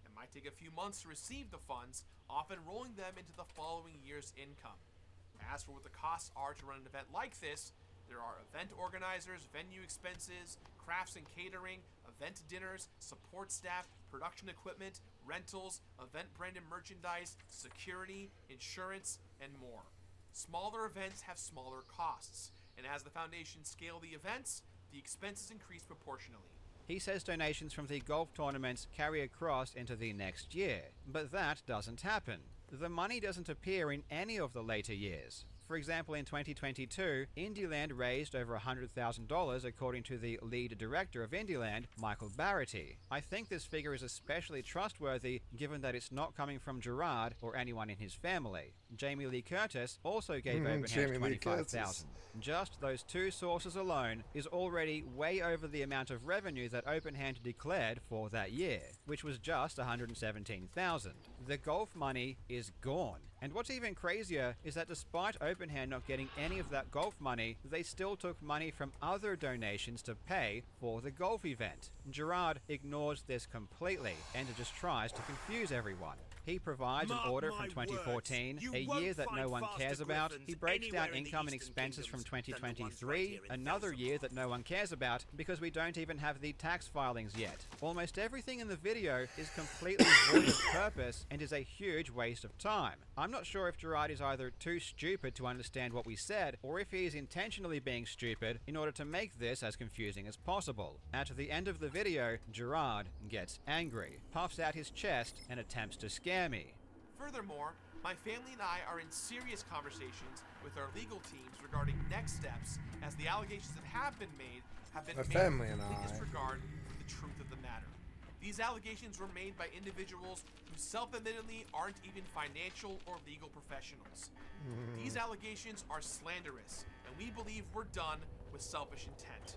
C: It might take a few months to receive the funds, often rolling them into the following year's income. As for what the costs are to run an event like this, there are event organizers, venue expenses, crafts and catering, event dinners, support staff, production equipment, rentals, event branded merchandise, security, insurance, and more. Smaller events have smaller costs, and as the foundation scale the events, the expenses increase proportionally.
M: He says donations from the golf tournaments carry across into the next year, but that doesn't happen. the money doesn't appear in any of the later years. For example, in 2022, Indieland raised over $100,000 according to the lead director of Indieland, Michael Barrity. I think this figure is especially trustworthy given that it's not coming from Gerard or anyone in his family. Jamie Lee Curtis also gave Openhand $25,000. Just those two sources alone is already way over the amount of revenue that Openhand declared for that year, which was just $117,000. The golf money is gone. And what's even crazier is that despite Openhand not getting any of that golf money, they still took money from other donations to pay for the golf event. Gerard ignores this completely and just tries to confuse everyone. He provides an order from 2014, a year that no one cares about. He breaks down income and expenses from 2023, another year that no one cares about because we don't even have the tax filings yet. Almost everything in the video is completely void of purpose and is a huge waste of time. I'm not sure if Gerard is either too stupid to understand what we said or if he is intentionally being stupid in order to make this as confusing as possible. At the end of the video, Gerard gets angry, puffs out his chest, and attempts to scare me.
C: Furthermore, my family and I are in serious conversations with our legal teams regarding next steps, as the allegations that have been made have been made with complete disregard for the truth of the matter. These allegations were made by individuals who self-admittedly aren't even financial or legal professionals. These allegations are slanderous, and we believe we're done with selfish intent.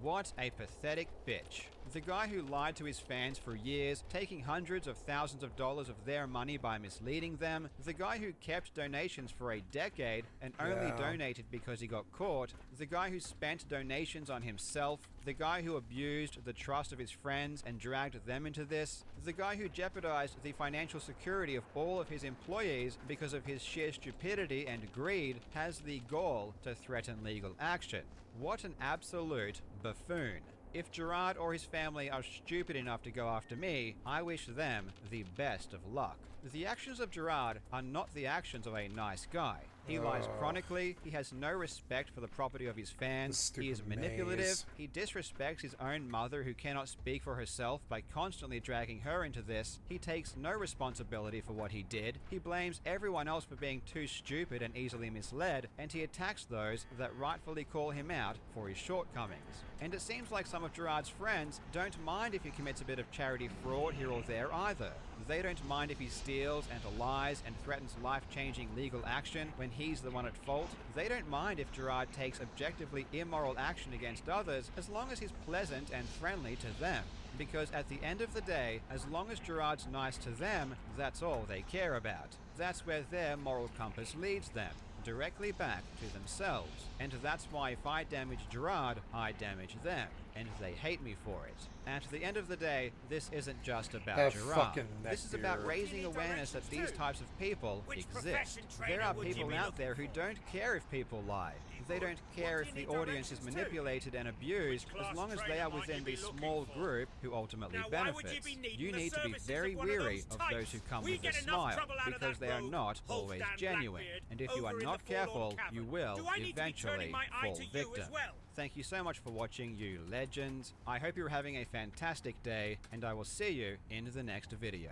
M: What a pathetic bitch. The guy who lied to his fans for years, taking hundreds of thousands of dollars of their money by misleading them, the guy who kept donations for a decade and only donated because he got caught, the guy who spent donations on himself, the guy who abused the trust of his friends and dragged them into this, the guy who jeopardized the financial security of all of his employees because of his sheer stupidity and greed, has the gall to threaten legal action. What an absolute buffoon. If Gerard or his family are stupid enough to go after me, I wish them the best of luck. The actions of Gerard are not the actions of a nice guy. He lies chronically, he has no respect for the property of his fans, he is manipulative, he disrespects his own mother who cannot speak for herself by constantly dragging her into this, he takes no responsibility for what he did, he blames everyone else for being too stupid and easily misled, and he attacks those that rightfully call him out for his shortcomings. And it seems like some of Gerard's friends don't mind if he commits a bit of charity fraud here or there either. They don't mind if he steals and lies and threatens life-changing legal action when he's the one at fault. They don't mind if Gerard takes objectively immoral action against others as long as he's pleasant and friendly to them. Because at the end of the day, as long as Gerard's nice to them, that's all they care about. That's where their moral compass leads them, directly back to themselves. And that's why if I damage Gerard, I damage them. And they hate me for it. At the end of the day, this isn't just about Gerard. This is about raising awareness that these types of people exist. There are people out there who don't care if people lie. They don't care if the audience is manipulated and abused as long as they are within the small group who ultimately benefits. You need to be very weary of those who come with a smile because they are not always genuine. And if you are not careful, you will eventually fall victim. Thank you so much for watching, you legends. I hope you're having a fantastic day, and I will see you in the next video.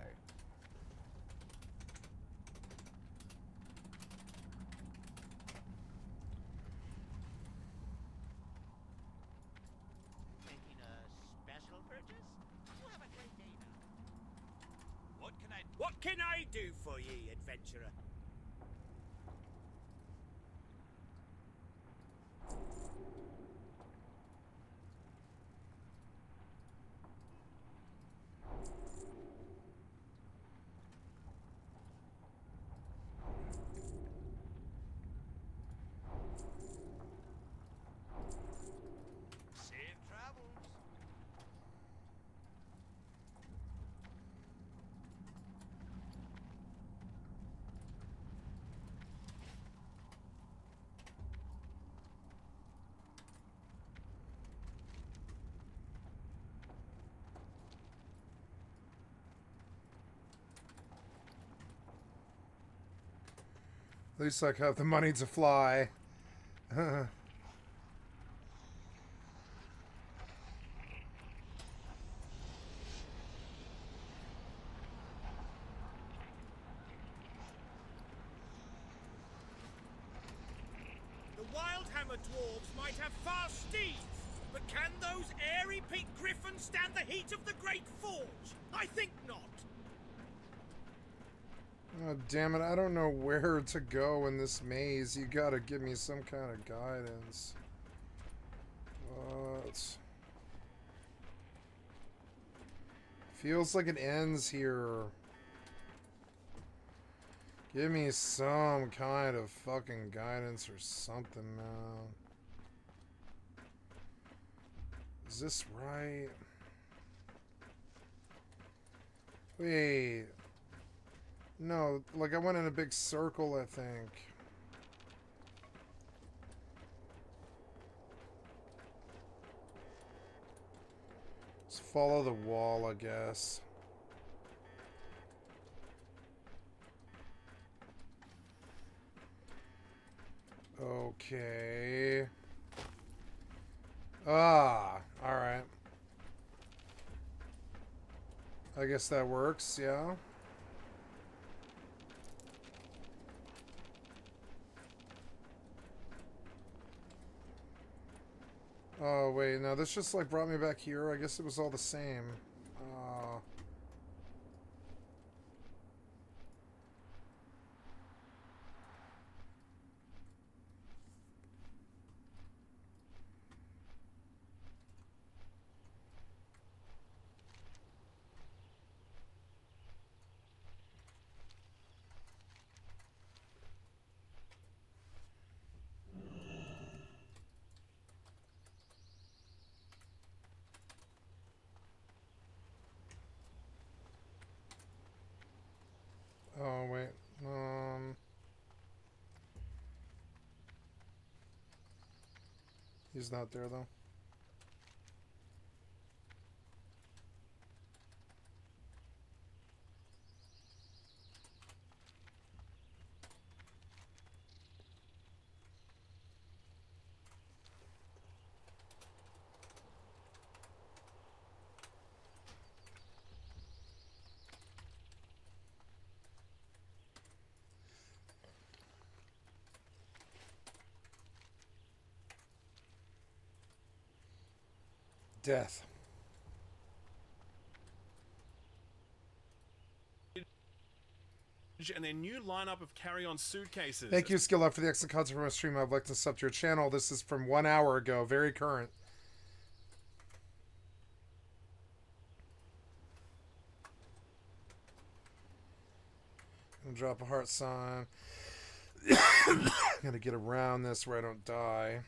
H: Making a special purchase? You have a great day now. What can I do for ye, adventurer?
K: At least I have the money to fly.
H: Wildhammer dwarves might have fast steeds, but can those airy peak griffins stand the heat of the Great Forge? I think not.
K: Oh, damn it. I don't know where to go in this maze. You gotta give me some kind of guidance. What? Feels like it ends here. Give me some kind of fucking guidance or something, man. Is this right? Wait. No, like I went in a big circle, I think. Let's follow the wall, I guess. Okay. Ah, alright. I guess that works, yeah. Oh, wait, no, this just, like, brought me back here. I guess it was all the same. Oh, wait. He's not there, though. Death.
T: And their new lineup of carry-on suitcases.
K: Thank you, Skill Up, for the excellent content from my stream. I've liked and subbed to your channel. This is from 1 hour ago. Very current. Drop a heart sign. Gotta get around this where I don't die.